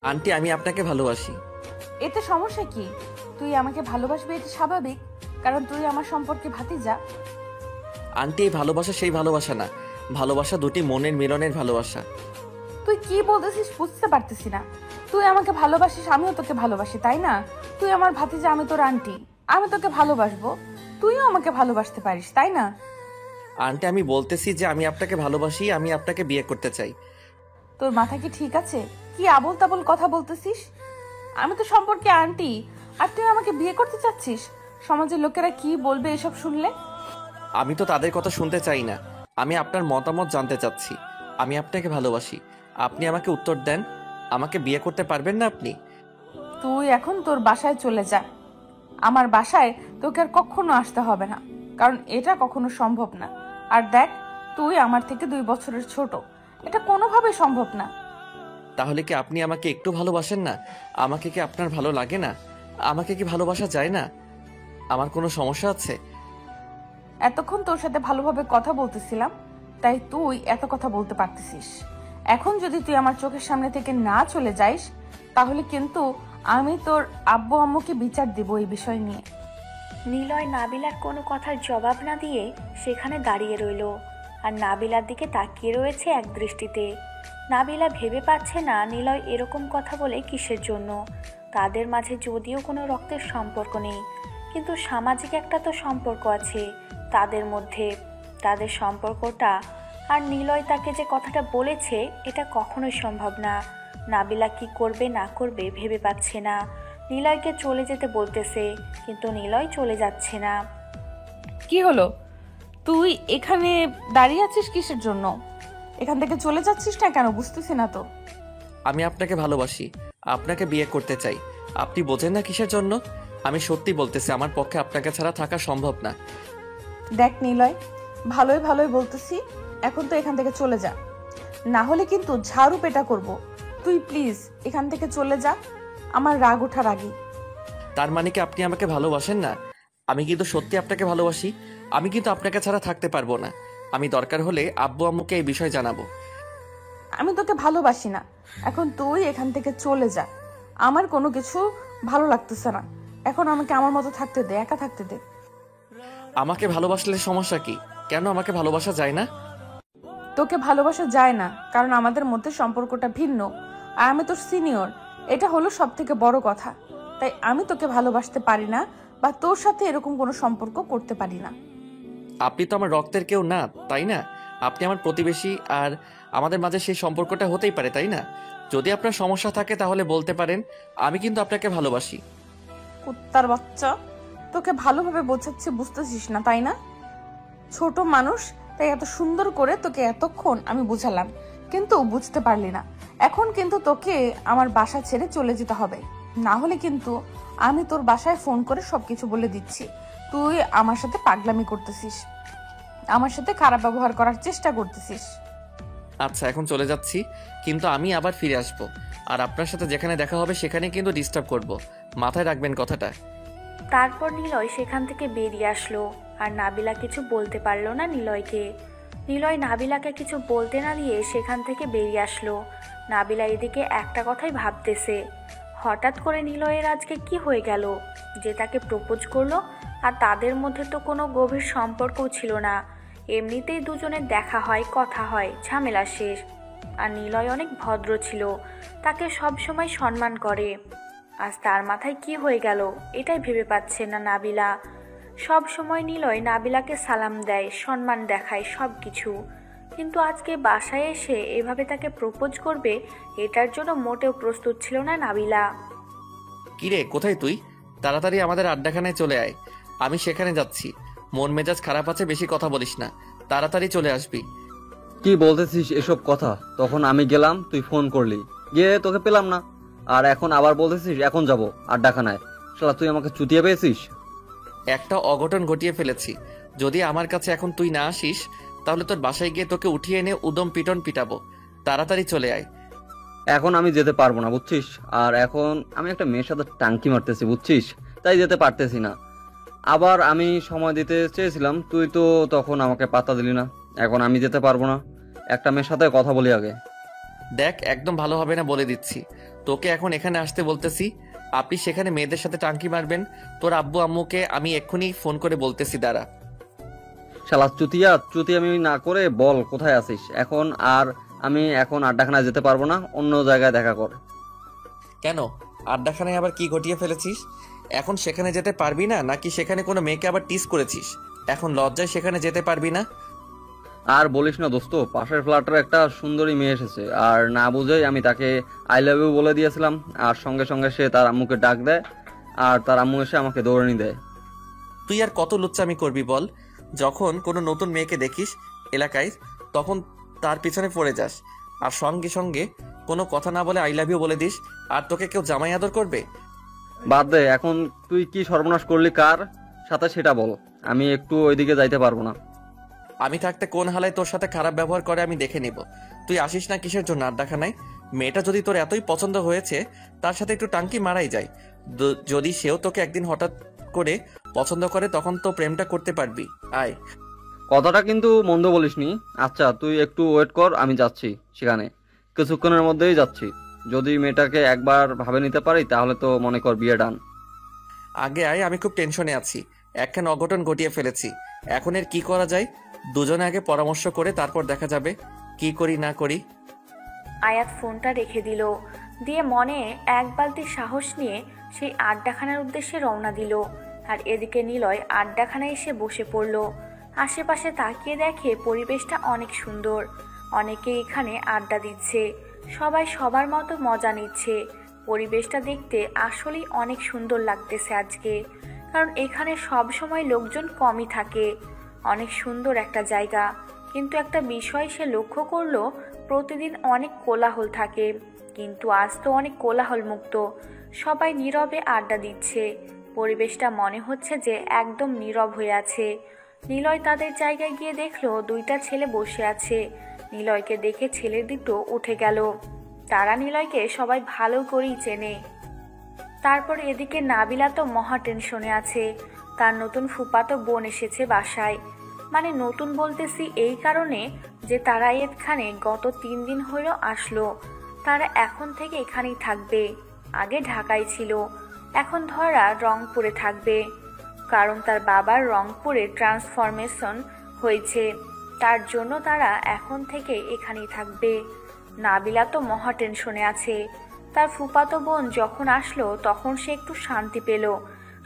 Aunty, আমি আপনাকে ভালোবাসি। এতে সমস্যা কি? তুই আমাকে ভালোবাসবি, এটা স্বাভাবিক, কারণ তুই আমার সম্পর্কে ভাতিজা। আন্টি, এই ভালোবাসা সেই ভালোবাসা না, ভালোবাসা দুটি মনের মিলনের ভালোবাসা। তুই কি বলতেছিস বুঝতে পারতেছি না। তুই আমাকে ভালোবাসিস, আমিও তোকে ভালোবাসি, তাই না? তুই আমার ভাতিজা, আমি তোর আন্টি, আমি তোকে ভালোবাসবো, তুইও আমাকে ভালোবাসতে পারিস, তাই না? আন্টি, আমি বলতেছি যে আমি আপনাকে ভালোবাসি, আমি আপনাকে বিয়ে করতে চাই। তোর মাথা কি ঠিক আছে? কি আবোল তাবোল কথা বলতেছিস? আমি তো সম্পর্কে আন্টি, আর তুই আমাকে বিয়ে করতে চাচ্ছিস? সমাজের লোকেরা কি বলবে এসব শুনলে? আমি তো তাদের কথা শুনতে চাই না, আমি আপনার মতামত জানতে চাচ্ছি। আমি আপনাকে ভালোবাসি, আপনি আমাকে উত্তর দেন। আমাকে বিয়ে করতে পারবেন না আপনি? তুই এখন তোর বাসায় চলে যা। আমার বাসায় তোকে আর কখনো আসতে হবে না, কারণ এটা কখনো সম্ভব না। আর দেখ, তুই আমার থেকে 2 বছরের ছোট, এটা কোনোভাবে সম্ভব না। তাহলে কি আপনি আমাকে একটু ভালোবাসেন না? আমাকে কি আপনার ভালো লাগে না? আমাকে কি ভালোবাসা যায় না? আমার কোনো সমস্যা আছে? এতক্ষণ তোর সাথে ভালোভাবে কথা বলতেছিলাম, তাই তুই এত কথা বলতে পারতেছিস। এখন যদি তুই আমার চোখের সামনে থেকে না চলে যাইস, তাহলে কিন্তু আমি তোর আব্বু আম্মুকে বিচার দিব এই বিষয় নিয়ে। নিলয় নাবিলার কোনো কথার জবাব না দিয়ে সেখানে দাঁড়িয়ে রইল, আর নাবিলার দিকে তাকিয়ে রয়েছে এক দৃষ্টিতে। নাবিলা ভেবে পাচ্ছে না নিলয় এরকম কথা বলে কিসের জন্য। তাদের মাঝে যদিও কোনো রক্তের সম্পর্ক নেই, কিন্তু সামাজিক একটা তো সম্পর্ক আছে তাদের মধ্যে, তাদের সম্পর্কটা। আর নিলয় তাকে যে কথাটা বলেছে এটা কখনোই সম্ভব না। নাবিলা কি করবে না করবে ভেবে পাচ্ছে না। নিলয়কে চলে যেতে বলতেছে, কিন্তু নিলয় চলে যাচ্ছে না। কি হলো? তুই এখানে দাঁড়িয়ে আছিস কিসের জন্য? এখান থেকে চলে যাচ্ছিস না কেন, বুঝতেছি না তো। আমি আপনাকে ভালোবাসি, আপনাকে বিয়ে করতে চাই। আপনি বোঝেন না কিসের জন্য? আমি সত্যি বলতেছি, আমার পক্ষে আপনাকে ছাড়া থাকা সম্ভব না। দেখ নিলয়, ভালোই ভালোই বলতেছি, এখন তো এখান থেকে চলে যা, না হলে কিন্তু ঝাড়ু পেটা করব। তুই প্লিজ এখান থেকে চলে যা, আমার রাগ ওঠার আগে। তার মানে কি আপনি আমাকে ভালোবাসেন না? আমি কিন্তু সত্যি আপনাকে ভালোবাসি, আমি কিন্তু আপনাকে ছাড়া থাকতে পারবো না। আমি দরকার হলে আব্বু আম্মুকে এই বিষয় জানাবো। আমি তোকে ভালোবাসি না, এখন তুই এখান থেকে চলে যা। আমার কোনো কিছু ভালো লাগতেছে না, এখন আমাকে আমার মতো থাকতে দে, একা থাকতে দে। আমাকে ভালোবাসলে সমস্যা কি? কেন আমাকে ভালোবাসা যায় না? তোকে ভালোবাসা যায় না কারণ আমাদের মধ্যে সম্পর্কটা ভিন্ন, আর আমি তোর সিনিয়র, এটা হলো সব থেকে বড় কথা। তাই আমি তোকে ভালোবাসতে পারি না, বা তোর সাথে এরকম কোনো সম্পর্ক করতে পারি না। আপনি তো আমার রক্তের কেউ না, তাই না? আপনি আমার প্রতিবেশী, আর আমাদের মাঝে সেই সম্পর্কটা হতেই পারে, তাই না? যদি আপনার সমস্যা থাকে তাহলে বলতে পারেন, আমি কিন্তু আপনাকে ভালোবাসি। কুত্তার বাচ্চা, তোকে ভালোভাবে বোঝাচ্ছি, বুঝতেছিস না তাই না? ছোট মানুষ, তাই এত সুন্দর করে তোকে এতক্ষণ আমি বুঝালাম, কিন্তু বুঝতে পারলি না। এখন কিন্তু তোকে আমার বাসা ছেড়ে চলে যেতে হবে, না হলে কিন্তু আমি তোর বাসায় ফোন করে সবকিছু বলে দিচ্ছি। তুই আমার সাথে পাগলামি করতেছিস, আমার সাথে খারাপ ব্যবহার করার চেষ্টা করতেছিস। আচ্ছা, এখন চলে যাচ্ছি, কিন্তু আমি আবার ফিরে আসব। আর আপনার সাথে যেখানে দেখা হবে সেখানে কিন্তু ডিস্টার্ব করব, মাথায় রাখবেন কথাটা। তারপর নিলয় সেখান থেকে বেরিয়ে আসলো, আর নাবিলা কিছু বলতে পারলো না নিলয়কে। নিলয় নাবিলাকে কিছু বলতে না দিয়ে সেখান থেকে বেরিয়ে আসলো। নাবিলা এদিকে একটা কথাই ভাবতেছে, হঠাৎ করে নিলয়ের আজকে কি হয়ে গেল যে তাকে প্রপোজ করলো। আর তাদের মধ্যে তো কোনো গভীর সম্পর্কও ছিল না, এমনিতেই দুজনের দেখা হয়, কথা হয়, ঝামেলা শেষ। আর নিলয় অনেক ভদ্র ছিল, তাকে সব সময় সম্মান করে। আজ তার মাথায় কি হয়ে গেল এটাই ভেবে পাচ্ছে না নাবিলা। সব সময় নিলয় নাবিলাকে সালাম দেয়, সম্মান দেখায়, সব কিছু, কিন্তু আজকে বাসায় এসে এভাবে তাকে প্রপোজ করবে এটার জন্য মোটেও প্রস্তুত ছিল না নাবিলা। কিরে, কোথায় তুই? তাড়াতাড়ি আমাদের আড্ডাখানায় চলে আয়, আমি সেখানে যাচ্ছি। মন মেজাজ খারাপ আছে, বেশি কথা বলিস না, তাড়াতাড়ি চলে আসবি। কি বলতেছিস এসব কথা? তখন আমি গেলাম, তুই ফোন করলি, গিয়ে তোকে পেলাম না, আর এখন আবার বলতেছিস এখন যাব আড্ডাখানায়। শালা তুই আমাকে চুতিয়ে পেয়েছিস। একটা অঘটন ঘটিয়ে ফেলেছি, যদি আমার কাছে এখন তুই না আসিস তাহলে তোর বাসায় গিয়ে তোকে উঠিয়ে এনে উদম পিটন পিটাবো। তাড়াতাড়ি চলে আয়। এখন আমি যেতে পারবো না বুঝছিস, আর এখন আমি একটা মেয়ের সাথে টাঙ্কি মারতেছি বুঝছিস, তাই যেতে পারতেছি না। আবার আমি সময় দিতে চেয়েছিলাম, তুই তো তখন আমাকে পাত্তা দিলি না। এখন আমি যেতে পারবো না, একটা মেয়ের সাথে কথা বলি আগে। দেখ, একদম ভালো হবে না বলে দিচ্ছি। তোকে এখন এখানে আসতে বলতেছি, আপনি সেখানে মেয়েদের সাথে টাঙ্কি মারবেন। তোর আব্বু আম্মুকে আমি এক্ষুনি ফোন করে বলতেছি, দাঁড়া। শালা চুতিয়া চুতি আমি না করে বল কোথায় আছিস এখন? আর আমি এখন আড্ডাখানায় যেতে পারবো না, অন্য জায়গায় দেখা কর। কেন, আড্ডাখানায় আবার কি ঘটিয়ে ফেলেছিস? এখন সেখানে যেতে পারবি না, নাকি সেখানে কোনো মেয়েকে আবার টিস করেছিস? এখন লজ্জায় সেখানে যেতে পারবি না? আর বলিস না দোস্ত, পাশের ফ্ল্যাটের একটা সুন্দরী মেয়ে এসেছে, আর না বুঝেই আমি তাকে আই লাভ ইউ বলে দিয়েছিলাম, আর সঙ্গে সঙ্গে সে তার আম্মুকে ডাক দেয়, আর তার আম্মু এসে আমাকে দৌড়ানি দেয়। তুই আর কত লুচ্চামি করবি বল? যখন কোনো নতুন মেয়েকে দেখিস এলাকায়, তখন তার পিছনে পড়ে যাস, আর সঙ্গে সঙ্গে কোনো কথা না বলে আই লাভ ইউ বলে দিস, আর তোকে কেউ জামাই আদর করবে? বাদ দে, এখন তুই কি সর্বনাশ করলি কার সাথে সেটা বল, আমি একটু ওইদিকে যাইতে পারবো না। আমি থাকতে কোন হালায় তোর সাথে খারাপ ব্যবহার করে আমি দেখে নিব। তুই আসিস না কিসের জন্য আড্ডাখানায়? মেয়েটা যদি তোর এতই পছন্দ হয়েছে, তার সাথে একটু টাঙ্কি মারাই যায়। যদি সেও তোকে একদিন হঠাৎ করে পছন্দ করে, তখন তো প্রেমটা করতে পারবি। আয়। কথাটা কিন্তু মন্দ বলিসনি। আচ্ছা তুই একটু ওয়েট কর, আমি যাচ্ছি সেখানে, কিছুক্ষণের মধ্যেই যাচ্ছি। যদি মেয়েটাকে একবার ভাবে নিতে পারি তাহলে তো মনে কর বিয়ে ডান। আগে আয়, আমি খুব টেনশনে আছি, একখান অঘটন ঘটিয়ে ফেলেছি। এখন এর কি করা যায়? দুজনে আগে পরামর্শ করে তারপর দেখা যাবে কি করি না করি। আয়াত ফোনটা রেখে দিল, দিয়ে মনে এক বালতি সাহস নিয়ে সেই আড্ডাখানার উদ্দেশ্যে রওনা দিল। আর এদিকে নিলয় আড্ডাখানায় এসে বসে পড়ল। আশেপাশে তাকিয়ে দেখে পরিবেশটা অনেক সুন্দর, অনেকে এখানে আড্ডা দিচ্ছে, সবাই সবার মতো মজা নিচ্ছে। পরিবেশটা দেখতে আসলেই অনেক সুন্দর লাগতেছে আজকে, কারণ এখানে সব সময় লোকজন কমই থাকে। অনেক সুন্দর একটা জায়গা, কিন্তু একটা বিষয় সে লক্ষ্য করলো, প্রতিদিন অনেক কোলাহল থাকে, কিন্তু আজ তো অনেক কোলাহল মুক্ত। সবাই নীরবে আড্ডা দিচ্ছে, পরিবেশটা মনে হচ্ছে যে একদম নীরব হয়ে আছে। নিলয় তাদের জায়গায় গিয়ে দেখলো দুইটা ছেলে বসে আছে। নিলয়কে দেখে ছেলে দুটো উঠে গেল। তারা নিলয়কে সবাই ভালো করেই চেনে। তারপর এদিকে নাবিলা তো মহা টেনশনে আছে, তার নতুন ফুফাতো বোন এসেছে বাসায়। মানে নতুন বলতেছি এই কারণে যে তারা এখানে গত 3 দিন হলো আসলো। তারা এখন থেকে এখানেই থাকবে। আগে ঢাকায় ছিল, এখন ধরা রংপুরে থাকবে, কারণ তার বাবার রংপুরে ট্রান্সফরমেশন হয়েছে, তার জন্য তারা এখন থেকে এখানেই থাকবে। নাবিলা তো মহা টেনশনে আছে। তার ফুফাতো বোন যখন আসলো তখন সে একটু শান্তি পেল।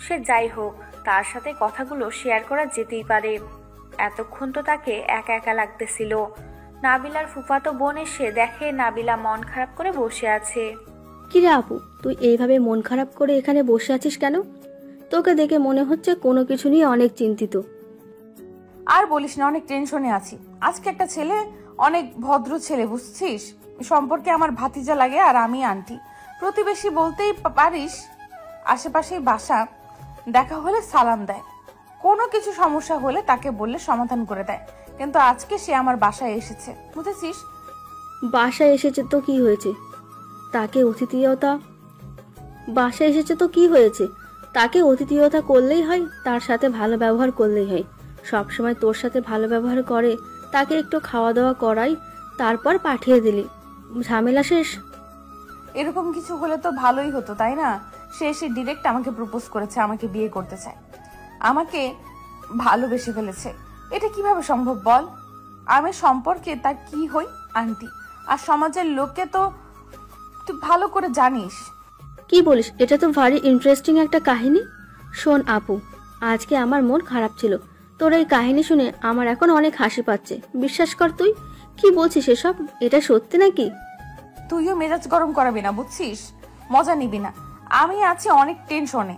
সে যাই হোক, তার সাথে কথাগুলো শেয়ার করা যেতেই পারে। এতক্ষণ তো তাকে একা একা লাগতেছিল। নাবিলার ফুফাতো বোন এসে দেখে নাবিলা মন খারাপ করে বসে আছে। কিরে আপু, তুই এইভাবে মন খারাপ করে এখানে বসে আছিস কেন? তোকে দেখে মনে হচ্ছে কোনো কিছু নিয়ে অনেক চিন্তিত। আর বলিস না, অনেক টেনশনে আছি। আজকে একটা ছেলে, অনেক ভদ্র ছেলে বুঝছিস, সম্পর্কে আমার ভাতিজা লাগে আর আমি আন্টি। প্রতিবেশী বলতেই পারিস, আশেপাশেই বাসা, দেখা হলে সালাম দেয়, কোনো কিছু সমস্যা হলে তাকে বললে সমাধান করে দেয়। কিন্তু আজকে সে আমার বাসায় এসেছে, বুঝেছিস? বাসায় এসেছে তো কি হয়েছে? তাকে অতিথিয়তা বাসায় এসেছে তো কি হয়েছে? তাকে অতিথিয়তা করলেই হয়, তার সাথে ভালো ব্যবহার করলেই হয়। সবসময় তোর সাথে ভালো ব্যবহার করে, তাকে একটু খাওয়া দাওয়া করাই, তারপর পাঠিয়ে দিলি, ঝামেলা শেষ। এরকম কিছু হলে তো ভালোই হতো, তাই না? সে এসে ডিরেক্ট আমাকে প্রপোজ করেছে, আমাকে বিয়ে করতে চায়, আমাকে ভালোবেসে ফেলেছে। এটা কিভাবে সম্ভব বল? আমি সম্পর্কে তার কি হই? আন্টি। আর সমাজের লোককে তো তুই ভালো করে জানিস। কি বলিস? এটা তো ভারী ইন্টারেস্টিং একটা কাহিনী। শোন আপু, আজকে আমার মন খারাপ ছিল, তোর এই কাহিনী শুনে আমার এখন অনেক হাসি পাচ্ছে। বিশ্বাস কর। তুই কি বলছিস এসব? এটা সত্যি নাকি? তুইও মেজাজ গরম করাবি না, বুঝছিস? মজা নিবি না। আমি আছি অনেক টেনশনে,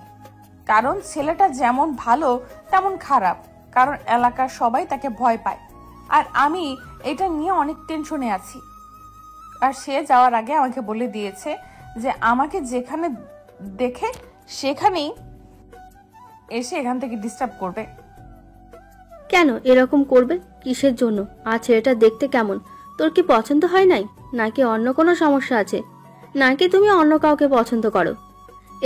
কারণ ছেলেটা যেমন ভালো তেমন খারাপ, কারণ এলাকার সবাই তাকে ভয় পায়। আর আমি এটা নিয়ে অনেক টেনশনে আছি। আর সে যাওয়ার আগে আমাকে বলে দিয়েছে যে আমাকে যেখানে দেখে সেখানেই এসে এখান থেকে ডিস্টার্ব করবে। কেন এরকম করবে? কিসের জন্য? আর ছেলেটা দেখতে কেমন? তোর কি পছন্দ হয় নাই, নাকি অন্য কোনো সমস্যা আছে, নাকি তুমি অন্য কাউকে পছন্দ করো?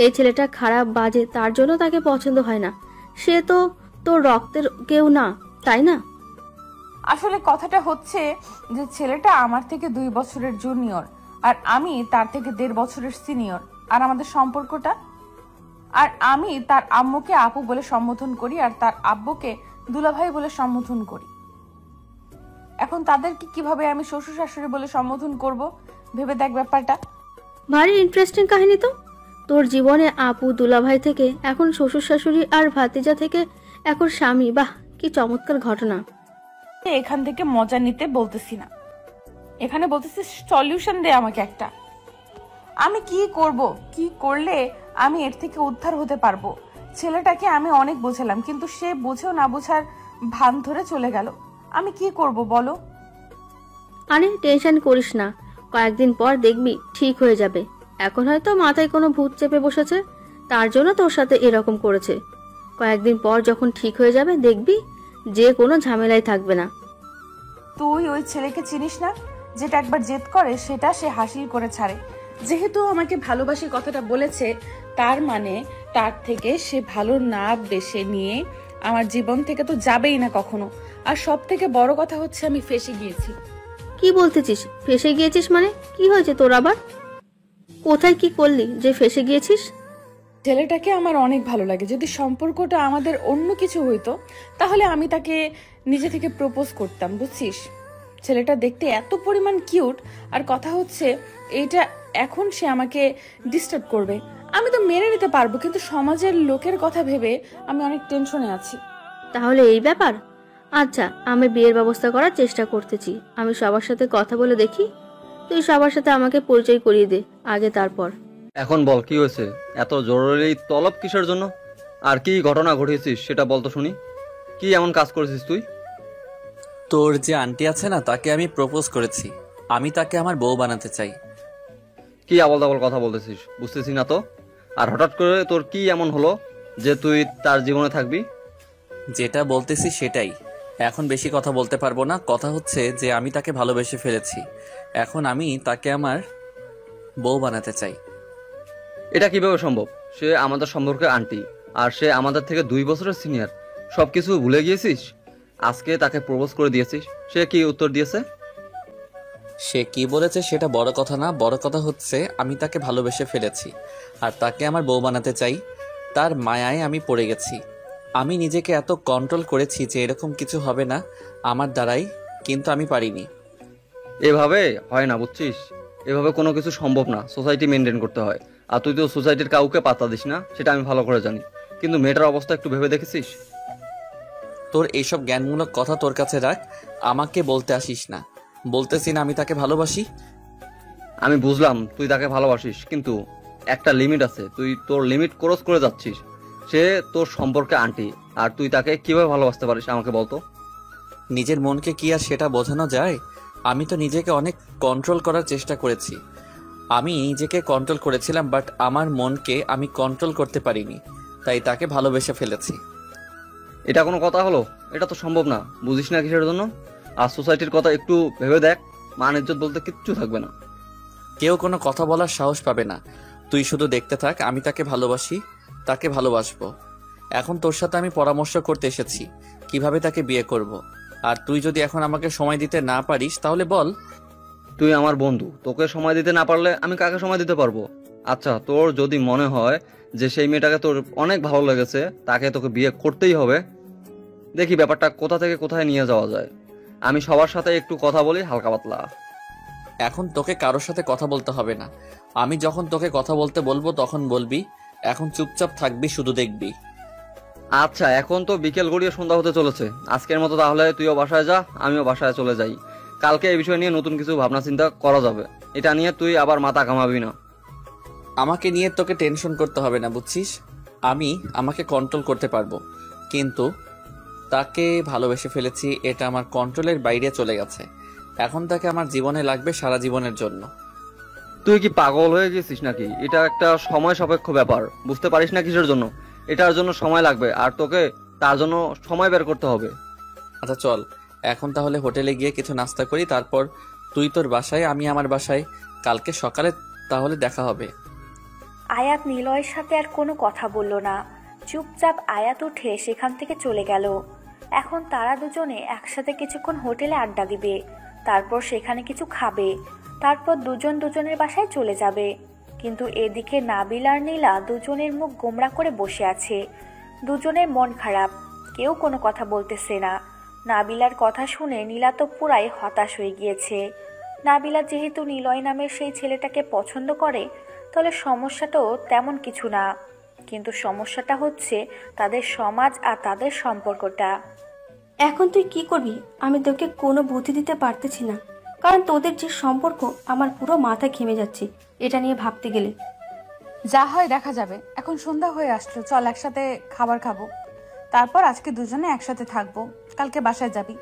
এই ছেলেটা খারাপ বাজে, তার জন্য তাকে পছন্দ হয় না। সে তো তোর রক্তের কেউ না, তাই না? আসলে কথাটা হচ্ছে যে ছেলেটা আমার থেকে 2 বছরের জুনিয়র, আর আমি তার থেকে 1.5 বছরের সিনিয়র। আর আমাদের সম্পর্কটা, আর আমি তার আম্মুকে আপু বলে সম্বোধন করি আর তার আব্বুকে দুলাভাই বলে সম্বোধন করি। এখন তাদেরকে কিভাবে আমি শ্বশুর শাশুড়ি বলে সম্বোধন করব, ভেবে দেখ ব্যাপারটা। ভারী ইন্টারেস্টিং কাহিনী তো। তোর জীবনে আপু দুলাভাই থেকে এখন শ্বশুর শাশুড়ি আর ভাতিজা থেকে এখন স্বামী। বাহ, কি চমৎকার ঘটনা। এখান থেকে মজা নিতে বলতেছি না, এখানে বলতেছি সলিউশন দে আমাকে একটা। আমি কি করব, কি করলে আমি এর থেকে উদ্ধার হতে পারবো? ছেলেটাকে আমি অনেক বোঝালাম, কিন্তু সে বুঝেও না বোঝার ভান ধরে চলে গেল। আমি কি করব বলো? আরে টেনশন করিস না, কয়েকদিন পর দেখবি ঠিক হয়ে যাবে। এখন হয়তো মাথায় কোনো ভূত চেপে বসেছে, তার জন্য তোর সাথে এরকম করেছে। কয়েকদিন পর যখন ঠিক হয়ে যাবে দেখবি যে কোনো ঝামেলাই থাকবে না। তুই ওই ছেলেকে চিনিস না? যেটা একবার জেদ করে সেটা সে হাসিল করে ছাড়ে। যেহেতু আমাকে ভালোবাসি কথাটা বলেছে, তার মানে তার থেকে সে ভালো না বেশে নিয়ে আমার জীবন থেকে তো যাবেই না কখনো। আর সব থেকে বড় কথা হচ্ছে আমি ফেঁসে গিয়েছি। কি বলতেছিস? ফেসে গিয়েছিস মানে? কি হয়েছে তোর আবার? কোথায় কি করলি যে ফেসে গিয়েছিস? ছেলেটাকে আমার অনেক ভালো লাগে। যদি সম্পর্কটা আমাদের অন্য কিছু হইতো তাহলে আমি তাকে নিজে থেকে প্রপোজ করতাম, বুঝছিস? ছেলেটা দেখতে এত পরিমাণ কিউট, আর কথা হচ্ছে এইটা এখন সে আমাকে ডিস্টার্ব করবে। আমি তো মেনে নিতে পারবো, কিন্তু সমাজের লোকের কথা ভেবে আমি অনেক টেনশনে আছি। তাহলে এই ব্যাপার। আচ্ছা, আমি বিয়ের ব্যবস্থা করার চেষ্টা করতেছি। আমি সবার সাথে কথা বলে দেখি, তুই সবার সাথে আমাকে পরিচয় করিয়ে দে আগে, তারপর। এখন বল কি হয়েছে? এত জরুরি তলব কিসের জন্য? আর কি ঘটনা ঘটিয়েছিস সেটা বল তো শুনি। কি এমন কাজ করেছিস তুই? তোর যে আন্টি আছে না, তাকে আমি প্রপোজ করেছি। আমি তাকে আমার বউ বানাতে চাই। কি আবল তাবল কথা বলতেছিস, বুঝতেছি না তো। আর হঠাৎ করে তোর কি এমন হলো যে তুই তার জীবনে থাকবি? যেটা বলতেছি সেটাই। এখন বেশি কথা বলতে পারবো না। কথা হচ্ছে যে আমি তাকে ভালোবেসে ফেলেছি। এখন আমি তাকে আমার বউ বানাতে চাই। এটা কিভাবে সম্ভব? সে আমাদের সম্পর্কে আন্টি, আর সে আমাদের থেকে 2 বছরের সিনিয়র। সবকিছু ভুলে গিয়েছিস? আজকে তাকে প্রপোজ করে দিয়েছিস, সে কি উত্তর দিয়েছে? সে কি বলেছে সেটা বড় কথা না, বড় কথা হচ্ছে আমি তাকে ভালোবেসে ফেলেছি আর তাকে আমার বউ বানাতে চাই। তার মায়ায় আমি পড়ে গেছি। আমি নিজেকে এত কন্ট্রোল করেছি যে এরকম কিছু হবে না আমার দ্বারাই, কিন্তু আমি পারিনি। এভাবে হয় না, বুঝছিস? এভাবে কোনো কিছু সম্ভব না। সোসাইটি মেনটেন করতে হয়। আর তুই তো সোসাইটির কাউকে পাত্তা দিস না, সেটা আমি ভালো করে জানি। কিন্তু মেয়েটার অবস্থা একটু ভেবে দেখেছিস? তোর এইসব জ্ঞানমূলক কথা তোর কাছে রাখ, আমাকে বলতে আসিস না। বলতেছি না আমি তাকে ভালোবাসি। আমি বুঝলাম তুই তাকে ভালোবাসিস, কিন্তু একটা লিমিট আছে। তুই তোর লিমিট ক্রস করে যাচ্ছিস। সে তোর সম্পর্কে আন্টি, আর তুই তাকে কিভাবে ভালোবাসতে পারিস আমাকে বলতো। নিজের মনকে কি আর সেটা বোঝানো যায়? আমি তো নিজেকে অনেক কন্ট্রোল করার চেষ্টা করেছি। আমি নিজেকে কন্ট্রোল করেছিলাম, বাট আমার মনকে আমি কন্ট্রোল করতে পারিনি, তাই তাকে ভালোবেসে ফেলেছি। এটা কোনো কথা হলো? এটা তো সম্ভব না। বুঝিস না কিসের জন্য? আর সোসাইটির কথা একটু ভেবে দেখ, মান ইজ্জত বলতে কিচ্ছু থাকবে না। কেউ কোনো কথা বলার সাহস পাবে না। তুই শুধু দেখতে থাক, আমি তাকে ভালোবাসি, তাকে ভালোবাসবো। এখন তোর সাথে আমি পরামর্শ করতে এসেছি কিভাবে তাকে বিয়ে করব। আর তুই যদি এখন আমাকে সময় দিতে না পারিস তাহলে বল। তুই আমার বন্ধু, তোকে সময় দিতে না পারলে আমি কাকে সময় দিতে পারবো? আচ্ছা, তোর যদি মনে হয় যে সেই মেয়েটাকে তোর অনেক ভালো লেগেছে, তাকে তোকে বিয়ে করতেই হবে, দেখি ব্যাপারটা কোথা থেকে কোথায় নিয়ে যাওয়া যায়। আমি সবার সাথে একটু কথা বলি হালকা পাতলা। এখন তোকে কারোর সাথে কথা বলতে হবে না। আমি যখন তোকে কথা বলতে বলবো তখন বলবি। এখন চুপচাপ থাকবি, শুধু দেখবি। আচ্ছা, এখন তো বিকেল গড়িয়ে সন্ধ্যা হতে চলেছে। আজকের মতো তাহলে তুইও বাসায় যা, আমিও বাসায় চলে যাই। কালকে এই বিষয় নিয়ে নতুন কিছু ভাবনা চিন্তা করা যাবে। এটা নিয়ে তুই আবার মাথা ঘামাবি না। আমাকে নিয়ে তোকে টেনশন করতে হবে না, বুঝছিস? আমি আমাকে কন্ট্রোল করতে পারবো, কিন্তু তাকে ভালোবেসে ফেলেছি, এটা আমার কন্ট্রোলের বাইরে চলে গেছে। এখন তাকে আমার জীবনে লাগবে সারা জীবনের জন্য। তুই কি পাগল হয়ে গেছিস নাকি? এটা একটা সময় সাপেক্ষ ব্যাপার, বুঝতে পারিস না কিসের জন্য? এটার জন্য সময় লাগবে, আর তোকে তার জন্য সময় বের করতে হবে। আচ্ছা চল, এখন তাহলে হোটেলে গিয়ে কিছু নাস্তা করি, তারপর তুই তোর বাসায়, আমি আমার বাসায়। কালকে সকালে তাহলে দেখা হবে। আয়াত নিলয়ের সাথে আর কোনো কথা বলল না। চুপচাপ আয়াত উঠে সেখান থেকে চলে গেল। এখন তারা দুজনে একসাথে কিছুক্ষণ হোটেলে আড্ডা দিবে, তারপর সেখানে কিছু খাবে। তারপর দুজন দুজনের বাসায় চলে যাবে। কিন্তু এদিকে নাবিল আর নীলা দুজনের মুখ গোমড়া করে বসে আছে। দুজনের মন খারাপ, কেউ কোনো কথা বলতেছে না। নাবিলার কথা শুনে নীলা তো পুরাই হতাশ হয়ে গিয়েছে। নাবিলা যেহেতু নিলয় নামের সেই ছেলেটাকে পছন্দ করে, তাহলে সমস্যাটাও তেমন কিছু না। কিন্তু সমস্যাটা হচ্ছে তাদের সমাজ আর তাদের সম্পর্কটা। এখন তুই কি করবি? আমি তোকে কোনো বুদ্ধি দিতে পারতেছি না, কারণ তোদের যে সম্পর্ক আমার পুরো মাথা ঘেমে যাচ্ছে এটা নিয়ে ভাবতে গেলে। যা হয় দেখা যাবে। এখন সন্ধ্যা হয়ে আসলো, চল একসাথে খাবার খাবো। তারপর আজকে দুজনে একসাথে থাকবো, কালকে বাসায় যাবি।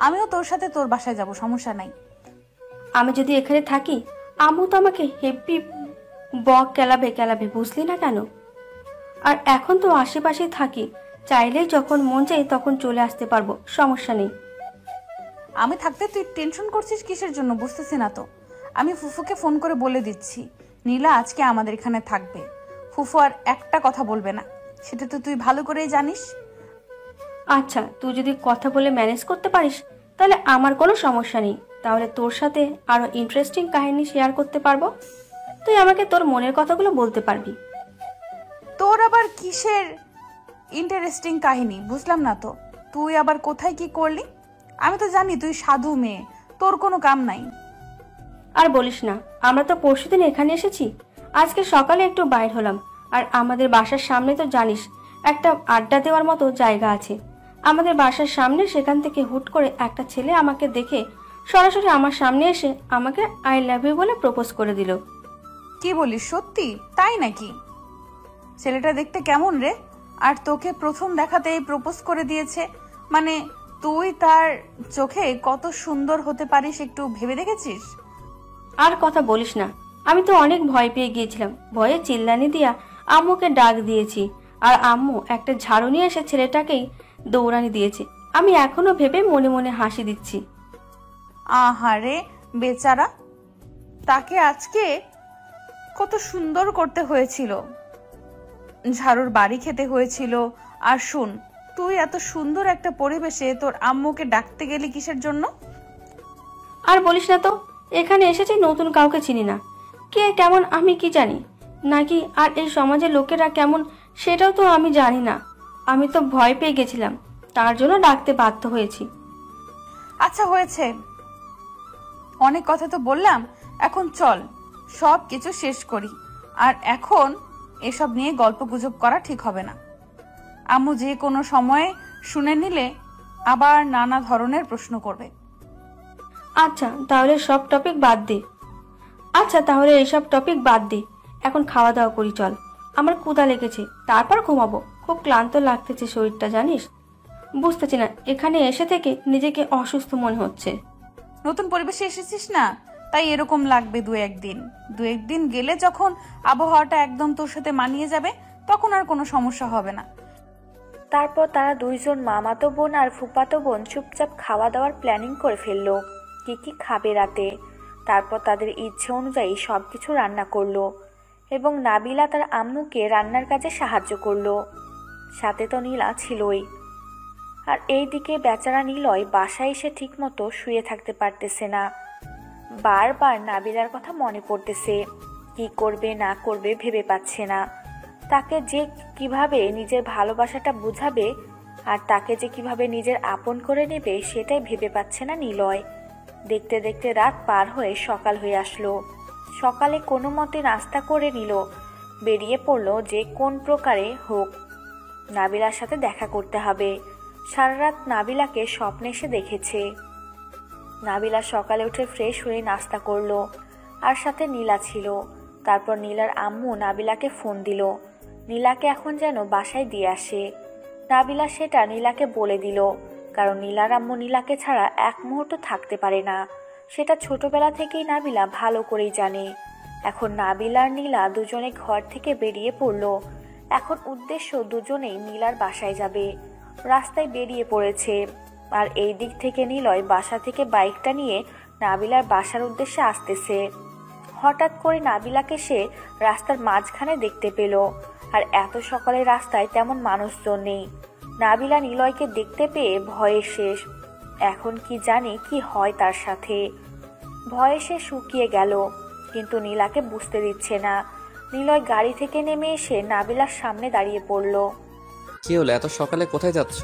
আমিও তোর সাথে তোর বাসায় যাব, সমস্যা নাই। আমি যদি এখানে থাকি আম্মু তো আমাকে হেব্বি বক কেলাবে, বুঝলি না কেন? আর এখন তো আশেপাশেই থাকি, চাইলেই যখন মন চাই তখন চলে আসতে পারবো, সমস্যা নেই। আমি থাকতে তুই টেনশন করছিস কিসের জন্য বুঝতেছি না তো। আমি ফুফুকে ফোন করে বলে দিচ্ছি নীলা আজকে আমাদের এখানে থাকবে। ফুফু আর একটা কথা বলবে না, সেটা তো তুই ভালো করেই জানিস। আচ্ছা, তুই যদি কথা বলে ম্যানেজ করতে পারিস তাহলে আমার কোনো সমস্যা নেই। তাহলে তোর সাথে আরো ইন্টারেস্টিং কাহিনী শেয়ার করতে পারবো, তুই আমাকে তোর মনের কথাগুলো বলতে পারবি। তোর আবার কিসের ইন্টারেস্টিং কাহিনী বুঝলাম না তো। তুই আবার কোথায় কি করলি? আমি তো জানি তুই সাধু মেয়ে, তোর কোনো কাম নাই। আর বলিস না, আমরা তো পরশুদিন এখানে এসেছি, আজকে সকালে একটু বাইর হলাম। আর আমাদের বাসার সামনে তো জানিস একটা আড্ডা দেওয়ার মতো জায়গা আছে আমাদের বাসার সামনে। সেখান থেকে হুট করে একটা ছেলে আমাকে দেখে সরাসরি আমার সামনে এসে আমাকে আই লাভ ইউ বলে প্রপোজ করে দিল। কি বলিস, সত্যি তাই নাকি? ছেলেটা দেখতে কেমন রে? আর তোকে প্রথম দেখাতেই প্রপোজ করে দিয়েছে, মানে তুই তার চোখে কত সুন্দর হতে পারিস একটু ভেবে দেখেছিস? আর কথা বলিস না, আমি তো অনেক ভয় পেয়ে গিয়েছিলাম। ভয়ে চিল্লানি দিয়া আম্মুকে ডাক দিয়েছি, আর আম্মু একটা ঝাড়ু নিয়ে এসে ছেলেটাকেই দৌড়ানি দিয়েছে। আমি এখনো ভেবে মনে মনে হাসি দিচ্ছি। আহারে বেচারা, তাকে আজকে কত সুন্দর করতে হয়েছিল, ঝাড়ুর বাড়ি খেতে হয়েছিল। আর শুন, তুই এত সুন্দর একটা পরিবেশে তোর আম্মুকে ডাকতে গেলি কিসের জন্য? আর বলিস না তো, এখানে এসেছি নতুন কাউকে চিনি না, কে কেমন আমি কি জানি নাকি, আর এই সমাজের লোকেরা কেমন সেটাও তো আমি জানি না। আমি তো ভয় পেয়ে গেছিলাম, তার জন্য ডাকতে বাধ্য হয়েছি। আচ্ছা হয়েছে, অনেক কথা তো বললাম, এখন চল সব কিছু শেষ করি। আর এখন এসব নিয়ে গল্প গুজব করা ঠিক হবে না। আম্মু যে কোনো সময়ে শুনে নিলে আবার নানা ধরনের প্রশ্ন করবে। আচ্ছা তাহলে এইসব টপিক বাদ দে, এখন খাওয়া দাওয়া করি চল। আমার ক্ষুধা লেগেছে, তারপর ঘুমাবো। খুব ক্লান্ত লাগতেছে শরীরটা জানিস। বুঝতেছি না, এখানে এসে থেকে নিজেকে অসুস্থ মনে হচ্ছে। নতুন পরিবেশে এসেছিস না, তাই এরকম লাগবে দু একদিন গেলে যখন আবহাওয়াটা একদম তোর সাথে মানিয়ে যাবে তখন আর কোনো সমস্যা হবে না। তারপর তারা দুইজন মামাতো বোন আর ফুফাতো বোন চুপচাপ খাওয়া দাওয়ার প্ল্যানিং করে ফেললো, কি কি খাবে রাতে। তারপর তাদের ইচ্ছে অনুযায়ী সবকিছু রান্না করলো এবং নাবিলা তার আম্মুকে রান্নার কাজে সাহায্য করলো। সাথে তো নীলা ছিলই। আর এইদিকে বেচারা নিলয় বাসায় এসে ঠিকমতো শুয়ে থাকতে পারতেছে না। বারবার নাবিলার কথা মনে পড়তেছে, কি করবে না করবে ভেবে পাচ্ছে না। তাকে যে কিভাবে নিজের ভালোবাসাটা বুঝাবে আর তাকে যে কিভাবে নিজের আপন করে নেবে সেটাই ভেবে পাচ্ছে না নিলয়। দেখতে দেখতে রাত পার হয়ে সকাল হয়ে আসলো। সকালে কোনো মতে নাস্তা করে নিল, বেরিয়ে পড়লো যে কোন প্রকারে হোক নাবিলার সাথে দেখা করতে হবে। সারা রাত নাবিলাকে স্বপ্নে এসে দেখেছে। নাবিলা সকালে উঠে ফ্রেশ হয়ে নাস্তা করলো, আর সাথে নীলা ছিল। তারপর নীলার আম্মু নাবিলাকে ফোন দিল, নীলাকে এখন যেন বাসায় দিয়ে আসে। নাবিলা সেটা নীলাকে বলে দিল, কারণ নীলার আম্মু নীলাকে ছাড়া এক মুহূর্ত থাকতে পারে না। সেটা ছোটবেলা থেকেই নাবিলা ভালো করেই জানে। এখন নাবিলা আর নীলা দুজনে ঘর থেকে বেরিয়ে পড়লো। এখন উদ্দেশ্য দুজনেই নীলার বাসায় যাবে। রাস্তায় বেরিয়ে পড়েছে। আর এই দিক থেকে নিলয় বাসা থেকে বাইকটা নিয়ে নাবিলার বাসার উদ্দেশ্যে আসতেছে। হঠাৎ করে নাবিলাকে সে রাস্তার মাঝখানে দেখতে পেল। আর এত সকালে রাস্তায় তেমন মানুষজন নেই। নাবিলা নিলয়কে দেখতে পেয়ে ভয়ে শেষ। এখন কি জানি কি হয় তার সাথে। ভয়ে সে শুকিয়ে গেল, কিন্তু নীলাকে বুঝতে দিচ্ছে না। নিলয় গাড়ি থেকে নেমে এসে নাবিলার সামনে দাঁড়িয়ে পড়ল। কি হলো, এত সকালে কোথায় যাচ্ছ?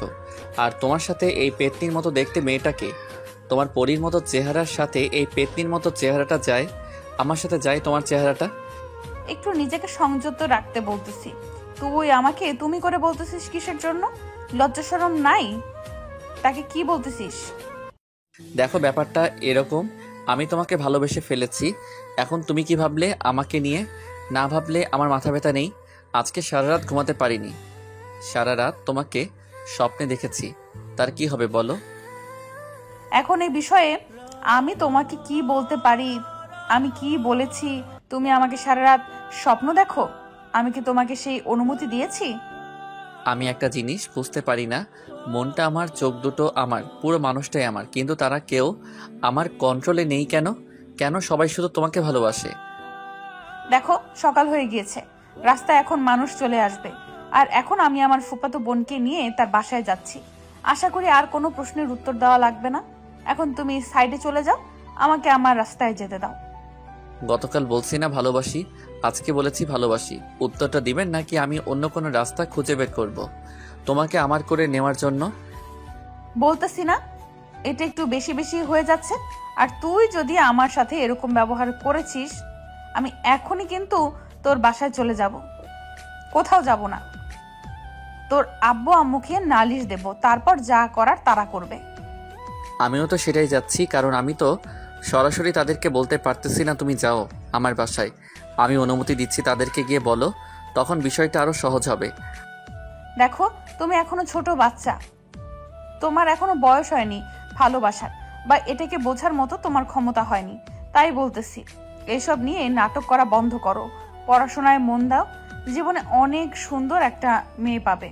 আর তোমার সাথে এই পেতনির মতো দেখতে মেয়েটাকে? তোমার পরীর মতো চেহারার সাথে এই পেতনির মতো চেহারাটা যায়? আমার সাথে যায় তোমার চেহারাটা? একটু নিজেকে সংযত রাখতে বলতেছি। তুই আমাকে তুমি করে বলতেছিস কিসের জন্য? লজ্জা শরম নাই? তাকে কি বলতেছিস? দেখো, ব্যাপারটা এরকম, আমি তোমাকে ভালোবেসে ফেলেছি। এখন তুমি কি ভাবলে আমাকে নিয়ে? না ভাবলে আমার মাথা ব্যথা নেই। আজকে সারা রাত ঘুমাতে পারিনি। সারা রাত তোমাকে স্বপ্নে দেখেছি। তার কি হবে বলো? এখন এই বিষয়ে আমি তোমাকে কি বলতে পারি? আমি কি বলেছি তুমি আমাকে সারা রাত স্বপ্ন দেখো? আমি কি তোমাকে সেই অনুমতি দিয়েছি? আমি একটা জিনিস বুঝতে পারি না, মনটা আমার, চোখ দুটো আমার, পুরো মানুষটাই আমার, কিন্তু তারা কেউ আমার কন্ট্রোলে নেই কেন? কেন সবাই শুধু তোমাকে ভালোবাসে? দেখো, সকাল হয়ে গিয়েছে, রাস্তায় এখন মানুষ চলে আসবে। আর এখন আমি আমার ফুফাতো বোনকে নিয়ে তার বাসায় যাচ্ছি। আশা করি আর কোনো প্রশ্নের উত্তর দেওয়া লাগবে না। এখন তুমি সাইডে চলে যাও, আমাকে আমার রাস্তায় যেতে দাও। গতকাল বলছি না ভালোবাসি, আজকে বলেছি ভালোবাসি। উত্তরটা দিবেন নাকি আমি অন্য কোনো রাস্তা খুঁজে বের করব তোমাকে আমার করে নেওয়ার জন্য? বলতেছি না, এটা একটু বেশি বেশি হয়ে যাচ্ছে। আর তুই যদি আমার সাথে এরকম ব্যবহার করেছিস, আমি এখনই কিন্তু তোর বাসায় চলে যাব, কোথাও যাব না। তোর আব্বু আম্মুকে নালিশ দেব, তারপর যা করার তারা করবে। আমিও তো সেটাই যাচ্ছি, কারণ আমি তো সরাসরি তাদেরকে বলতে পারতেছি না তুমি যাও আমার বাসায়। আমি অনুমতি দিচ্ছি, তাদেরকে গিয়ে বলো, তখন বিষয়টা আরো সহজ হবে। দেখো, তুমি এখনো ছোট বাচ্চা, তোমার এখনো বয়স হয়নি ভালোবাসার, বা এটাকে বোঝার মতো তোমার ক্ষমতা হয়নি। তাই বলতেছি, এসব নিয়ে নাটক করা বন্ধ করো, পড়াশোনায় মন দাও, জীবনে অনেক সুন্দর একটা মেয়ে পাবে।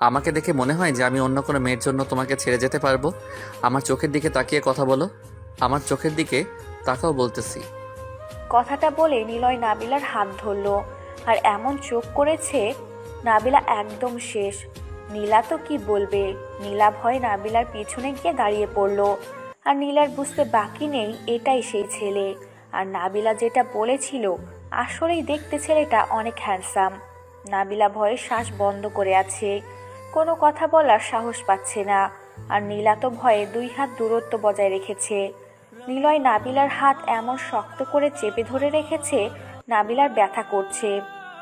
আমাকে দেখে মনে হয় যে আমি অন্য কোনো মেয়ের জন্য তোমাকে ছেড়ে যেতে পারবো? আমার চোখের দিকে তাকিয়ে কথা বলো, আমার চোখের দিকে তাকাও বলতেছি। কথাটা বলে নিলয় নাবিলার হাত ধরল, আর এমন চোখ করেছে নাবিলা একদম শেষ। নীলা তো কি বলবে, নীলা ভয় নাবিলার পিছনে গিয়ে দাঁড়িয়ে পড়ল। আর নীলার বুঝতে বাকি নেই এটাই সেই ছেলে। আর নাবিলা যেটা বলেছিল, আসলেই দেখতে ছেলেটা অনেক হ্যান্ডসাম। নাবিলা ভয়ে শ্বাস বন্ধ করে আছে, কোনো কথা বলার সাহস পাচ্ছে না। আর নীলা তো ভয়ে 2 হাত দূরত্ব বজায় রেখেছে। নিলয় নাবিলার হাত এমন শক্ত করে চেপে ধরে রেখেছে, নাবিলার ব্যথা করছে,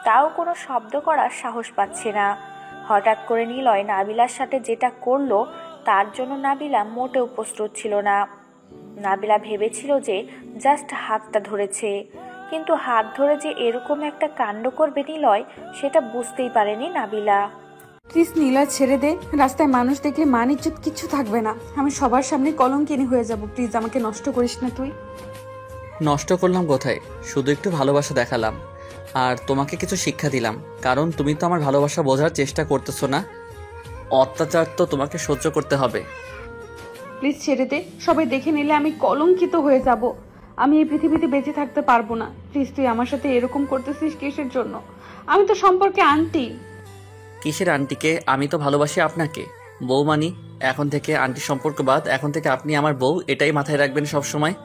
তাও কোনো শব্দ করার সাহস পাচ্ছে না। হঠাৎ করে নিলয় নাবিলার সাথে যেটা করলো, তার জন্য নাবিলা মোটেও প্রস্তুত ছিল না। নাবিলা ভেবেছিল যে জাস্ট হাতটা ধরেছে, কিন্তু হাত ধরে যে এরকম একটা কাণ্ড করবে নিলয়, সেটা বুঝতেই পারেনি নাবিলা। প্লিজ নীলা, ছেড়ে দে। রাস্তায় মানুষ দেখলে মান ইজ্জত কিছু থাকবে না। আমি সবার সামনে কলঙ্কিনী হয়ে যাব। প্লিজ আমাকে নষ্ট করিস না তুই। নষ্ট করলাম কোথায়? শুধু একটু ভালোবাসা দেখালাম, আর তোমাকে কিছু শিক্ষা দিলাম, কারণ তুমি তো আমার ভালোবাসা বোঝার চেষ্টা করতেছো না। অত্যাচার তো তোমাকে সহ্য করতে হবে। প্লিজ ছেড়ে দে, সবাই দেখে নিলে আমি কলঙ্কিত হয়ে যাব। আমি এই পৃথিবীতে বেঁচে থাকতে পারবো না। প্লিজ, তুই আমার সাথে এরকম করতেছিস কিসের জন্য? আমি তো সম্পর্কে আন্টি। কিসের আন্টিকে? আমি তো ভালোবাসি আপনাকে, বউ মানি। এখন থেকে আন্টি সম্পর্ক বাদ, এখন থেকে আপনি আমার বউ, এটাই মাথায় রাখবেন সব সময়।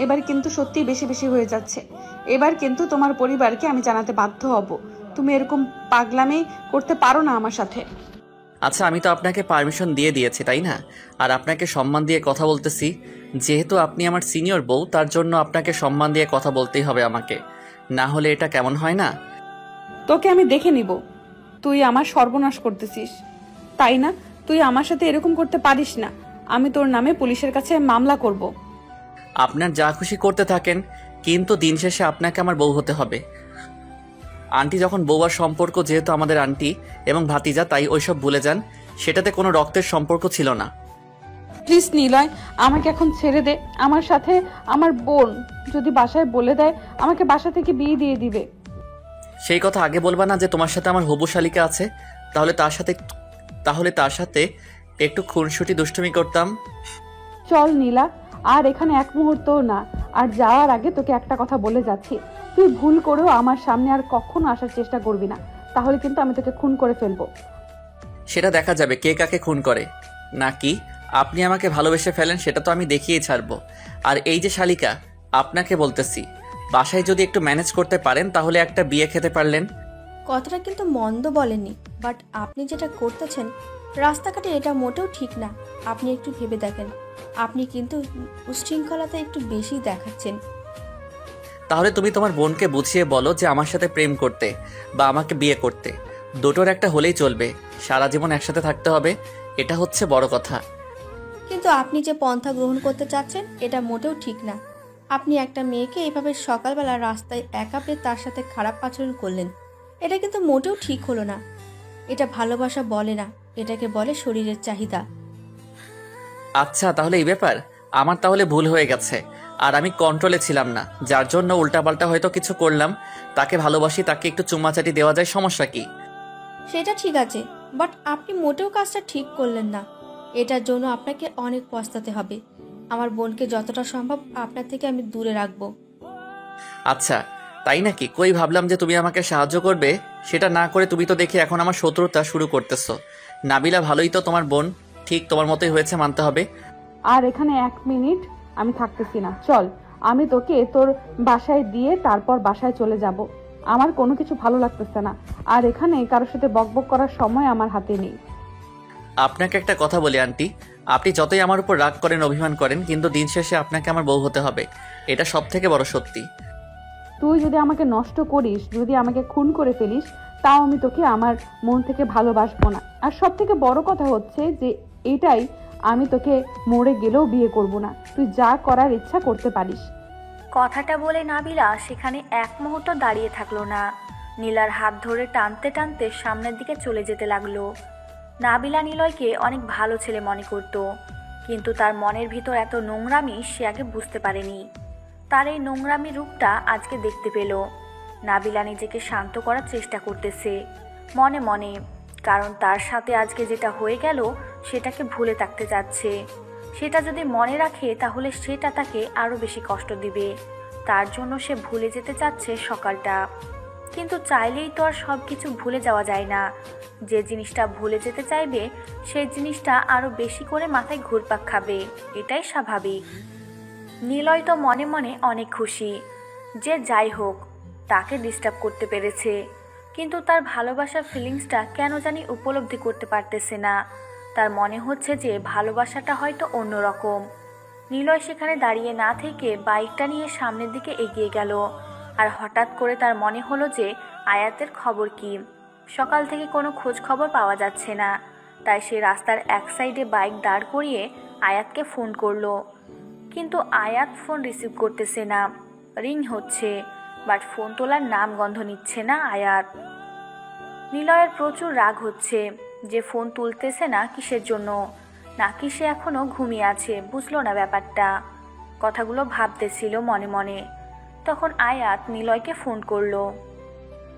এবার কিন্তু সত্যি বেশি বেশি হয়ে যাচ্ছে। এবার কিন্তু তোমার পরিবারকে আমি জানাতে বাধ্য হব। তুমি এরকম পাগলামি করতে পারো না আমার সাথে। আচ্ছা, আমি তো আপনাকে পারমিশন দিয়ে দিয়েছি, তাই না? আর আপনাকে সম্মান দিয়ে কথা বলতেছি। যেহেতু আপনি আমার সিনিয়র বউ, তার জন্য আপনাকে সম্মান দিয়ে কথা বলতেই হবে আমাকে, না হলে এটা কেমন হয় না? তোকে আমি দেখে নিব, তুই আমার সর্বনাশ করতেছিস, তাই না? তুই আমার সাথে এরকম করতে পারিস না। আমি তোর নামে পুলিশের কাছে মামলা করব। আপনার যা খুশি করতে থাকেন, কিন্তু দিন শেষে আপনাকে আমার বউ হতে হবে। আন্টি যখন বউ আর সম্পর্ক, যেহেতু আমাদের আন্টি এবং ভাতিজা, তাই ওইসব ভুলে যান। সেটাতে কোনো রক্তের সম্পর্ক ছিল না। প্লিজ নিলয়, আমাকে এখন ছেড়ে দে। আমার সাথে আমার বোন যদি বাসায় বলে দেয়, আমাকে বাসা থেকে বিয়ে দিয়ে দিবে। সেই কথা আগে বলবা না যে তোমার সাথে আমার হবু শালিকা আছে? তাহলে তার সাথে একটু খুনসুটি দুষ্টুমি করতাম। চল নীলা, আর এখানে এক মুহূর্তও না। আর যাওয়ার আগে তোকে একটা কথা বলে যাচ্ছি, তুই ভুল করেও আমার সামনে আর কখনো আসার চেষ্টা করবি না, তাহলে কিন্তু আমি তোকে খুন করে ফেলবো। সেটা দেখা যাবে কে কাকে খুন করে, নাকি আপনি আমাকে ভালোবেসে ফেলেন সেটা তো আমি দেখিয়েই ছাড়বো। আর এই যে শালিকা, আপনাকে বলতেছি, বাসায় যদি একটু ম্যানেজ করতে পারেন তাহলে একটা বিয়ে খেতে পারলেন। কথাটা কিন্তু মন্দ বলেননি, বাট আপনি যেটা করতেছেন রাস্তাঘাটে এটা মোটেও ঠিক না। আপনি একটু ভেবে দেখেন, আপনি কিন্তু উচ্ছৃঙ্খলতা একটু বেশি দেখাচ্ছেন। তাহলে তুমি তোমার বোনকে বুঝিয়ে বলো যে আমার সাথে প্রেম করতে বা আমাকে বিয়ে করতে, দুটোর একটা হলেই চলবে। সারা জীবন একসাথে থাকতে হবে, এটা হচ্ছে বড় কথা। কিন্তু আপনি যে পন্থা গ্রহণ করতে চাচ্ছেন এটা মোটেও ঠিক না। আপনি একটা মেয়েকে এইভাবে সকালবেলা রাস্তায় একা পেয়ে তার সাথে খারাপ আচরণ করলেন, এটা কিন্তু মোটেও ঠিক হলো না। এটা ভালোবাসা বলে না, এটাকে বলে শরীরের চাহিদা। আচ্ছা, তাহলে এই ব্যাপার। আমার তাহলে ভুল হয়ে গেছে, আর আমি কন্ট্রোলে ছিলাম না, যার জন্য উল্টাপাল্টা হয়তো কিছু করলাম। তাকে ভালোবাসি, তাকে একটু চুম্মাচাটি দেওয়া যায়, সমস্যা কি? সেটা ঠিক আছে, বাট আপনি মোটেও কাজটা ঠিক করলেন না। এটার জন্য আপনাকে অনেক পস্তাতে হবে। আমার বোনকে যতটা সম্ভব আপনার থেকে আমি দূরে রাখবো। আচ্ছা, তাই নাকি? কই ভাবলাম যে তুমি আমাকে সাহায্য করবে, সেটা না করে তুমি তো দেখি এখন আমার শত্রুতা শুরু করতেছো। নাবিলা ভালোই তো তোমার বোন, ঠিক তোমার মতোই হয়েছে, মানতে হবে। আর এখানে 1 মিনিট আমি থাকতেছি না, চল। আমি তোকে তোর বাসায় দিয়ে তারপর বাসায় চলে যাব। আমার কোনো কিছু ভালো লাগতেছে না, আর এখানে কারোর সাথে বকবক করার সময় আমার হাতে নেই। আপনাকে একটা কথা বলি আন্টি, আপনি যতই আমার উপর রাগ করেন, অভিমান করেন, কিন্তু দিন শেষে আপনাকে আমার বউ হতে হবে, এটা সব থেকে বড় সত্যি। তুই যদি আমাকে নষ্ট করিস, যদি আমাকে খুন করে ফেলিস, তাও আমি তোকে আমার মন থেকে ভালোবাসবো না। আর সব থেকে বড় কথা হচ্ছে যে এটাই, আমি তোকে মরে গেলেও বিয়ে করব না। তুই যা করার ইচ্ছা করতে পারিস। কথাটা বলে নাবিলা সেখানে এক মুহূর্ত দাঁড়িয়ে থাকলো না। নীলার হাত ধরে টানতে টানতে সামনের দিকে চলে যেতে লাগলো। নাবিলা নিলয়কে অনেক ভালো ছেলে মনে করত, কিন্তু তার মনের ভিতর এত নোংরামি সে আগে বুঝতে পারেনি। তার এই নোংরামি রূপটা আজকে দেখতে পেল। নাবিলা নিজেকে শান্ত করার চেষ্টা করতেছে মনে মনে, কারণ তার সাথে আজকে যেটা হয়ে গেল সেটাকে ভুলে থাকতে যাচ্ছে। সেটা যদি মনে রাখে তাহলে সেটা তাকে আরও বেশি কষ্ট দিবে। তার জন্য সে ভুলে যেতে চাচ্ছে সকালটা, কিন্তু চাইলেই তো আর সব কিছু ভুলে যাওয়া যায় না। যে জিনিসটা ভুলে যেতে চাইবে সেই জিনিসটা আরও বেশি করে মাথায় ঘুরপাক খাবে, এটাই স্বাভাবিক। নিলয় তো মনে মনে অনেক খুশি যে যাই হোক তাকে ডিস্টার্ব করতে পেরেছে, কিন্তু তার ভালোবাসার ফিলিংসটা কেন জানি উপলব্ধি করতে পারতেছে না। তার মনে হচ্ছে যে ভালোবাসাটা হয়তো অন্যরকম। নিলয় সেখানে দাঁড়িয়ে না থেকে বাইকটা নিয়ে সামনের দিকে এগিয়ে গেল। আর হঠাৎ করে তার মনে হলো যে আয়াতের খবর কি। সকাল থেকে কোনো খোঁজ খবর পাওয়া যাচ্ছে না, তাই সে রাস্তার এক সাইডে বাইক দাঁড় করিয়ে আয়াতকে ফোন করলো। কিন্তু আয়াত ফোন রিসিভ করতেছে না, রিং হচ্ছে, বাট ফোন তোলার নাম গন্ধ নিচ্ছে না আয়াত। নিলয়ের প্রচুর রাগ হচ্ছে যে ফোন তুলতেছে না কিসের জন্য, নাকি সে এখনো ঘুমিয়ে আছে, বুঝলো না ব্যাপারটা। কথাগুলো ভাবতেছিল মনে মনে। তখন আয়াত নিলয়কে ফোন করলো।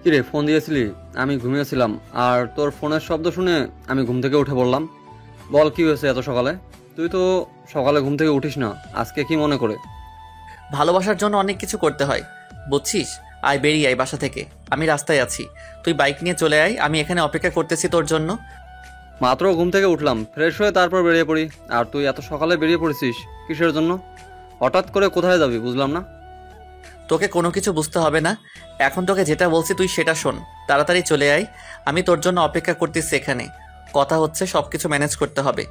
কিরে, ফোন দিয়েছিলি? আমি ঘুমিয়েছিলাম, আর তোর ফোনের শব্দ শুনে আমি ঘুম থেকে উঠে পড়লাম। বল, কি হয়েছে এত সকালে? তুই তো সকালে ঘুম থেকে উঠিস না, আজকে কি মনে করে? ভালোবাসার জন্য অনেক কিছু করতে হয়, বুঝছিস? আয়, বেরিয়ে আয় বাসা থেকে, আমি রাস্তায় আছি, তুই বাইক নিয়ে চলে আয়, আমি এখানে অপেক্ষা করতেছি তোর জন্য। মাত্র ঘুম থেকে উঠলাম, ফ্রেশ হয়ে তারপর বেরিয়ে পড়ি, আর তুই এত সকালে বেরিয়ে পড়েছিস কিসের জন্য? হঠাৎ করে কোথায় যাবি বুঝলাম না। তোকে কোনো কিছু বুঝতে হবে না, এখন তোকে যেটা বলছি তুই সেটা শোন। তাড়াতাড়ি চলে আয়, আমি তোর জন্য অপেক্ষা করতেছি এখানে। কথা হচ্ছে সবকিছু ম্যানেজ করতে হবে।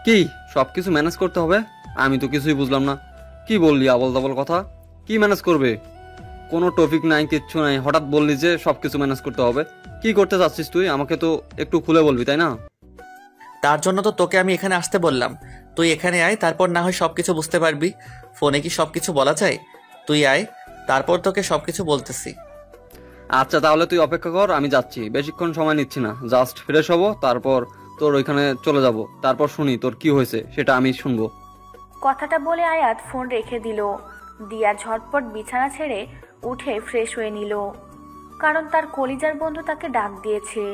কি সব কিছু ম্যানেজ করতে হবে? আমি তো কিছুই বুঝলাম না, কি বললি আবল তাবল কথা? কি ম্যানেজ করবে? কোনো টপিক নাই, কিচ্ছু নাই, হঠাৎ বললি যে সব কিছু ম্যানেজ করতে হবে। কি করতে চাচ্ছিস তুই? আমাকে তো একটু খুলে বলবি, তাই না? তার জন্য তো তোকে আমি এখানে আসতে বললাম। তুই এখানে আয়, তারপর না হয় সবকিছু বুঝতে পারবি। ফোনে কি সবকিছু বলা যায়? তুই আয়, তারপর তোকে সবকিছু বলতেছি। আচ্ছা, তাহলে তুই অপেক্ষা কর, আমি যাচ্ছি, বেশিক্ষণ সময় নিচ্ছি না, জাস্ট ফ্রেশ হবো, তারপর তোর ওইখানে চলে যাব, তারপর শুনি তোর কি হয়েছে, সেটা আমি শুনবো। কথাটা বলে আয়াত ফোন রেখে দিল। দিয়া ঝটপট বিছানা ছেড়ে উঠে ফ্রেশ হয়ে নিল, কারণ তার কলিজার বন্ধু তাকে ডাক দিয়েছে।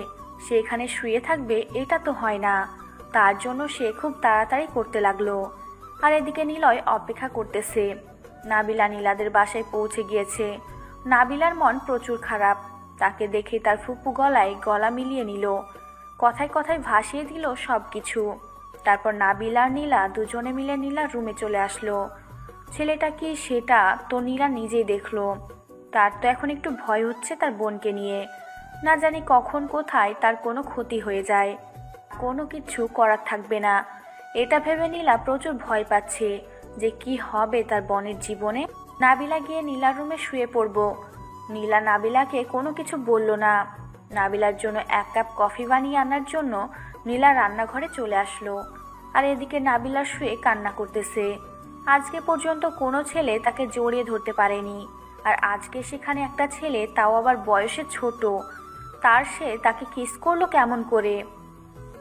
সে এখানে শুয়ে থাকবে এটা তো হয় না, তার জন্য সে খুব তাড়াতাড়ি করতে লাগলো। আর এদিকে নিলয় অপেক্ষা করতেছে। নাবিলা নীলাদের বাসায় পৌঁছে গিয়েছে। নাবিলার মন প্রচুর খারাপ। তাকে দেখে তার ফুপু গলায় গলা মিলিয়ে নিল, কথায় কথায় ভাসিয়ে দিল সব কিছু। তারপর নাবিলা আর নীলা দুজনে মিলে নীলার রুমে চলে আসলো। ছেলেটা কি সেটা তো নীলা নিজেই দেখলো। তার তো এখন একটু ভয় হচ্ছে তার বোনকে নিয়ে, না জানি কখন কোথায় তার কোনো ক্ষতি হয়ে যায়, কোনো কিছু করার থাকবে না। এটা ভেবে নীলা প্রচুর ভয় পাচ্ছে যে কি হবে তার বোনের জীবনে। নাবিলা গিয়ে নীলার রুমে শুয়ে পড়বো। নীলা নাবিলাকে কোনো কিছু বলল না। নাবিলার জন্য 1 কাপ কফি বানিয়ে আনার জন্য নীলা রান্নাঘরে চলে আসলো। আর এদিকে নাবিলা শুয়ে কান্না করতেছে। আজকে পর্যন্ত কোনো ছেলে তাকে জড়িয়ে ধরতে পারেনি, আর আজকে সেখানে একটা ছেলে, তাও আবার বয়সে ছোট, সে তাকে কিস করলো কেমন করে।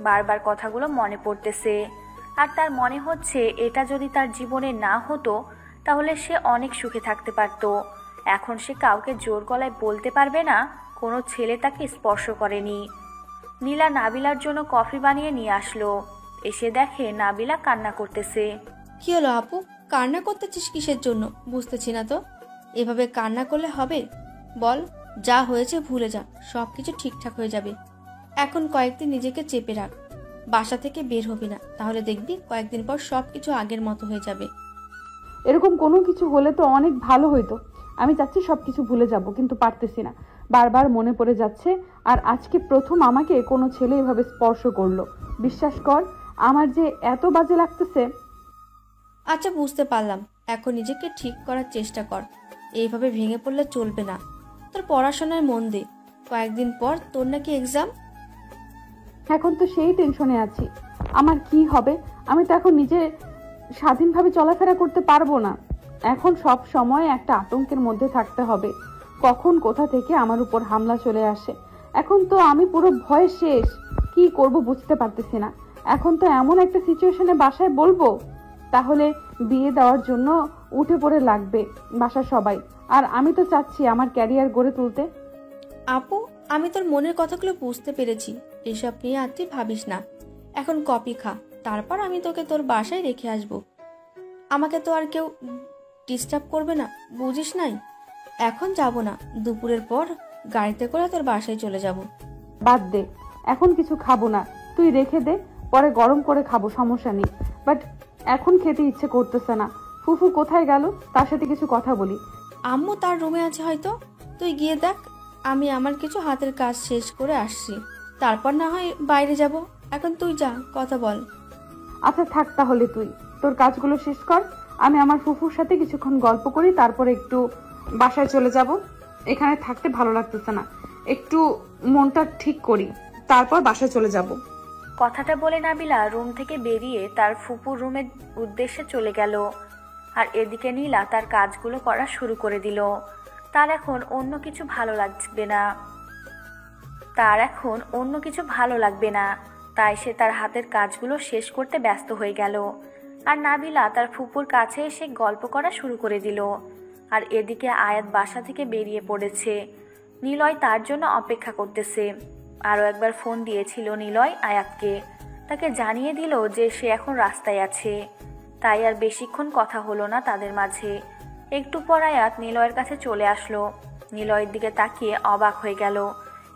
বারবার কথাগুলো মনে পড়তেছে, আর তার মনে হচ্ছে এটা যদি তার জীবনে না হতো তাহলে সে অনেক সুখে থাকতে পারত। এখন সে কাউকে জোর গলায় বলতে পারবে না কোনো ছেলে তাকে স্পর্শ করেনি। নীলা নাবিলার জন্য কফি বানিয়ে নিয়ে আসলো। এসে দেখে নাবিলা কান্না করতেছে। কি হলো আপু, কান্না করতেছিস কিসের জন্য? বুঝতেছি না তো। এভাবে কান্না করলে হবে? বল, যা হয়েছে ভুলে যা, সব কিছু ঠিকঠাক হয়ে যাবে। এখন কয়েকদিন নিজেকে চেপে রাখ, বাসা থেকে বের হবি না, তাহলে দেখবি কয়েকদিন পর সব কিছু আগের মতো হয়ে যাবে। এরকম কোনো কিছু হলে তো অনেক ভালো হইতো। আমি চাচ্ছি সবকিছু ভুলে যাব, কিন্তু পারতেছি না। বারবার মনে পড়ে যাচ্ছে। আর আজকে প্রথম আমাকে কোনো ছেলে এভাবে স্পর্শ করলো। বিশ্বাস কর, আমার যে এত বাজে লাগতেছে। আচ্ছা, বুঝতে পারলাম। এখন নিজেকে ঠিক করার চেষ্টা কর, এইভাবে ভেঙে পড়লে চলবে না। তোর পড়াশোনায় মন দে, কয়েকদিন পর তোর নাকি এক্সাম। এখন তো সেই টেনশনে আছি, আমার কি হবে। আমি তো এখন নিজে স্বাধীনভাবে চলাফেরা করতে পারবো না। এখন সব সময় একটা আতঙ্কের মধ্যে থাকতে হবে, কখন কোথা থেকে আমার উপর হামলা চলে আসে। এখন তো আমি পুরো ভয়ে শেষ, কি করব বুঝতে পারতেছি না। এখন তো এমন একটা সিচুয়েশনে বাসায় বলবো, তাহলে বিয়ে দেওয়ার জন্য উঠে পড়ে লাগবে বাসার সবাই। আর আমি তো চাচ্ছি আমার ক্যারিয়ার গড়ে তুলতে। আপু, আমি তোর মনের কথাগুলো বুঝতে পেরেছি। এসব নিয়ে আর তুই ভাবিস না। এখন কফি খা, তারপর আমি তোকে তোর বাসায় রেখে আসব। আমাকে তো আর কেউ ডিস্টার্ব করবে না, বুঝিস নাই? এখন যাব না, দুপুরের পর গাড়িতে করে তোর বাসায় চলে যাব। বাদ দে, এখন কিছু খাবো না, তুই রেখে দে, পরে গরম করে খাবো, সমস্যা নেই। বাট এখন খেতে ইচ্ছে করতেছে না। ফুফু কোথায় গেল, তার সাথে কিছু কথা বলি। আম্মু তার রুমে আছে হয়তো, তুই গিয়ে দেখ। আমি আমার কিছু হাতের কাজ শেষ করে আসছি, তারপর না হয় বাইরে যাব। এখন তুই যা, কথা বল। আচ্ছা থাক, তাহলে তুই তোর কাজগুলো শেষ কর, আমি আমার ফুফুর সাথে কিছুক্ষণ গল্প করি, তারপরে একটু বাসায় চলে যাব। এখানে থাকতে ভালো লাগতেছে না, একটু মনটা ঠিক করি, তারপর বাসায় চলে যাব। কথাটা বলে নাবিলা রুম থেকে বেরিয়ে তার ফুপুর রুমের উদ্দেশ্যে চলে গেল। আর এদিকে নীলা তার কাজগুলো করা শুরু করে দিল। তার এখন অন্য কিছু ভালো লাগবে না। তাই সে তার হাতের কাজগুলো শেষ করতে ব্যস্ত হয়ে গেল। আর নাবিলা তার ফুপুর কাছে এসে গল্প করা শুরু করে দিল। আর এদিকে আয়াত বাসা থেকে বেরিয়ে পড়েছে। নিলয় তার জন্য অপেক্ষা করতেছে। আরও একবার ফোন দিয়েছিল নিলয় আয়াতকে, তাকে জানিয়ে দিল যে সে এখন রাস্তায় আছে। তাই আর বেশিক্ষণ কথা হলো না তাদের মাঝে। একটু পর আয়াত নিলয়ের কাছে চলে আসলো। নিলয়ের দিকে তাকিয়ে অবাক হয়ে গেল।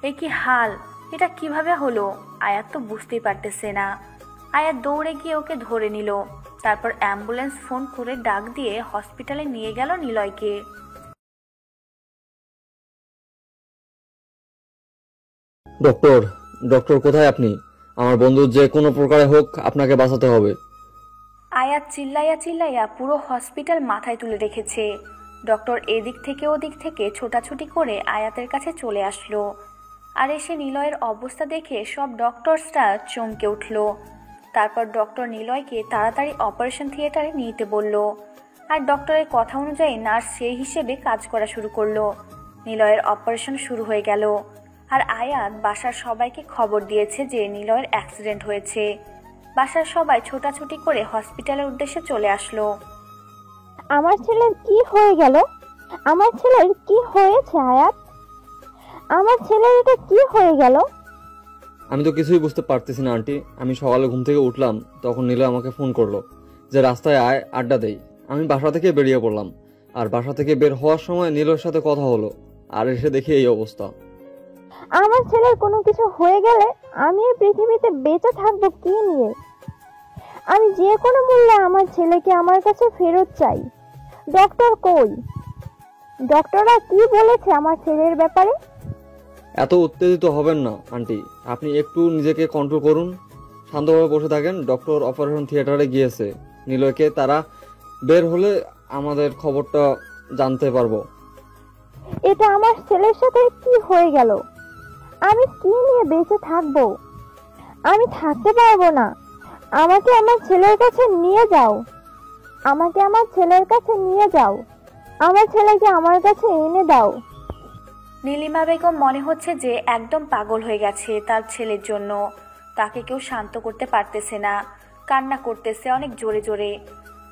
এ কি হাল, এটা কিভাবে হলো? আয়াত তো বুঝতেই পারতেছে না। আয়াত দৌড়ে গিয়ে ওকে ধরে নিল। তারপর অ্যাম্বুলেন্স ফোন করে ডাক দিয়ে হসপিটালে নিয়ে গেল নিলয়কে। ডক্টর, ডক্টর কোথায় আপনি? আমার বন্ধু যে কোনো প্রকারে হোক আপনাকে বাঁচাতে হবে। আয়াত চিল্লাইয়া চিল্লাইয়া পুরো হসপিটাল মাথায় তুলে রেখেছে। ডক্টর এদিক থেকে ওদিক থেকে ছোটাছুটি করে আয়াতের কাছে চলে আসলো। আর এসে নিলয়ের অবস্থা দেখে সব ডক্টরসরা চমকে উঠল। তারপর ডক্টর নিলয়কে তাড়াতাড়ি অপারেশন থিয়েটারে নিতে বলল। আর ডক্টরের কথা অনুযায়ী নার্স সেই হিসেবে কাজ করা শুরু করলো। নিলয়ের অপারেশন শুরু হয়ে গেল। আর আয়াত বাসার সবাইকে খবর দিয়েছে যে নিলয়ের অ্যাক্সিডেন্ট হয়েছে। বাসার সবাই ছোটাছুটি করে হসপিটালের উদ্দেশ্যে চলে আসলো। আমার ছেলের কি হয়ে গেল? আমার ছেলের কি হয়েছে আয়াত? আমার ছেলের এটা কি হয়ে গেল? আমি তো কিছুই বুঝতে পারতেছি না আন্টি। আমি সকালে ঘুম থেকে উঠলাম, তখন নীলা আমাকে ফোন করলো যে রাস্তায় আয়, আড্ডা দেই। আমি বাসা থেকে বেরিয়ে পড়লাম। আর বাসা থেকে বের হওয়ার সময় নীলের সাথে কথা হলো, আর এসে দেখি এই অবস্থা। আমার ছেলের কোনো কিছু হয়ে গেলে আমি এই পৃথিবীতে বেঁচে থাকবো কি নিয়ে? আমি যে কোনো মূল্যে আমার ছেলেকে আমার কাছে ফেরত চাই। ডক্টর কই? ডক্টররা কি বলেছে আমার ছেলের ব্যাপারে? এত উত্তেজিত হবেন না আন্টি, আপনি একটু নিজেকে কন্ট্রোল করুন, শান্তভাবে বসে থাকেন। ডক্টর অপারেশন থিয়েটারে গিয়েছে, নিলয়কে তারা বের হলে আমাদের খবরটা জানতে পারবো। এটা আমার ছেলের সাথে কি হয়ে গেল? আমি কি নিয়ে বেঁচে থাকবো? আমি থাকতে পারবো না। আমাকে আমার ছেলের কাছে নিয়ে যাও। আমাকে আমার ছেলের কাছে নিয়ে যাও। আমার ছেলেকে আমার কাছে এনে দাও। নীলিমা বেগম মনে হচ্ছে যে একদম পাগল হয়ে গেছে তার ছেলের জন্য। তাকে কেউ শান্ত করতে পারতেছে না, কান্না করতেছে অনেক জোরে জোরে।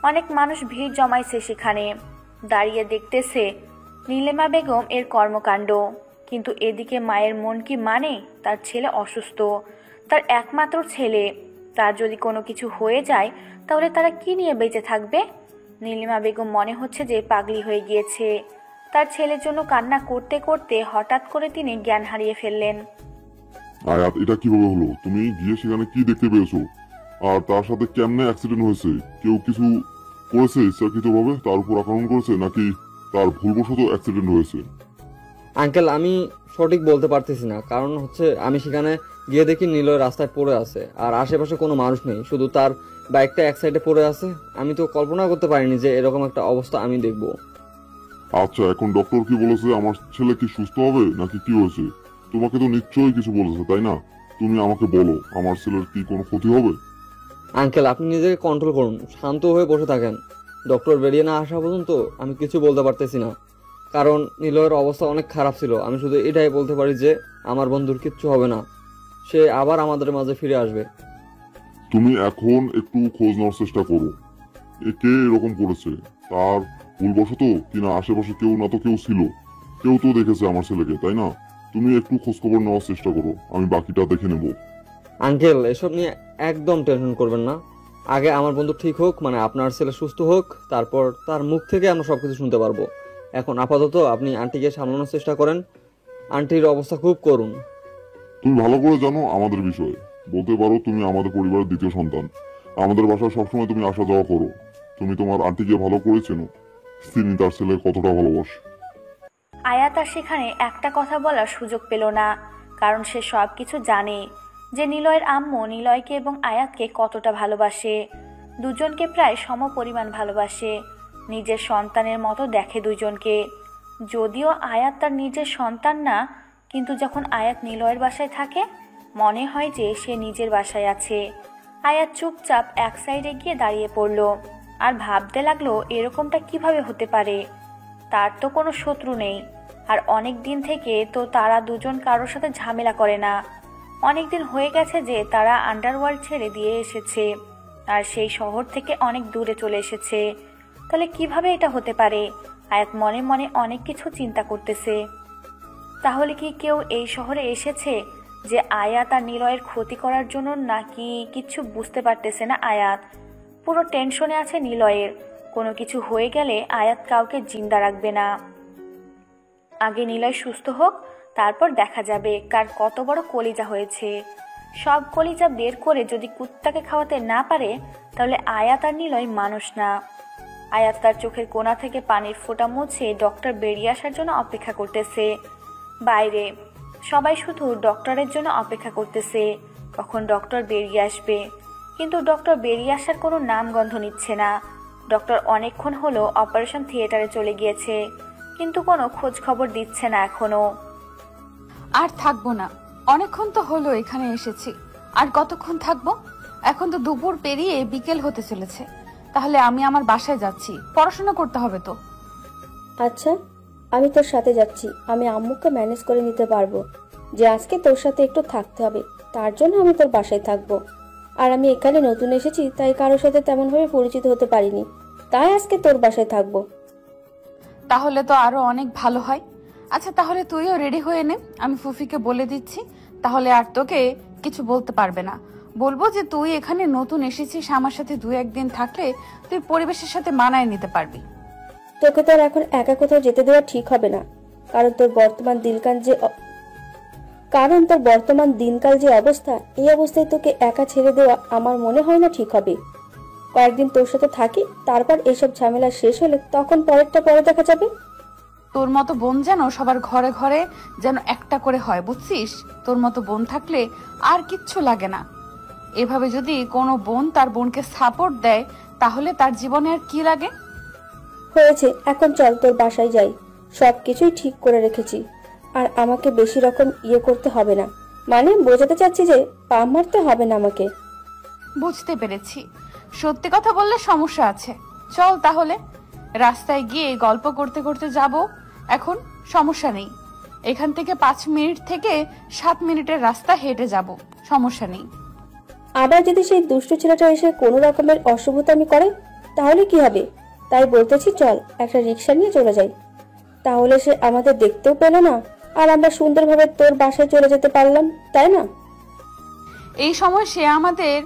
অনেক মানুষ ভিড় জমাইছে সেখানে, দাঁড়িয়ে দেখতেছে নীলিমা বেগম এর কর্মকাণ্ড। কিন্তু এদিকে মায়ের মন কি মানে? তার ছেলে অসুস্থ, তার একমাত্র ছেলে। তার যদি কোনো কিছু হয়ে যায় তাহলে তারা কি নিয়ে বেঁচে থাকবে? নীলিমা বেগম মনে হচ্ছে যে পাগলি হয়ে গিয়েছে। তার ছেলের জন্য কান্না করতে করতে হঠাৎ করে তিনি জ্ঞান হারিয়ে ফেললেন। আয়াত, এটা কিভাবে হলো? তুমি গিয়ে সেখানে কি দেখতে পেয়েছো? আর তার সাথে কেমনে অ্যাক্সিডেন্ট হয়েছে? কেউ কিছু করেছে ইচ্ছাকৃতভাবে তার উপর আক্রমণ করেছে, নাকি তার ভুলবশত অ্যাক্সিডেন্ট হয়েছে? আঙ্কেল, আমি সঠিক বলতে পারতেছি না, কারণ হচ্ছে আমি সেখানে গিয়ে দেখি নিলয় রাস্তায় পড়ে আছে আর আশেপাশে কোনো মানুষ নেই, শুধু তার বাইকটা এক সাইডে পড়ে আছে। আমি তো কল্পনা করতে পারিনি যে এরকম একটা অবস্থা আমি দেখব। আচ্ছা, এখন ডক্টর কি বলেছে? আমার ছেলে কি সুস্থ হবে নাকি কি হয়েছে? তোমাকে তো নিশ্চয়ই কিছু বলেছে, তাই না? তুমি আমাকে বলো, আমার ছেলের কি কোনো ক্ষতি হবে? আঙ্কেল, আপনি নিজেকে কন্ট্রোল করুন, শান্ত হয়ে বসে থাকেন। ডক্টর বেরিয়ে না আসা পর্যন্ত আমি কিছু বলতে পারতেছি না, কারণ নিলয়ের অবস্থা অনেক খারাপ ছিল। আমি শুধু এটাই বলতে পারি যে আমার বন্ধুর কিচ্ছু হবে না, সে আবার আমাদের মাঝে ফিরে আসবে। তুমি এখন একটু খোঁজ নেওয়ার চেষ্টা করো, কে এরকম করেছে। তার ভুলবশত কিনা আশেপাশে কেউ না তো কেউ ছিল, কেউ তো দেখেছে আমার ছেলেকে, তাই না? তুমি একটু খোঁজ খবর নেওয়ার চেষ্টা করো, আমি বাকিটা দেখে নেব। আঙ্কেল, এসব নিয়ে একদম টেনশন করবেন না। আগে আমার বন্ধু ঠিক হোক, মানে আপনার ছেলে সুস্থ হোক, তারপর তার মুখ থেকে আমরা সবকিছু শুনতে পারবো। এখন আপাতত আপনি আন্টিকে সামলানোর চেষ্টা করেন। আন্টির অবস্থা খুব করুণ। তুমি ভালো করে জানো আমাদের বিষয়ে, বলতে পারো তুমি আমাদের পরিবারের দ্বিতীয় সন্তান। আমাদের বাসায় সবসময় তুমি আসা যাওয়া করো। তুমি তোমার আন্টিকে ভালো করে চেনো, তিনি তার ছেলে কতটা ভালোবাসে। আয়াত আর সেখানে একটা কথা বলার সুযোগ পেল না, কারণ সে সব কিছু জানে যে নিলয়ের আম্মু নিলয়কে এবং আয়াতকে কতটা ভালোবাসে। দুজনকে প্রায় সমপরিমাণ ভালোবাসে, নিজের সন্তানের মতো দেখে দুজনকে। যদিও আয়াত তার নিজের সন্তান না, কিন্তু যখন আয়াত নিলয়ের বাসায় থাকে মনে হয় যে সে নিজের বাসায় আছে। আয়াত চুপচাপ এক সাইডে গিয়ে দাঁড়িয়ে পড়ল আর ভাবতে লাগলো এরকমটা কিভাবে হতে পারে। তার তো কোনো শত্রু নেই, আর অনেক দিন থেকে তো তারা দুজন কারোর সাথে ঝামেলা করে না। অনেক দিন হয়ে গেছে যে তারা আন্ডারওয়ার্ল্ড ছেড়ে দিয়ে এসেছে আর সেই শহর থেকে অনেক দূরে চলে এসেছে। তাহলে কিভাবে এটা হতে পারে? আয়াত মনে মনে অনেক কিছু চিন্তা করতেছে। তাহলে কি কেউ এই শহরে এসেছে যে আয়াত আর নিলয়ের ক্ষতি করার জন্য, নাকি কিছু বুঝতে পারতেছে না আয়াত। পুরো টেনশনে আছে নিলয়ের, কোনো কিছু হয়ে গেলে আয়াত কাউকে জিন্দা রাখবে না। আগে নিলয় সুস্থ হোক, তারপর দেখা যাবে কার কত বড় কলিজা হয়েছে। সব কলিজা বের করে যদি কুত্তাকে খাওয়াতে না পারে তাহলে আয়াত আর নিলয় মানুষ না। আয়াত তার চোখের কোণা থেকে পানির ফোঁটা মুছে ডক্টর বেরিয়ে আসার জন্য অপেক্ষা করতেছে। বাইরে সবাই শুধু ডক্টরের জন্য অপেক্ষা করতেছে কখন ডক্টর বেরিয়ে আসবে, কিন্তু ডক্টর বেরিয়ে আসার কোনো নামগন্ধ নিচ্ছে না। ডক্টর অনেকক্ষণ হলো অপারেশন থিয়েটারে চলে গিয়েছে, কিন্তু কোনো খোঁজ খবর দিচ্ছে না এখনো। আর থাকবো না, অনেকক্ষণ তো হলো এখানে এসেছি, আর কতক্ষণ থাকবো? এখন তো দুপুর পেরিয়ে বিকেল হতে চলেছে। তাহলে আমি আমার বাসায় যাচ্ছি, পড়াশোনা করতে হবে তো। আচ্ছা, আমি তোর সাথে যাচ্ছি। আমি আম্মুকে ম্যানেজ করে নিতে পারবো যে আজকে তোর সাথে একটু থাকতে হবে, তার জন্য আমি তোর বাসায় থাকবো। আর আমি এখানে নতুন এসেছি, তাই কারোর সাথে তেমনভাবে পরিচিত হতে পারিনি, তাই আজকে তোর বাসায় থাকবো। তাহলে তো আরো অনেক ভালো হয়। আচ্ছা, তাহলে তুইও রেডি হয়ে নে, আমি ফুফিকে বলে দিচ্ছি। তাহলে আর তোকে কিছু বলতে পারবে না। বলবো যে তুই এখানে নতুন এসেছিস, আমার সাথে 2-1 দিন থাকলে তুই পরিবেশের সাথে মানায় নিতে পারবি। তোকে তো আর এখন একা কোথাও যেতে দেওয়া ঠিক হবে না, কারণ তোর বর্তমান দিনকাল যে অবস্থা, এই অবস্থায় তোকে একা ছেড়ে দেওয়া আমার মনে হয় না ঠিক হবে। কয়েকদিন তোর সাথে থাকি, তারপর এসব ঝামেলা শেষ হলে তখন পরেরটা পরে দেখা যাবে। তোর মতো বোন যেন সবার ঘরে ঘরে যেন একটা করে হয়, বুঝছিস? তোর মতো বোন থাকলে আর কিচ্ছু লাগে না। এভাবে যদি কোনো বোন তার বোনকে সাপোর্ট দেয় তাহলে তার জীবনে আর কি লাগে? হয়েছে, এখন চল তোর বাসায় যাই। সব কিছুই ঠিক করে রেখেছি, আর আমাকে বেশি রকম করতে হবে না। মানে বোঝাতে চাচ্ছি যে পা মারতে হবে না আমাকে। বুঝতে পেরেছি, সত্যি কথা বললে সমস্যা আছে। চল তাহলে রাস্তায় গিয়ে গল্প করতে করতে যাব। এখন সমস্যা নেই, এখান থেকে 5 মিনিট থেকে 7 মিনিটের রাস্তা হেঁটে যাব, সমস্যা নেই। আবার যদি সেই দুষ্টু ছেলেটা এসে কোনো রকমের অশুভতামি করে তাহলে কি হবে? তাই বলতেছি চল একটা রিক্সা নিয়ে চলে যাই, তাহলে সে আমাদের দেখতেও পেল না, আর আমরা সুন্দরভাবে তোর বাসায় চলে যেতে পারলাম, তাই না? এই সময় সে আমাদের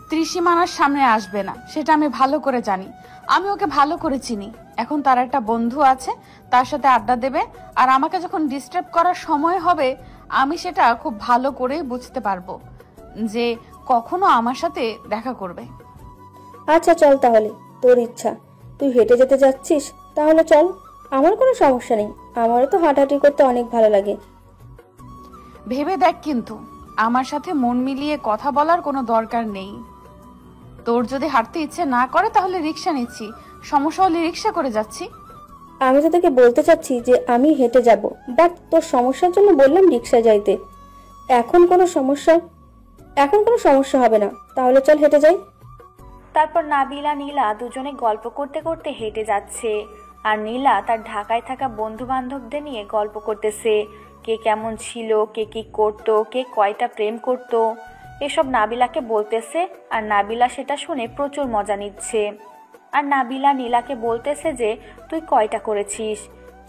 ত্রিসীমানার সামনে আসবে না, সেটা আমি ভালো করে জানি। আমি ওকে ভালো করে চিনি। এখন তার একটা বন্ধু আছে, তার সাথে আড্ডা দেবে, আর আমাকে যখন ডিস্টার্ব করার সময় হবে আমি সেটা খুব ভালো করে বুঝতে পারবো যে কখনো আমার সাথে দেখা করবে। আচ্ছা চল তাহলে, তোর ইচ্ছা। তুই হেঁটে যেতে যাচ্ছিস, তাহলে চল, আমার কোনো সমস্যা নেই। আমারও তো হাঁটাহাঁটি করতে অনেক ভালো লাগে। ভেবে দেখ, কিন্তু আমার সাথে মন মিলিয়ে কথা বলার কোনো দরকার নেই। তোর যদি হাঁটতে ইচ্ছে না করে তাহলে রিক্সা নিচ্ছি, সমস্যা হলে রিক্সা করে যাচ্ছি। আমি তো তোকে বলতে চাচ্ছি যে আমি হেঁটে যাব, বাট তোর সমস্যার জন্য বললাম রিক্সায় যাইতে। এখন কোনো সমস্যা হবে না, তাহলে চল হেঁটে যাই। তারপর নাবিলা নীলা দুজনে গল্প করতে করতে হেঁটে যাচ্ছে, আর নীলা তার ঢাকায় থাকা বন্ধু বান্ধবদের নিয়ে গল্প করতেছে। কে কেমন ছিল, কে কি করতো, কে কয়টা প্রেম করতো, এসব নাবিলাকে বলতেছে। আর নাবিলা সেটা শুনে প্রচুর মজা নিচ্ছে। আর নাবিলা নীলাকে বলতেছে যে তুই কয়টা করেছিস,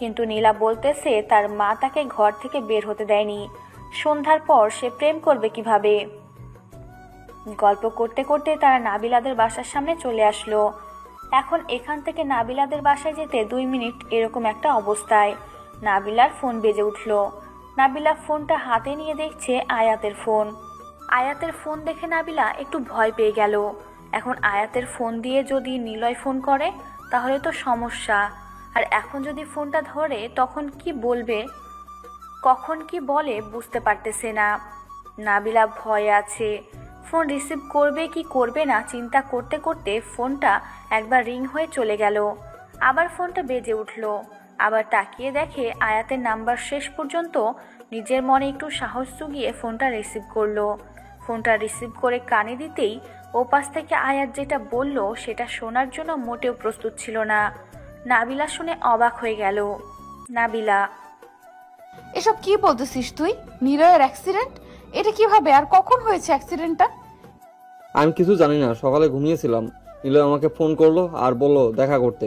কিন্তু নীলা বলতেছে তার মা তাকে ঘর থেকে বের হতে দেয়নি। সন্ধ্যার পর সে প্রেম করবে কিভাবে? গল্প করতে করতে তারা নাবিলাদের বাসার সামনে চলে আসলো। এখন এখান থেকে নাবিলাদের বাসায় যেতে 2 মিনিট এরকম একটা অবস্থায় নাবিলার ফোন বেজে উঠল। নাবিলা ফোনটা হাতে নিয়ে দেখছে আয়াতের ফোন। আয়াতের ফোন দেখে নাবিলা একটু ভয় পেয়ে গেল। এখন আয়াতের ফোন দিয়ে যদি নিলয় ফোন করে তাহলে তো সমস্যা। আর এখন যদি ফোনটা ধরে তখন কি বলবে, কখন কি বলে বুঝতে পারতেছে না। নাবিলা ভয়ে আছে। ফোন রিসিভ করবে কি করবে না চিন্তা করতে করতে ফোনটা একবার রিং হয়ে চলে গেল। আবার ফোনটা বেজে উঠল। আবার তাকিয়ে দেখে আয়াতের নাম্বার। শেষ পর্যন্ত নিজের মনে একটু সাহস জুগিয়ে ফোনটা রিসিভ করলো। ফোনটা রিসিভ করে কানে দিতেই ওপাশ থেকে আয়াত যেটা বলল সেটা শোনার জন্য মোটেও প্রস্তুত ছিল না। নাবিলা শুনে অবাক হয়ে গেল। নাবিলা, এসব কি বলতেছিস তুই? নিলয়ের অ্যাক্সিডেন্ট? এটা কিভাবে আর কখন হয়েছে অ্যাক্সিডেন্টটা? আমি কিছু জানি না, সকালে ঘুমিয়েছিলাম। নিলয় আমাকে ফোন করলো আর বললো দেখা করতে,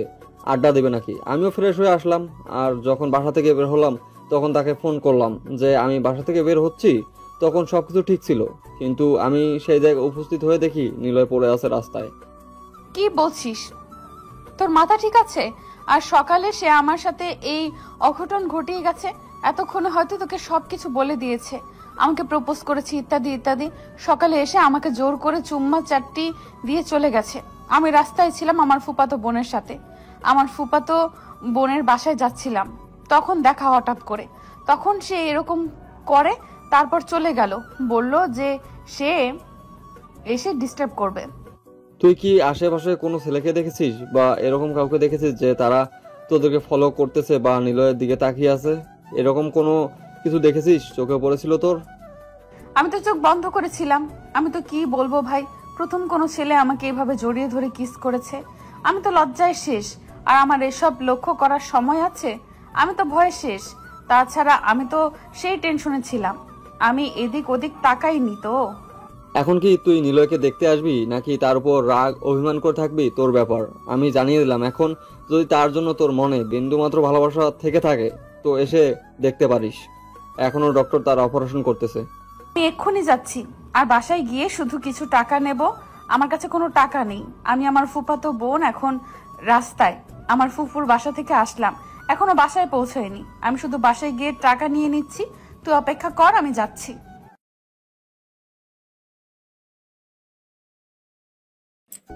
আড্ডা দেবে নাকি। আমিও ফ্রেশ হয়ে আসলাম, আর যখন বাসা থেকে বের হলাম তখন তাকে ফোন করলাম যে আমি বাসা থেকে বের হচ্ছি। তখন সবকিছু ঠিক ছিল, কিন্তু আমি সেই জায়গায় উপস্থিত হয়ে দেখি নিলয় পড়ে আছে রাস্তায়। কি বলছিস? তোর মাথা ঠিক আছে? আর সকালে সে আমার সাথে এই অঘটন ঘটিয়ে গেছে, এতক্ষণে হয়তো তোকে সবকিছু বলে দিয়েছে, আমাকে প্রপোজ করেছে ইত্যাদি ইত্যাদি। সকালে এসে আমাকে জোর করে চুম্মা চাট্টি দিয়ে চলে গেছে। আমি রাস্তায় ছিলাম আমার ফুপাতো বোনের সাথে, আমার ফুপাতো বোনের বাসায় যাচ্ছিলাম, তখন দেখা হঠাৎ করে। তখন সে এরকম করে, তারপর চলে গেল, বলল যে সে এসে ডিস্টার্ব করবে। তুই কি আশেপাশে কোনো ছেলেকে দেখেছিস বা এরকম কাউকে দেখেছিস যে তারা তোদেরকে ফলো করতেছে বা নিলয়ের দিকে তাকিয়ে আছে? এরকম কোনো কিছু দেখেছিস, চোখে পড়েছিল তোর? আমি তো চোখ বন্ধ করেছিলাম। আমি তো কি বলবো ভাই, প্রথম কোনো ছেলে আমাকে এভাবে জড়িয়ে ধরে কিস করেছে। আমি তো লজ্জায় শেষ, আর আমার এসব লক্ষ্য করার সময় আছে? আমি তো ভয়ে শেষ। তাছাড়া আমি তো সেই টেনশনে ছিলাম, আমি এদিক ওদিক তাকাইনি তো। এখন কি তুই নিলয়কে দেখতে আসবি নাকি তার উপর রাগ অভিমান করে থাকবি? তোর ব্যাপার, আমি জানিয়ে দিলাম। এখন যদি তার জন্য তোর মনে বিন্দুমাত্র ভালোবাসা থেকে থাকে তো এসে দেখতে পারিস। এখনো ডক্টর তার অপারেশন করতেছে। আমি এক্ষুনি যাচ্ছি, আর বাসায় গিয়ে শুধু কিছু টাকা নেব। আমার কাছে কোনো টাকা নেই। আমি আমার ফুফাতো বোন এখন রাস্তায়, আমার ফুফুর বাসা থেকে আসলাম, এখনো বাসায় পৌঁছায়নি। আমি শুধু বাসায় গিয়ে টাকা নিয়ে নিচ্ছি, তুই অপেক্ষা কর, আমি যাচ্ছি।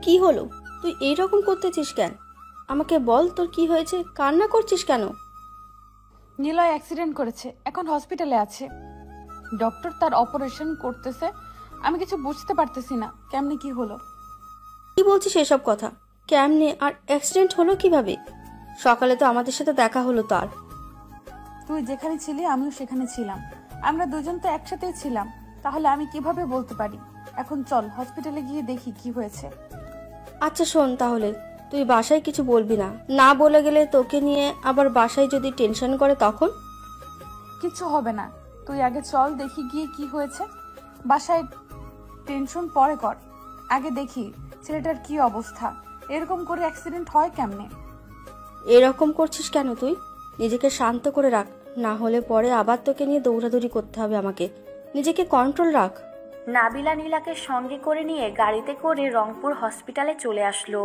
কি হলো? তুই এইরকম করতেছিস কেন? আমাকে বল তোর কি হয়েছে, কান্না করছিস কেন? নিলয় অ্যাক্সিডেন্ট করেছে, এখন হসপিটালে আছে। ডক্টর তার অপারেশন করতেছে। আমি কিছু বুঝতে পারতেছি না কেমনে কি হলো। কি বলছিস এসব কথা? কেমনে আর অ্যাক্সিডেন্ট হলো কিভাবে? সকালে তো আমাদের সাথে দেখা হলো তার। তুই যেখানে ছিলি আমিও সেখানে ছিলাম, আমরা দুজন তো একসাথেই ছিলাম, তাহলে আমি কিভাবে বলতে পারি? এখন চল হসপিটালে গিয়ে দেখি কি হয়েছে। আচ্ছা শোন, তাহলে তুই বাসায় কিছু বলবি না, না বলে গেলে তোকে নিয়ে আবার বাসায় যদি টেনশন করে তখন? কিছু হবে না, তুই আগে চল দেখি গিয়ে কি হয়েছে। বাসায় টেনশন পরে কর, আগে দেখি ছেলেটার কি অবস্থা। এরকম করে অ্যাক্সিডেন্ট হয় কেমনে? এরকম করছিস কেন তুই? নিজেকে শান্ত করে রাখ, না হলে পরে আবার তোকে নিয়ে দৌড়াদৌড়ি করতে হবে আমাকে। নিজেকে কন্ট্রোল রাখ। নাবিলা নীলাকে সঙ্গে করে নিয়ে গাড়িতে করে রংপুর হসপিটালে চলে আসলো।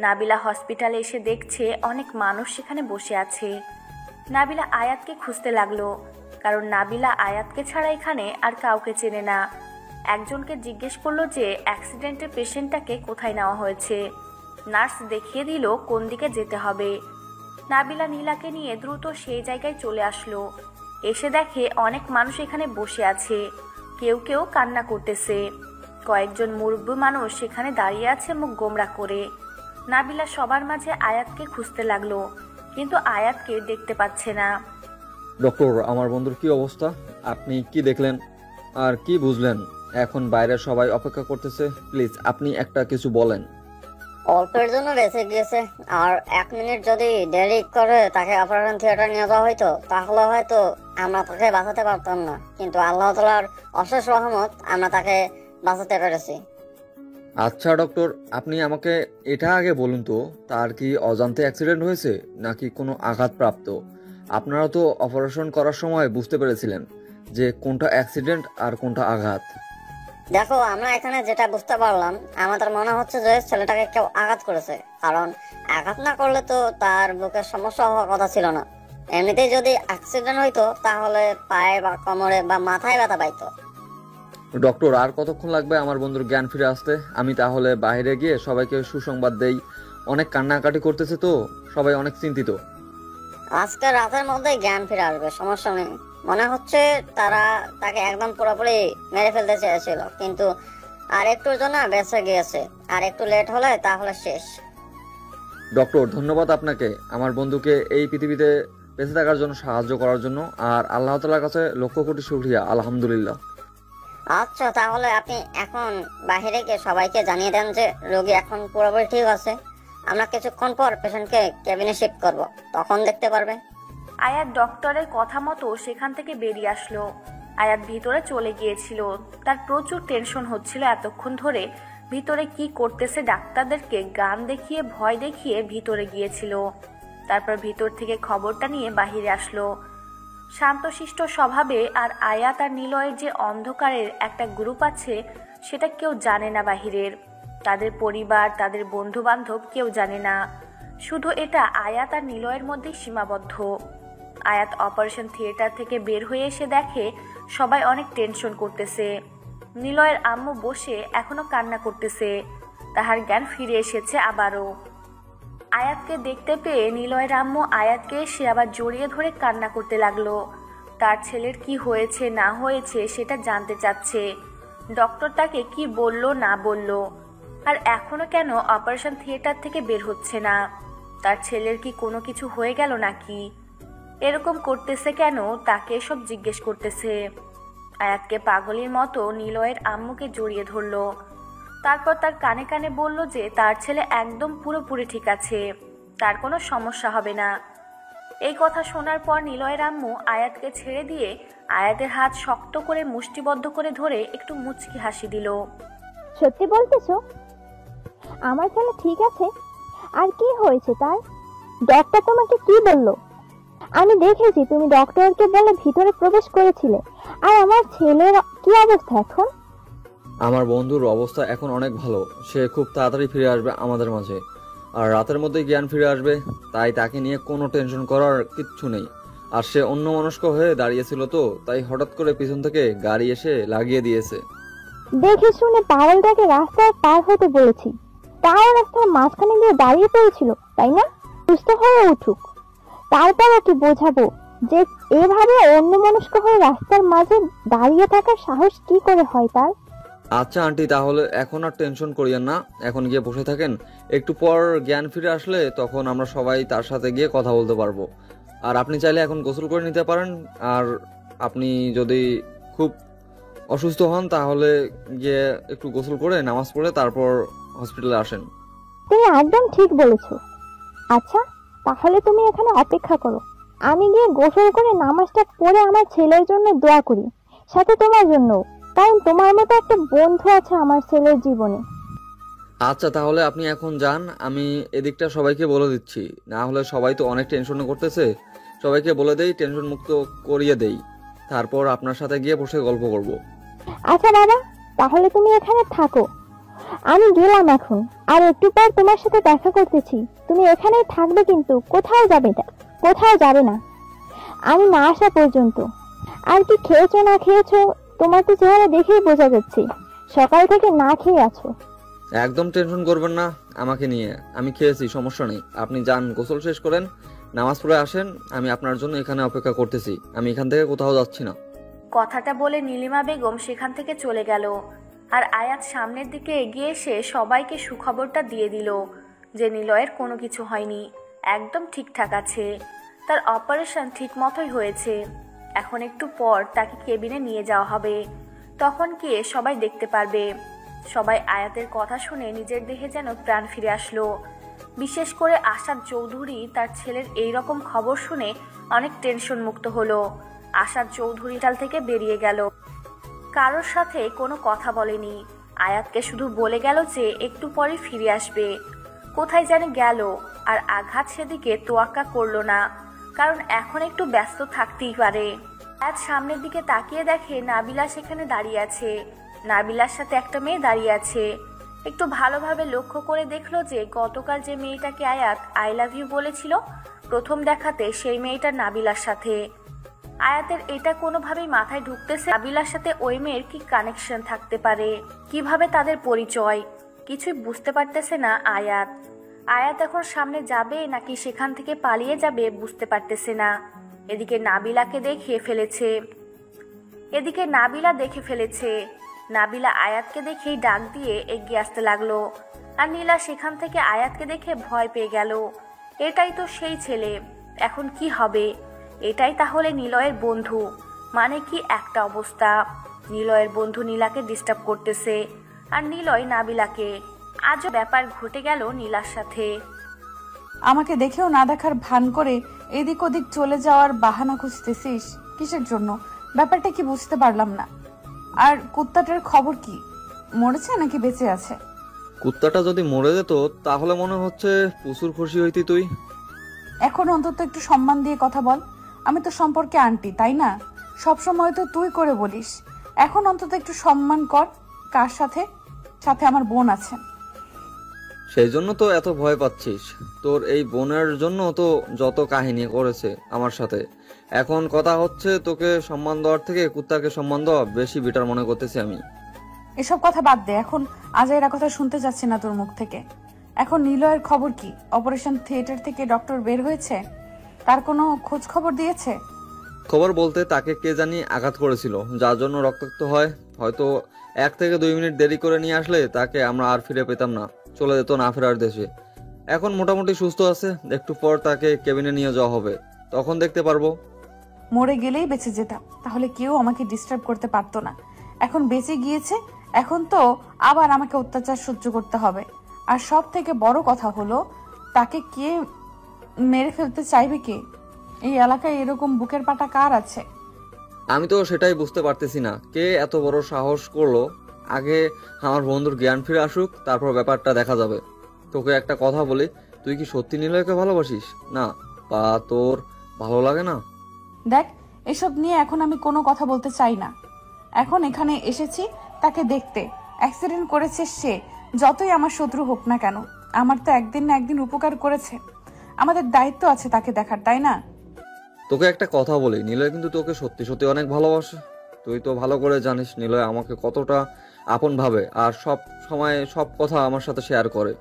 নাবিলা হসপিটালে এসে দেখছে অনেক মানুষ সেখানে বসে আছে। নাবিলা আয়াতকে খুঁজতে লাগলো, কারণ নাবিলা আয়াতকে ছাড়া এখানে আর কাউকে চেনে না। একজনকে জিজ্ঞেস করলো যে অ্যাক্সিডেন্টের পেশেন্টটাকে কোথায় নেওয়া হয়েছে। নার্স দেখিয়ে দিল কোন দিকে যেতে হবে। নাবিলা নীলাকে নিয়ে দ্রুত সেই জায়গায় চলে আসলো। এসে দেখে অনেক মানুষ এখানে বসে আছে, কেউ কেউ কান্না করতেছে। কয়েকজন মুরব্বী মানুষ সেখানে দাঁড়িয়ে আছে মুখ গোমরা করে। নাবিলা সবার মাঝে আয়াতকে খুঁজতে লাগলো, কিন্তু আয়াতকে দেখতে পাচ্ছে না। ডক্টর, আমার বন্ধুর কি অবস্থা? আপনি কি দেখলেন আর কি বুঝলেন? এখন বাইরে সবাই অপেক্ষা করতেছে, প্লিজ আপনি একটা কিছু বলেন। অল্পের জন্য বেঁচে গিয়েছে, আর 1 মিনিট যদি দেরি করে তাকে অপারেশন থিয়েটার নিয়ে যাওয়া হয়তো, তাহলে হয়তো আমরা তাকে বাঁচাতে পারতাম না। কিন্তু আল্লাহ তাআলার অশেষ রহমত, আমরা তাকে বাঁচাতে পেরেছি। আচ্ছা ডক্টর, আপনি আমাকে এটা আগে বলুন তো, তার কি অজান্তে অ্যাক্সিডেন্ট হয়েছে নাকি কোনো আঘাতপ্রাপ্ত? আপনারা তো অপারেশন করার সময় বুঝতে পেরেছিলেন যে কোনটা অ্যাক্সিডেন্ট আর কোনটা আঘাত। দেখো, আমরা এখানে যেটা বুঝতে পারলাম, আমাদের মনে হচ্ছে যে ছেলেটাকে কেউ আঘাত করেছে, কারণ আঘাত না করলে তো তার বুকের সমস্যা হওয়ার কথা ছিল না। এমনিতেই যদি অ্যাক্সিডেন্ট হইতো তাহলে পায়ে বা কোমরে বা মাথায় ব্যথা পাইতো। ডক্টর, আর কতক্ষণ লাগবে আমার বন্ধুর জ্ঞান ফিরে আসতে? আমি তাহলে বাইরে গিয়ে সবাইকে সুসংবাদ দেই। অনেক কান্নাকাটি করতেছে তো, সবাই অনেক চিন্তিত। আজকে রাতের মধ্যেই জ্ঞান ফিরে আসবে, সমস্যা নেই। মনে হচ্ছে তাকে একদম পুরোপুরি মেরে ফেলতে চেয়েছিল, কিন্তু আর একটুর জন্য বেঁচে গিয়েছে। আর একটু লেট হলে তাহলে শেষ। ডক্টর, ধন্যবাদ আপনাকে আমার বন্ধুকে এই পৃথিবীতে বেঁচে থাকার জন্য সাহায্য করার জন্য, আর আল্লাহ তাআলার কাছে লক্ষ কোটি শুকরিয়া, আলহামদুলিল্লাহ। আচ্ছা, তাহলে আপনি এখন বাহিরে গিয়ে সবাইকে জানিয়ে দেন যে রোগী এখন পুরোপুরি ঠিক আছে। আমরা কিছুক্ষণ পর পেশেন্টকে কেবিনে শিফট করব, তখন দেখতে পারবে। আয়াত ডক্টরের কথা মতো সেখান থেকে বেরিয়ে আসলো। আয়াত ভিতরে চলে গিয়েছিল, তার প্রচুর টেনশন হচ্ছিল এতক্ষণ ধরে। ভিতরে কি করতেছে ডাক্তারদেরকে গান দেখিয়ে ভয় দেখিয়ে ভিতরে গিয়েছিল। তারপর ভিতর থেকে খবরটা নিয়ে বাহিরে আসলো শান্তশিষ্ট স্বভাবে। আর আয়াত আর নিলয়ের যে অন্ধকারের একটা গ্রুপ আছে সেটা কেউ জানে না বাহিরের। তাদের পরিবার, তাদের বন্ধু বান্ধব কেউ জানে না। শুধু এটা আয়াত আর নিলয়ের মধ্যেই সীমাবদ্ধ। আয়াত অপারেশন থিয়েটার থেকে বের হয়ে এসে দেখে সবাই অনেক টেনশন করতেছে। নিলয়ের আম্মু বসে এখনো কান্না করতেছে, তাহার জ্ঞান ফিরে এসেছে আবারও। আয়াতকে দেখতে পেয়ে নিলয়ের আম্মু আয়াতকে সে আবার জড়িয়ে ধরে কান্না করতে লাগলো। তার ছেলের কি হয়েছে না হয়েছে সেটা জানতে চাচ্ছে। ডক্টর তাকে কি বলল না বলল, আর এখনো কেন অপারেশন থিয়েটার থেকে বের হচ্ছে না। তার ছেলের কি কোনো কিছু হয়ে গেল নাকি? এরকম করতেছে কেন, তাকে এসব জিজ্ঞেস করতেছে। আয়াতকে পাগলের মতো নিলয়ের আম্মুকে জড়িয়ে ধরলো। তারপর তার কানে কানে বলল যে তার ছেলে একদম পুরোপুরি ঠিক আছে, তার কোনো সমস্যা হবে না। এই কথা শোনার পর নিলয়ের আম্মু আয়াতকে ছেড়ে দিয়ে আয়াতের হাত শক্ত করে মুষ্টিবদ্ধ করে ধরে একটু মুচকি হাসি দিল। সত্যি বলতেছো? আমার ছেলে ঠিক আছে? আর কি হয়েছে তার? ডক্টর তোমাকে কি বললো? আমি দেখেছি তুমি ডক্টরকে বলে ভিতরে প্রবেশ করেছিলে। আর আমার ছেলের কি অবস্থা এখন? আমার বন্ধুর অবস্থা এখন অনেক ভালো, সে খুব তাড়াতাড়ি ফিরে আসবে আমাদের মাঝে, আর রাতের মধ্যে জ্ঞান ফিরে আসবে। তাই তাকে নিয়ে কোনো টেনশন করার কিচ্ছু নেই। আর সে অন্যমনস্ক হয়ে দাঁড়িয়েছিল তো, তাই হঠাৎ করে পিছন থেকে গাড়ি এসে লাগিয়ে দিয়েছে। দেখে শুনে পাগলটাকে রাস্তায় পার হতে বলেছি, তাও রাস্তার মাঝখানে গিয়ে দাঁড়িয়ে পড়েছিল, তাই না? সুস্থ হয়ে উঠুক, তারপর ওকে বোঝাবো যে এভাবে অন্যমনস্ক হয়ে রাস্তার মাঝে দাঁড়িয়ে থাকার সাহস কি করে হয় তার। আচ্ছা আন্টি, তাহলে এখন আর টেনশন করিয়েন না, এখন গিয়ে বসে থাকেন। একটু পর জ্ঞান ফিরে আসলে তখন আমরা সবাই তার সাথে গিয়ে কথা বলতে পারবো। আর আপনি চাইলে এখন গোসল করে নিতে পারেন। আর আপনি যদি খুব অসুস্থ হন তাহলে গিয়ে একটু গোসল করে নামাজ পড়ে তারপর হসপিটালে আসেন। তুমি একদম ঠিক বলেছো। আচ্ছা, তাহলে তুমি এখানে অপেক্ষা করো, আমি গিয়ে গোসল করে নামাজটা পড়ে আমার ছেলের জন্য দোয়া করি, সাথে তোমার জন্য, কারণ তোমার মতো একটা বন্ধু আছে আমার ছেলের জীবনে। আচ্ছা তাহলে আপনি এখন যান, আমি এদিকটা সবাইকে বলে দিচ্ছি, না হলে সবাই তো অনেক টেনশনে করতেছে। সবাইকে বলে দেই, টেনশন মুক্ত করিয়ে দেই, তারপর আপনার সাথে গিয়ে বসে গল্প করব। আচ্ছা বাবা, তাহলে তুমি এখানে থাকো, আমি গেলাম এখন, আর একটু পর তোমার সাথে দেখা করতেছি। তুমি এখানেই থাকবে, কিন্তু কোথাও যাবে না আমি না আসা পর্যন্ত। আর কি খেয়েছো না খেয়েছো, তোমার তো চেহারা দেখেই বোঝা যাচ্ছে সকাল থেকে না খেয়ে আছো। একদম টেনশন করবেন না আমাকে নিয়ে, আমি খেয়েছি, সমস্যা নেই। আপনি যান, গোসল শেষ করেন, নামাজ পড়ে আসেন, আমি আপনার জন্য এখানে অপেক্ষা করতেছি। আমি এখান থেকে কোথাও যাচ্ছি না। কথাটা বলে নীলিমা বেগম সেখান থেকে চলে গেল। আর আয়াত সামনের দিকে এগিয়ে এসে সবাইকে সুখবরটা দিয়ে দিল যে নিলয়ের কোনো কিছু হয়নি, একদম ঠিকঠাক আছে, তার অপারেশন ঠিক মতোই হয়েছে। এখন একটু পর তাকে কেবিনে নিয়ে যাওয়া হবে, তখন গিয়ে সবাই দেখতে পারবে। সবাই আয়াতের কথা শুনে নিজের দেহে যেন প্রাণ ফিরে আসলো। বিশেষ করে আশাদ চৌধুরী তার ছেলের এই রকম খবর শুনে অনেক টেনশন মুক্ত হলো। আশাদ চৌধুরী হাসপাতাল থেকে বেরিয়ে গেল, কারোর সাথে কোনো কথা বলেনি। আয়াতকে শুধু বলে গেল যে একটু পরে ফিরে আসবে। কোথায় জানি গেল, আর আঘাত সেদিকে তোয়াক্কা করলো না, কারণ এখন একটু ব্যস্ত থাকতেই পারে। আয়াত সামনের দিকে তাকিয়ে দেখে নাবিলা সেখানে দাঁড়িয়ে আছে। নাবিলার সাথে একটা মেয়ে দাঁড়িয়ে আছে। একটু ভালোভাবে লক্ষ্য করে দেখলো যে গতকাল যে মেয়েটাকে আয়াত আই লাভ ইউ বলেছিল প্রথম দেখাতে, সেই মেয়েটা নাবিলার সাথে। আয়াতের এটা কোনোভাবেই মাথায় ঢুকতেছে নাবিলার সাথে ওই মেয়ের কি কানেকশন থাকতে পারে, কিভাবে তাদের পরিচয়, কিছুই বুঝতে পারতেছে না আয়াত। আয়াত এখন সামনে যাবে নাকি সেখান থেকে পালিয়ে যাবে বুঝতে পারতেছে না। এদিকে নাবিলা দেখে ফেলেছে। নাবিলা আয়াতকে দেখেই ডাক দিয়ে এগিয়ে আসতে লাগলো। আর নীলা সেখান থেকে আয়াতকে দেখে ভয় পেয়ে গেল। এটাই তো সেই ছেলে, এখন কি হবে? এটাই তাহলে নিলয়ের বন্ধু, মানে কি একটা অবস্থা। নিলয়ের বন্ধু নীলাকে ডিস্টার্ব করতেছে, আর নিলয় নাবিলাকে। আজও ব্যাপার ঘটে গেল নীলার সাথে। আমাকে দেখেও না দেখার ভান করে এদিক ওদিক চলে যাওয়ার বাহানা খুঁজতেছিস কিসের জন্য? ব্যাপারটা কি বুঝতে পারলাম না। আর কুত্তাটার খবর কি, মরেছে নাকি বেঁচে আছে? কুত্তাটা যদি মরে যেত তাহলে মনে হচ্ছে প্রচুর খুশি হইতি তুই। এখন অন্তত একটু সম্মান দিয়ে কথা বল। আমি তো সম্পর্কে আন্টি, তাই না? সবসময় তো তুই করে বলিস, এখন অন্তত একটু সম্মান কর। কার সাথে? সাথে আমার বোন আছে। সেই জন্য তো এত ভয় পাচ্ছিস, তোর এই বোনের জন্য তো যত কাহিনী করেছে আমার সাথে। এখন কথা হচ্ছে তোকে সম্মান দেওয়ার থেকে কুত্তাকে সম্মান দেওয়া বেশি বেটার মনে করতেছি আমি। এসব কথা বাদ দে, এখন আজাইরা কথা শুনতে যাচ্ছি না তোর মুখ থেকে। এখন নিলয়ের খবর কি? অপারেশন থিয়েটার থেকে ডক্টর বের হয়েছে? তার কোনো খোঁজ খবর দিয়েছে? খবর বলতে তাকে কে জানি আঘাত করেছিল, যার জন্য রক্তাক্ত হয়। হয়তো 1 থেকে 2 মিনিট দেরি করে নিয়ে আসলে তাকে আমরা আর ফিরে পেতাম না, চলে যেত না ফেরার দেশে। এখন মোটামুটি সুস্থ আছে, একটু পর তাকে কেবিনে নিয়ে যাওয়া হবে, তখন দেখতে পারবো। মরে গেলেই বেঁচে যেতাম, তাহলে কেউ আমাকে ডিস্টার্ব করতে পারতো না। এখন বেঁচে গিয়েছে, এখন তো আবার আমাকে অত্যাচার সহ্য করতে হবে। আর সব থেকে বড় কথা হলো, তাকে কে মেরে ফেলতে চাইবে? কে? এই এলাকায় এরকম বুকের পাটা কার আছে? আমি তো সেটাই বুঝতে পারতেছি না, কে এত বড় সাহস করলো। আগে আমার বন্ধুর জ্ঞান ফিরে আসুক, তারপর ব্যাপারটা দেখা যাবে। তোকে একটা কথা বলি, তুই কি সত্যি নিলয়কে ভালোবাসিস না, বা তোর ভালো লাগে না? দেখ, এসব নিয়ে এখন আমি কোনো কথা বলতে চাই না। এখন এখানে এসেছি তাকে দেখতে। অ্যাক্সিডেন্ট করেছে সে, যতই আমার শত্রু হোক না কেন, আমার তো একদিন না একদিন উপকার করেছে। আমাদের দায়িত্ব আছে তাকে দেখার, তাই না? তোকে একটা কথা বলি, নিলয় কিন্তু তোকে সত্যি সত্যি অনেক ভালোবাসে। তুই তো ভালো করে জানিস নিলয় আমাকে কতটা আপন ভাবে, আর সব সময় সব কথা আমার সাথে শেয়ার করে।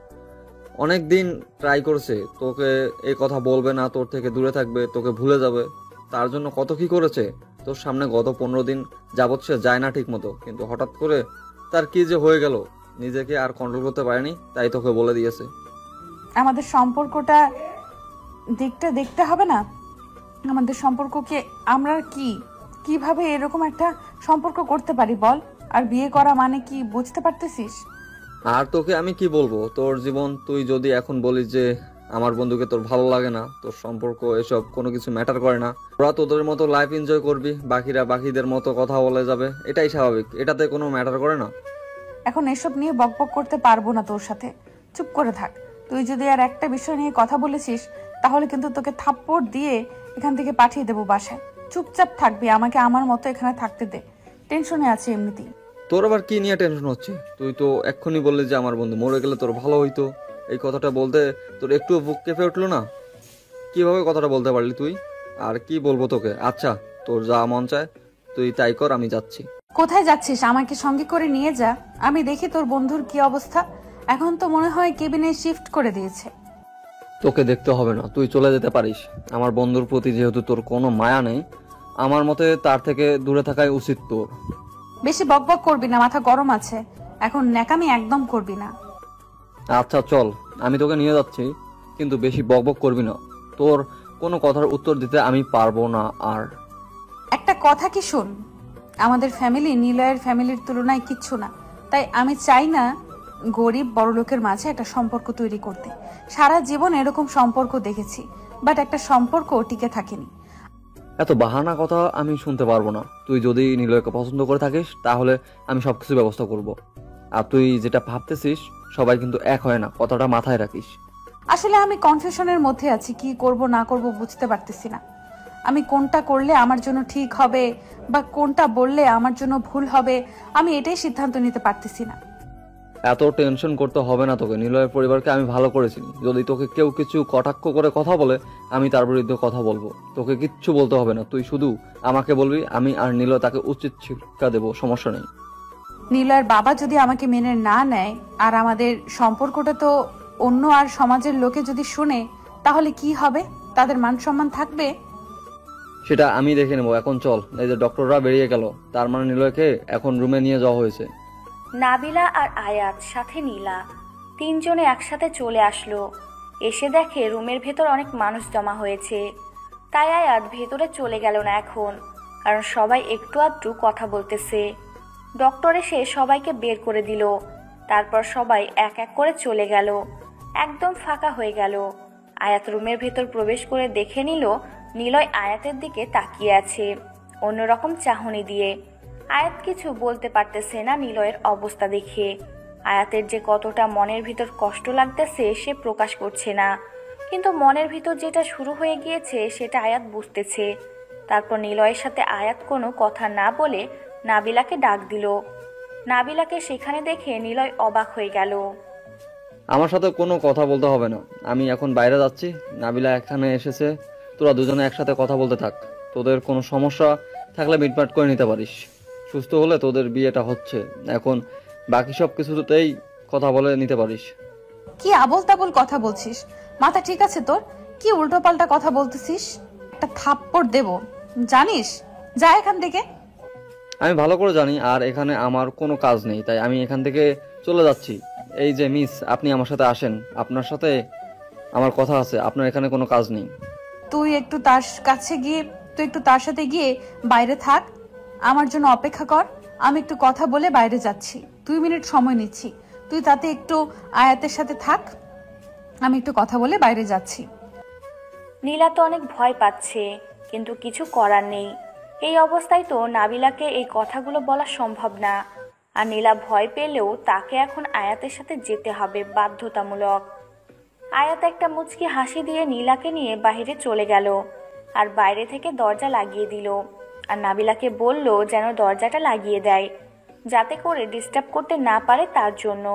অনেক দিন ট্রাই করছে তোকে এই কথা বলবে না, তোর থেকে দূরে থাকবে, তোকে ভুলে যাবে। তার জন্য কত কি করেছে। তোর সামনে গত 15 দিন যাবৎ সে যায় না ঠিক মতো, কিন্তু হঠাৎ করে তার কি যে হয়ে গেল, নিজেকে আর কন্ট্রোল করতে পারেনি, তাই তোকে বলে দিয়েছে। আমাদের সম্পর্কটা দিকটা দেখতে হবে না? আমাদের সম্পর্ককে আমরা কিভাবে এরকম একটা সম্পর্ক করতে পারি বল? আর বিয়ে করা মানে কি বুঝতে পারতেছিস? আর তোকে আমি কি বলবো, তোর জীবন, তুই যদি এখন বলিস যে আমার বন্ধুকে তোর ভালো লাগে না, তোর সম্পর্ক এসব কোনো কিছু ম্যাটার করে না, তোরা তোদের মতো লাইফ এনজয় করবি, বাকিরা বাকিদের মতো কথা বলে যাবে, এটাই স্বাভাবিক, এটাতে কোনো ম্যাটার করে না। এখন এসব নিয়ে বকবক করতে পারবো না তোর সাথে, চুপ করে থাক। তুই যদি আর একটা বিষয় নিয়ে কথা বলেছিস তাহলে কিন্তু তোকে থাপ্পড় দিয়ে এখান থেকে পাঠিয়ে দেবো বাসায়। চুপচাপ থাকবি, আমাকে আমার মতো এখানে থাকতে দে। টেনশনে আছি এমনিতেই। তোর আবার কি নিয়ে টেনশন হচ্ছে? তুই তো এক্ষুনি বললি যে আমার বন্ধু মরে গেলে তোর ভালো হইতো। এই কথাটা বলতে তোর একটু বুক কেঁপে উঠলো না? কিভাবে কথাটা বলতে পারলি তুই? আর কি বলবো তোকে? আচ্ছা, তোর যা মন চায় তুই তাই কর, আমি যাচ্ছি। কোথায় যাচ্ছিস? আমাকে সঙ্গে করে নিয়ে যা, আমি দেখি তোর বন্ধুর কি অবস্থা। এখন তো মনে হয় কেবিনে শিফট করে দিয়েছে। তোকে দেখতে হবে না, তুই চলে যেতে পারিস। আমার বন্ধুর প্রতি যেহেতু তোর কোনো মায়া নেই, আমার মতে তার থেকে দূরে থাকাই উচিত তোর। বেশি বকবক করবি না, মাথা গরম আছে। এখন ন্যাকামি একদম করবি না। আচ্ছা চল, আমি তোকে নিয়ে যাচ্ছি, কিন্তু বেশি বকবক করবি না। তোর কোনো কথার উত্তর দিতে আমি পারবো না। আর একটা কথা কি শোন, আমাদের ফ্যামিলি নিলয়ের ফ্যামিলির তুলনায় কিচ্ছু না। তাই আমি চাই না গরিব বড়লোকের মাঝে একটা সম্পর্ক তৈরি করতে। সারা জীবন এরকম সম্পর্ক দেখেছি, বাট একটা সম্পর্ক টিকে থাকেনি। এত বাহানা কথা আমি শুনতে পারবো না। তুই যদি নিলয়কে পছন্দ করে থাকিস তাহলে আমি সবকিছু ব্যবস্থা করব। আর তুই যেটা ভাবতেছিস সবাই কিন্তু এক হয় না, কথাটা মাথায় রাখিস। আসলে আমি কনফিউশনের মধ্যে আছি, কি করব না করব বুঝতে পারতেছি না। আমি কোনটা করলে আমার জন্য ঠিক হবে বা কোনটা বললে আমার জন্য ভুল হবে, আমি এটাই সিদ্ধান্ত নিতে পারতেছি না। এত টেনশন করতে হবে না তোকে। নিলয়ের পরিবারকে আমি ভালো করে চিনি। যদি তোকে কেউ কিছু কটাক্ষ করে কথা বলে, আমি তার বিরুদ্ধে কথা বলবো। তোকে কিচ্ছু বলতে হবে না, তুই শুধু আমাকে বলবি, আমি আর নিলয় তাকে উচিত শিক্ষা দেবো, সমস্যা নেই। নিলয়ের বাবা যদি আমাকে মেনে না নেয় আর আমাদের সম্পর্কটা তো অন্য আর সমাজের লোকে যদি শুনে, তাহলে কি হবে? তাদের মান সম্মান থাকবে? সেটা আমি দেখে নেবো। এখন চল, এই যে ডক্টররা বেরিয়ে গেল, তার মানে নিলয়কে এখন রুমে নিয়ে যাওয়া হয়েছে। নাবিলা আর আয়াত সাথে নীলা তিনজনে একসাথে চলে আসলো। এসে দেখে রুমের ভেতর অনেক মানুষ জমা হয়েছে। তাই আয়াত ভেতরে চলে গেল না এখন, কারণ সবাই একটু আধটু কথা বলতেছে। ডক্টর এসে সবাইকে বের করে দিল। তারপর সবাই এক এক করে চলে গেল। একদম ফাঁকা হয়ে গেল। আয়াত রুমের ভেতর প্রবেশ করে দেখে নিল নিলয় আয়াতের দিকে তাকিয়ে আছে অন্যরকম চাহনি দিয়ে। আয়াত কিছু বলতে পারতেছে না নিলয়ের অবস্থা দেখে। আয়াতের যে কতটা মনের ভিতর কষ্ট লাগতেছে সে প্রকাশ করছে না, কিন্তু মনের ভিতর যেটা শুরু হয়ে গিয়েছে সেটা আয়াত বুঝতেছে। তারপর নিলয়ের সাথে আয়াত কোনো কথা না বলে নাবিলাকে ডাক দিল। নাবিলাকে সেখানে দেখে নিলয় অবাক হয়ে গেল। আমার সাথে কোনো কথা বলতে হবে না, আমি এখন বাইরে যাচ্ছি। নাবিলা এখানে এসেছে, তোরা দুজনে একসাথে কথা বলতে থাক। তোদের কোনো সমস্যা থাকলে মিটমাট করে নিতে পারিস। সুস্থ হলে তোদের বিয়েটা হচ্ছে, এখন বাকি সব কিছুতেই কথা বলে নিতে পারিস। কি আবোল তাবোল কথা বলছিস? মাথা ঠিক আছে তোর? কি উল্টোপাল্টা কথা বলতেছিস? একটা থাপ্পড় দেব জানিস? যা এখান থেকে। আমি ভালো করে জানি, আর এখানে আমার কোনো কাজ নেই, তাই আমি এখান থেকে চলে যাচ্ছি। এই যে মিস, আপনি আমার সাথে আসেন, আপনার সাথে আমার কথা আছে। আপনার এখানে কোনো কাজ নেই। তুই একটু তার সাথে গিয়ে বাইরে থাক, আমার জন্য অপেক্ষা কর। আমি একটু কথা বলে বাইরে যাচ্ছি, 2 মিনিট সময় নিচ্ছি। তুই তাতে একটু আয়াতের সাথে থাক, আমি একটু কথা বলে বাইরে যাচ্ছি। নীলা তো অনেক ভয় পাচ্ছে, কিন্তু কিছু করার নেই। এই অবস্থায় তো নাবিলাকে এই কথাগুলো বলা সম্ভব না। আর নীলা ভয় পেলেও তাকে এখন আয়াতের সাথে যেতে হবে বাধ্যতামূলক। আয়াত একটা মুচকি হাসি দিয়ে নীলাকে নিয়ে বাইরে চলে গেল আর বাইরে থেকে দরজা লাগিয়ে দিল। আর নাবিলাকে বলল যেন দরজাটা লাগিয়ে দেয়, যাতে করে ডিস্টার্ব করতে না পারে তার জন্য।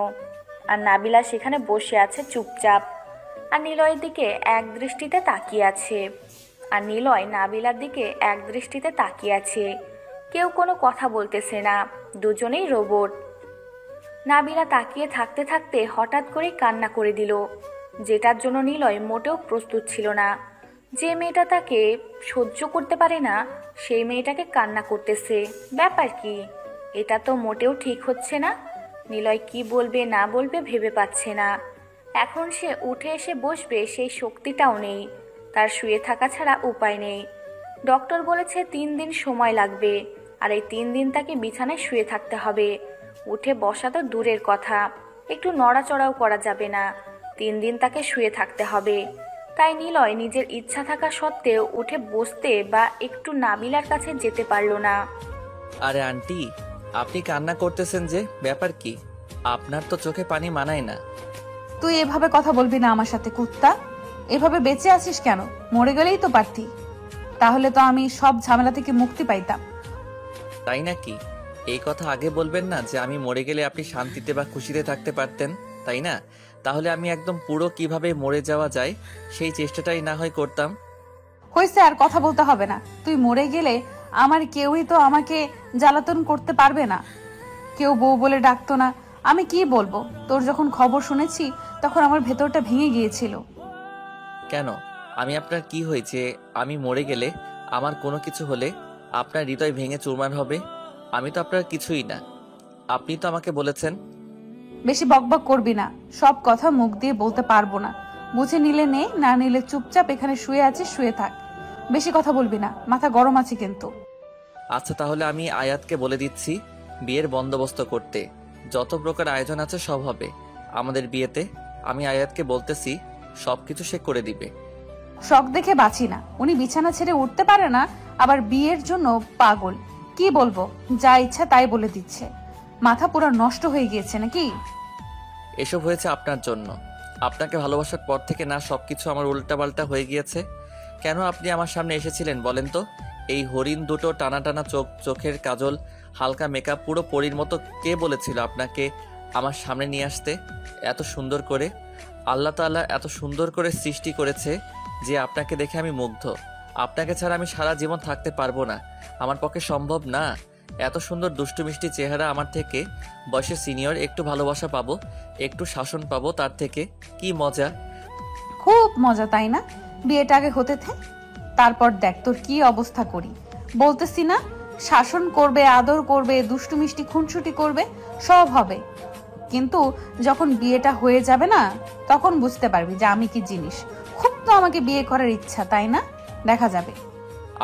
আর নাবিলা সেখানে বসে আছে চুপচাপ, আর নিলয়ের দিকে এক দৃষ্টিতে তাকিয়ে আছে। আর নিলয় নাবিলার দিকে এক দৃষ্টিতে তাকিয়ে আছে। কেউ কোনো কথা বলতেছে না, দুজনেই রোবট। নাবিলা তাকিয়ে থাকতে থাকতে হঠাৎ করে কান্না করে দিল, যেটার জন্য নিলয় মোটেও প্রস্তুত ছিল না। যে মেয়েটা তাকে সহ্য করতে পারে না সেই মেয়েটাকে কান্না করতেছে, ব্যাপার কি? এটা তো মোটেও ঠিক হচ্ছে না। নিলয় কি বলবে না বলবে ভেবে পাচ্ছে না। এখন সে উঠে এসে বসবে সেই শক্তিটাও নেই, তার শুয়ে থাকা ছাড়া উপায় নেই। ডক্টর বলেছে 3 দিন সময় লাগবে, আর এই 3 দিন তাকে বিছানায় শুয়ে থাকতে হবে। উঠে বসা তো দূরের কথা, একটু নড়াচড়াও করা যাবে না। 3 দিন তাকে শুয়ে থাকতে হবে। তাই নিলয় নিজের ইচ্ছা থাকা সত্ত্বেও উঠে বসতে বা একটু নাবিলার কাছে যেতে পারল না। আরে আন্টি, আপনি কান্না করতেছেন যে, ব্যাপার কি? আপনার তো চোখে পানি মানায় না। তুই এভাবে কথা বলবি না আমার সাথে, কুত্তা। এভাবে বেঁচে আছিস কেন? মরে গেলেই তো পারতি, তাহলে তো আমি সব ঝামেলা থেকে মুক্তি পাইতাম। তাই নাকি? এই কথা আগে বলবেন না যে আমি মরে গেলে আপনি শান্তিতে বা খুশিতে থাকতে পারতেন, তাই না? তাহলে আমি একদম পুরো কিভাবে মরে যাওয়া যায় সেই চেষ্টাটাই না হয় করতাম। হয়েছে, আর কথা বলতে হবে না। তুই মরে গেলে আমার কেউই তো আমাকে জ্বালাতন করতে পারবে না। কেউ বউ বলে ডাকতো না। আমি কি বলবো? তোর যখন খবর শুনেছি তখন আমার ভেতরটা ভেঙে গিয়েছিল। কেন? আমি আপনার কি হয়েছে? আমি মরে গেলে, আমার কোনো কিছু হলে আপনার হৃদয় ভেঙে চুরমার হবে? আমি তো আপনার কিছুই না। আপনি তো আমাকে বলেছেন। বেশি বকবক করবি না, সব কথা মুখ দিয়ে বলতে পারবো না। বুঝে নিলে নে, না নিলে চুপচাপ এখানে শুয়ে আছিস, শুয়ে থাক। বেশি কথা বলবি না, মাথা গরম আছে কিন্তু। আচ্ছা, তাহলে আমি আয়াতকে বলে দিচ্ছি বিয়ের বন্দোবস্ত করতে। যত প্রকার আয়োজন আছে সব হবে আমাদের বিয়েতে। আমি আয়াতকে বলতেছি, সবকিছু সে করে দিবে। শখ দেখে বাঁচি না। উনি বিছানা ছেড়ে উঠতে পারে না, আবার বিয়ের জন্য পাগল। কি বলবো, যা ইচ্ছা তাই বলে দিচ্ছে। মাথা পুরো নষ্ট হয়ে গিয়েছে নাকি? এসব হয়েছে আপনার জন্য। আপনাকে ভালোবাসার পর থেকে না সবকিছু আমার উল্টাপাল্টা হয়ে গিয়েছে। কেন আপনি আমার সামনে এসেছিলেন বলেন তো? এই হরিণ দুটো, টানা টানা চোখ, চোখের কাজল, হালকা মেকআপ, পুরো পরীর মতো কে বলেছিল আপনাকে আমার সামনে নিয়ে আসতে? এত সুন্দর করে আল্লাহ তাআলা এত সুন্দর করে সৃষ্টি করেছে যে আপনাকে দেখে আমি মুগ্ধ। আপনাকে ছাড়া আমি সারা জীবন থাকতে পারবো না, আমার পক্ষে সম্ভব না। এত সুন্দর দুষ্টু মিষ্টি চেহারা আমার থেকে, বয়সে সিনিয়র, একটু ভালোবাসা পাবো, একটু শাসন পাবো, তার থেকে কি মজা। খুব মজা, তাই না? বিয়েটা আগে হতে থে, তারপর দেখ তোর কি অবস্থা করি। বলতেছি না, শাসন করবে, আদর করবে, দুষ্টু মিষ্টি খুনসুটি করবে, সব হবে। কিন্তু যখন বিয়েটা হয়ে যাবে না, তখন বুঝতে পারবি যে আমি কি জিনিস। খুব তো আমাকে বিয়ে করার ইচ্ছা, তাই না? দেখা যাবে।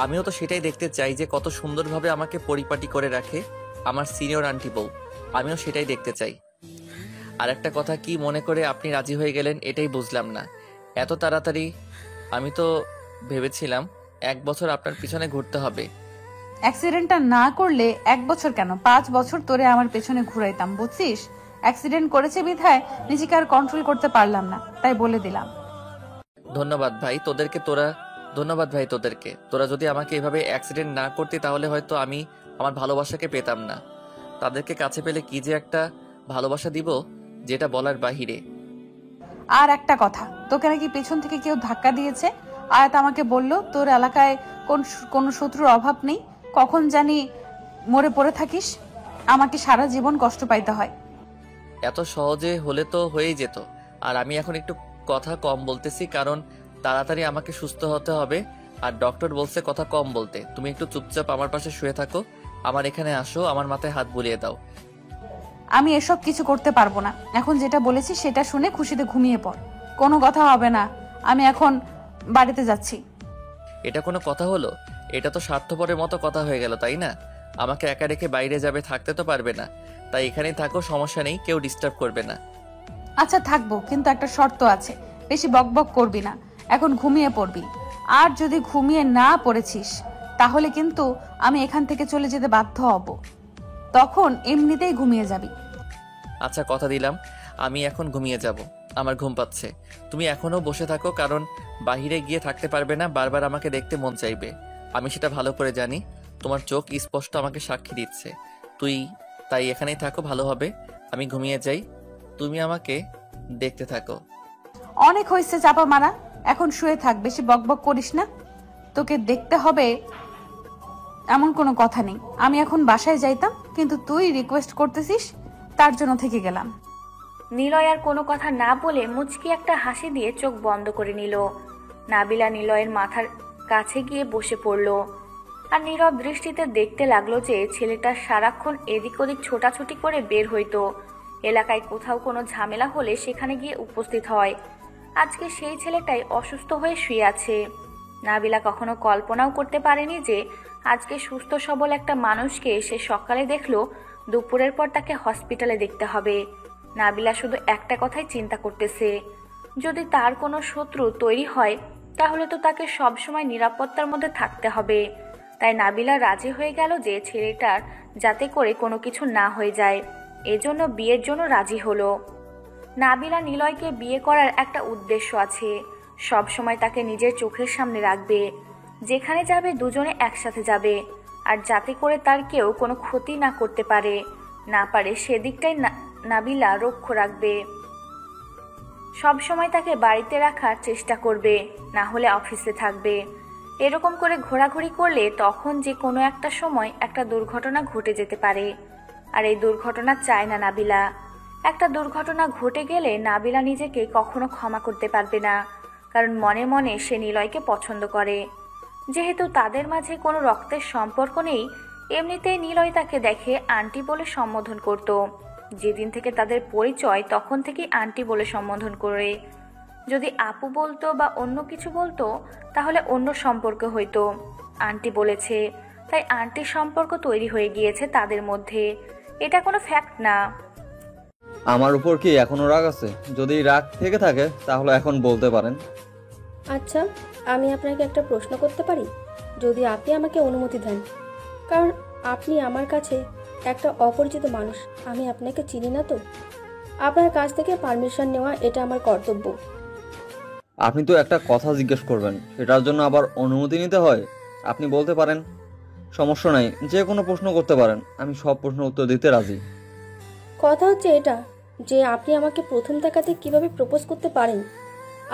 আমিও তো সেটাই দেখতে চাই যে কত সুন্দরভাবে আমাকে পরিপাটি করে রাখে আমার সিনিয়র আন্টি বউ। আমিও সেটাই দেখতে চাই। আর একটা কথা, কি মনে করে আপনি রাজি হয়ে গেলেন এটাই বুঝলাম না এত তাড়াতাড়ি। আমি তো ভেবেছিলাম 1 বছর আপনার পিছনে ঘুরতে হবে। অ্যাক্সিডেন্টটা না করলে 1 বছর কেন, 5 বছর তোরে আমার পেছনে ঘুরাইতাম, বুঝছিস? অ্যাক্সিডেন্ট করেছে বিধায় নিজেকে আর কন্ট্রোল করতে পারলাম না, তাই বলে দিলাম। ধন্যবাদ ভাই তোদেরকে, তোরা যদি আমাকে এভাবে অ্যাক্সিডেন্ট না করতে তাহলে হয়তো আমি আমার ভালোবাসাকে পেতাম না। তাদেরকে কাছে পেলে কি যে একটা ভালোবাসা দিব যেটা বলার বাহিরে। আর একটা কথা, তোকে নাকি পেছন থেকে কেউ ধাক্কা দিয়েছে। আয়াত আমাকে বললো তোর এলাকায় কোনো শত্রুর অভাব নেই, কখন জানি মরে পড়ে থাকিস। আমাকে সারা জীবন কষ্ট পাইতে হয়। এত সহজে হলে তো হয়েই যেত। আর আমি এখন একটু কথা কম বলতেছি, কারণ তাড়াতাড়ি আমাকে সুস্থ হতে হবে। আর ডক্টর বলছে কথা কম বলতে। তুমি একটু চুপচাপ আমার পাশে শুয়ে থাকো, আমার এখানে আসো, আমার মাথায় হাত বুলিয়ে দাও। আমি এসব কিছু করতে পারবো না। এখন যেটা বলেছি সেটা শুনে খুশিতে ঘুমিয়ে পড়, কোনো কথা হবে না। আমি এখন বাড়িতে যাচ্ছি। এটা কোনো কথা হলো? এটা তো স্বার্থপরের মতো কথা হয়ে গেল, তাই না? আমাকে একা রেখে বাইরে যাবে, থাকতে তো পারবে না। তাই এখানেই থাকো, সমস্যা নেই, কেউ ডিস্টার্ব করবে না। আচ্ছা থাকবো, কিন্তু একটা শর্ত আছে। বেশি বকবক করবি না, এখন ঘুমিয়ে পড়বি। আর যদি ঘুমিয়ে না পড়েছিস তাহলে কিন্তু আমি এখান থেকে চলে যেতে বাধ্য হব, তখন এমনিতেই ঘুমিয়ে যাবি। আচ্ছা, কথা দিলাম আমি এখন ঘুমিয়ে যাব। আমার ঘুম পাচ্ছে। তুমি এখনো বসে থাকো, কারণ বাহিরে গিয়ে থাকতে পারবে না, বারবার আমাকে দেখতে মন চাইবে। আমি সেটা ভালো করে জানি, তোমার চোখ স্পষ্ট আমাকে সাক্ষী দিচ্ছে। তাই এখানেই থাকো, ভালো হবে। আমি ঘুমিয়ে যাই, তুমি আমাকে দেখতে থাকো। অনেক হয়েছে চাপা মারা, এখন শুয়ে থাক, বেশি বকবক করিস না। তোকে দেখতে হবে এমন কোনো কথা নেই। আমি এখন বাসায় যাইতাম, কিন্তু তুই রিকোয়েস্ট করতেছিস, তার জন্য থেকে গেলাম। নিলয় আর কোনো কথা না বলে মুচকি একটা হাসি দিয়ে চোখ বন্ধ করে নিল। নাবিলা নিলয়ের মাথার কাছে গিয়ে বসে পড়ল আর নীরব দৃষ্টিতে দেখতে লাগলো যে ছেলেটা সারাক্ষণ এদিক ওদিক ছোটাছুটি করে বের হইতো। এলাকায় কোথাও কোনো ঝামেলা হলে সেখানে গিয়ে উপস্থিত হয়। আজকে সেই ছেলেটাই অসুস্থ হয়ে শুয়ে আছে। নাবিলা কখনো কল্পনাও করতে পারেনি যে আজকে সুস্থ সবল একটা মানুষকে সে সকালে দেখলো, দুপুরের পর তাকে হসপিটালে দেখতে হবে। নাবিলা শুধু একটা কথাই চিন্তা করতেছে, যদি তার কোনো শত্রু তৈরি হয় তাহলে তো তাকে সবসময় নিরাপত্তার মধ্যে থাকতে হবে। তাই নাবিলা রাজি হয়ে গেল যে ছেলেটার যাতে করে কোনো কিছু না হয়ে যায়, এজন্য বিয়ের জন্য রাজি হলো। নাবিলা নিলয়কে বিয়ে করার একটা উদ্দেশ্য আছে, সব সময় তাকে নিজের চোখের সামনে রাখবে। যেখানে যাবে দুজনে একসাথে যাবে, আর যাতে করে তার কেউ কোনো ক্ষতি না করতে পারে সেদিকটাই নাবিলা লক্ষ্য রাখবে। সব সময় তাকে বাড়িতে রাখার চেষ্টা করবে, না হলে অফিসে থাকবে। এরকম করে ঘোরাঘুরি করলে তখন যে কোনো একটা সময় একটা দুর্ঘটনা ঘটে যেতে পারে, আর এই দুর্ঘটনা চায় না নাবিলা। একটা দুর্ঘটনা ঘটে গেলে নাবিলা নিজেকে কখনো ক্ষমা করতে পারবে না, কারণ মনে মনে সে নিলয়কে পছন্দ করে। যেহেতু তাদের মাঝে কোনো রক্তের সম্পর্ক নেই, এমনিতেই নিলয় তাকে দেখে আন্টি বলে সম্বোধন করত। যেদিন থেকে তাদের পরিচয় তখন থেকেই আন্টি বলে সম্বোধন করে। যদি আপু বলতো বা অন্য কিছু বলতো তাহলে অন্য সম্পর্ক হইতো। আন্টি বলেছে, তাই আন্টির সম্পর্ক তৈরি হয়ে গিয়েছে তাদের মধ্যে। এটা কোনো ফ্যাক্ট না। আমার উপর কি এখনো রাগ আছে? যদি রাগ থেকে থাকে তাহলে এখন বলতে পারেন। আচ্ছা, আমি আপনাকে একটা প্রশ্ন করতে পারি, যদি আপনি আমাকে অনুমতি দেন? কারণ আপনি আমার কাছে একটা অপরিচিত মানুষ, আমি আপনাকে চিনি না, তো আপনার কাছ থেকে পারমিশন নেওয়া এটা আমার কর্তব্য। আপনি তো একটা কথা জিজ্ঞেস করবেন, সেটার জন্য আবার অনুমতি নিতে হয়? আপনি বলতে পারেন, সমস্যা নাই, যে কোনো প্রশ্ন করতে পারেন, আমি সব প্রশ্নের উত্তর দিতে রাজি। কথা হচ্ছে এটা যে আপনি আমাকে প্রথম দেখাতে কিভাবে প্রপোজ করতে পারেন?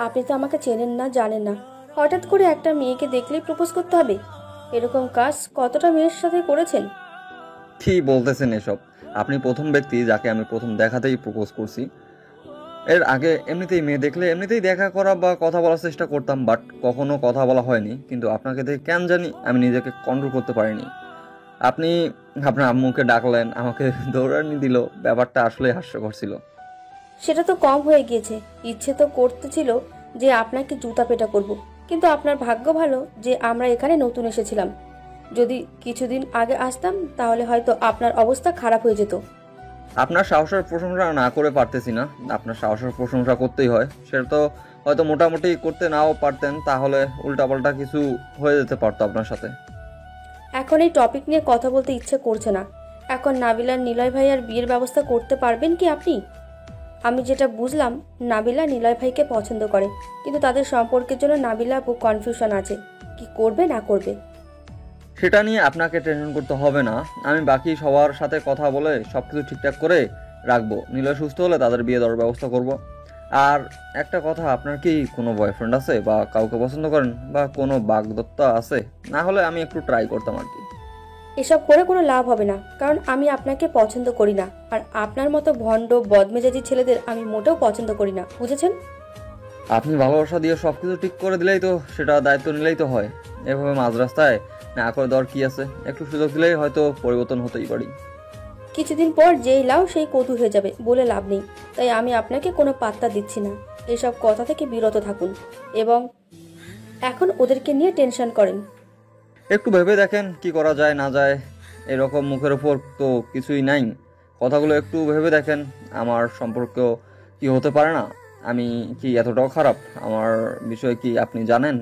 আপনি তো আমাকে চেনেন না, জানেন না, হঠাৎ করে একটা মেয়েকে দেখলেই প্রপোজ করতে হবে? এরকম কাজ কতটা মেয়ের সাথে করেছেন? কি বলতেছেন এসব? আপনি প্রথম ব্যক্তি যাকে আমি প্রথম দেখাতেই প্রপোজ করছি। এর আগে এমনিতেই মেয়ে দেখলে এমনিতেই দেখা করা বা কথা বলার চেষ্টা করতাম, বাট কখনো কথা বলা হয়নি। কিন্তু আপনাকে দেখে কেন জানি আমি নিজেকে কন্ট্রোল করতে পারিনি। আপনি আপনার আম্মুকে ডাকলেন, আমাকে দৌড়ানি দিল, ব্যাপারটা আসলে হাস্যকর ছিল। সেটা তো কম হয়ে গিয়েছে, ইচ্ছে তো করতেছিল যে আপনাকে জুতা পেটা করব, কিন্তু আপনার ভাগ্য ভালো যে আমরা এখানে নতুন এসেছিলাম। যদি কিছুদিন আগে আসতাম তাহলে হয়তো আপনার অবস্থা খারাপ হয়ে যেত। আপনার সাহসের প্রশংসা না করে পারতেছি না, আপনার সাহসের প্রশংসা করতেই হয়। সেটা তো হয়তো মোটামুটি করতে নাও পারতেন, তাহলে উল্টাপাল্টা কিছু হয়ে যেতে পারতো আপনার সাথে। এখন এই টপিক নিয়ে কথা বলতে ইচ্ছে করছে না। এখন নাবিলার নিলয় ভাইয়ার বিয়ের ব্যবস্থা করতে পারবেন কি আপনি? আমি যেটা বুঝলাম, নাবিলা নিলয় ভাইকে পছন্দ করে, কিন্তু তাদের সম্পর্কের জন্য নাবিলা আপু কনফিউশন আছে, কি করবে না করবে। সেটা নিয়ে আপনাকে টেনশন করতে হবে না, আমি বাকি সবার সাথে কথা বলে সবকিছু ঠিকঠাক করে রাখবো। নিলয় সুস্থ হলে তাদের বিয়ে দেওয়ার ব্যবস্থা করব। আর একটা কথা, আপনার কি কোনো বয়ফ্রেন্ড আছে বা কাউকে পছন্দ করেন বা কোনো বাগদত্তা আছে? না হলে আমি একটু ট্রাই করতাম আর কি। এসব করে কোনো লাভ হবে না, কারণ আমি আপনাকে পছন্দ করি না, আর আপনার মতো ভণ্ড বদমেজাজি ছেলেদের আমি মোটেও পছন্দ করি না, বুঝেছেন? আপনি ভালোবাসা দিয়ে সবকিছু ঠিক করে দিলেই তো, সেটা দায়িত্ব নিলেই তো হয়। এভাবে মাঝ রাস্তায় না করে দেওয়ার কি আছে? একটু সুযোগ দিলেই হয়তো পরিবর্তন হতেই পারি। কিছুদিন পর যেই লাউ সেই কদু হয়ে যাবে বলে লাভ নেই, তাই আমি আপনাকে কোনো পাত্তা দিচ্ছি না। এসব কথা থেকে বিরত থাকুন এবং এখন ওদেরকে নিয়ে টেনশন করেন। একটু ভেবে দেখেন কি করা যায় না যায়, এরকম মুখের ওপর তো কিছুই নাই। কথাগুলো একটু ভেবে দেখেন, আমার সম্পর্ক কি হতে পারে না? আমি কি এতটাও খারাপ? আমার বিষয়ে কি আপনি জানেন?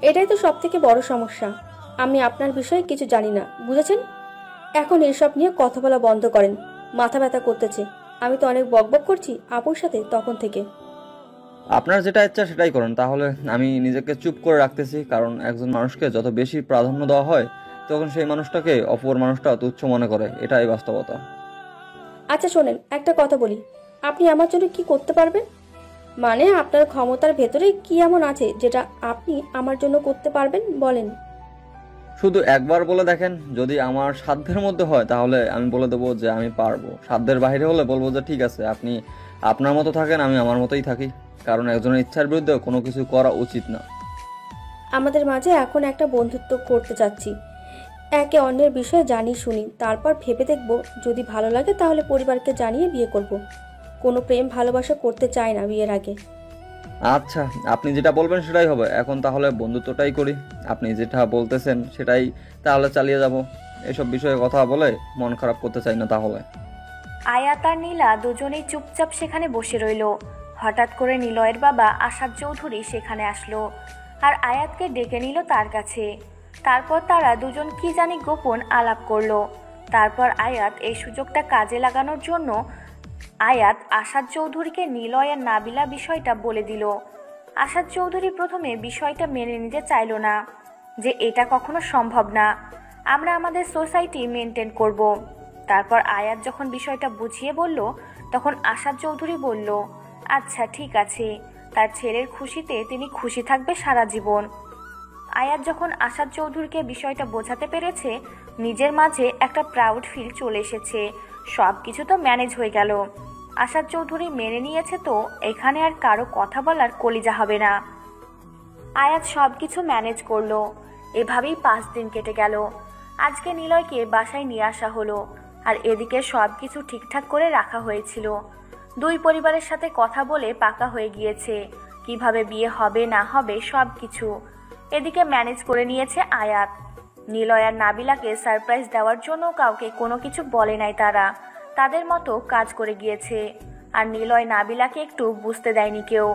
এটাই তো সব থেকে বড় সমস্যা, আমি আপনার বিষয়ে কিছু জানি না, বুঝেছেন? এখন এসব নিয়ে কথা বলা বন্ধ করেন, মাথা ব্যথা করতেছে। আমি তো অনেক বকবক করছি আপুর সাথে তখন থেকে। আপনার যেটা ইচ্ছা সেটাই করেন, তাহলে আমি নিজেকে চুপ করে রাখতেছি। কারণ একজন মানুষকে যত বেশি প্রাধান্য দেওয়া হয় তখন সেই মানুষটাকে অপর মানুষটা তুচ্ছ মনে করে, এটাই বাস্তবতা। আচ্ছা শোনেন, একটা কথা বলি, আপনি আমার জন্য কি করতে পারবেন? মানে আপনার ক্ষমতার ভেতরে কি এমন আছে যেটা আপনি আমার জন্য করতে পারবেন, বলেন। শুধু একবার বলে দেখেন, যদি আমার সাধ্যের মধ্যে হয় তাহলে আমি বলে দেবো যে আমি পারবো, সাধ্যের বাইরে হলে বলবো যে ঠিক আছে আপনি আপনার মতো থাকেন, আমি আমার মতোই থাকি। কারণ একজনের ইচ্ছার বিরুদ্ধে কোনো কিছু করা উচিত না। আমাদের মাঝে এখন একটা বন্ধুত্ব করতে চাচ্ছি, একে অন্যের বিষয়ে জানি শুনি, তারপর ভেবে দেখব যদি ভালো লাগে তাহলে পরিবারকে জানিয়ে বিয়ে করব। কোনো প্রেম ভালোবাসা করতে চাই না বিয়ের আগে। আচ্ছা, আপনি যেটা বলবেন সেটাই হবে। এখন তাহলে বন্ধুত্বটাই করি, আপনি যেটা বলতেছেন সেটাই তাহলে চালিয়ে যাব। এসব বিষয়ে কথা বলে মন খারাপ করতে চাই না তাহলে। আয়াত আর নীলা দুজনেই চুপচাপ সেখানে বসে রইল। হঠাৎ করে নিলয়ের বাবা আসাদ চৌধুরী সেখানে আসলো আর আয়াতকে ডেকে নিল তার কাছে। তারপর তারা দুজন কি জানি গোপন আলাপ করলো। তারপর আয়াত এই সুযোগটা কাজে লাগানোর জন্য আয়াত আসাদ চৌধুরীকে নিলয় আর নাবিলা বিষয়টা বলে দিল। আসাদ চৌধুরী প্রথমে বিষয়টা মেনে নিতে চাইল না, যে এটা কখনো সম্ভব না, আমরা আমাদের সোসাইটি মেনটেন করব। তারপর আয়াত যখন বিষয়টা বুঝিয়ে বলল তখন আসাদ চৌধুরী বলল, আচ্ছা ঠিক আছে, তার ছেলের খুশিতে তিনি খুশি থাকবে সারা জীবন। আয়াত যখন আসাদ চৌধুরীকে বিষয়টা বোঝাতে পেরেছে, নিজের মাঝে একটা প্রাউড ফিল চলে এসেছে। সব কিছু তো ম্যানেজ হয়ে গেল। আসাদ চৌধুরী মেনে নিয়েছে, তো এখানে আর কারো কথা বলার কলিজা হবে না। আয়াত সব কিছু ম্যানেজ করলো। এভাবেই 5 দিন কেটে গেল। আজকে নিলয়কে বাসায় নিয়ে আসা হলো আর এদিকে সব কিছু ঠিকঠাক করে রাখা হয়েছিল। দুই পরিবারের সাথে কথা বলে পাকা হয়ে গিয়েছে কিভাবে বিয়ে হবে না হবে সব কিছু। এদিকে ম্যানেজ করে নিয়েছে আয়াত। নিলয় আর নাবিলাকে সারপ্রাইজ দেওয়ার জন্য কাউকে কোনো কিছু বলে নাই, তারা তাদের মতো কাজ করে গিয়েছে। আর নিলয় নাবিলাকে একটু বুঝতে দেয়নি কেউ।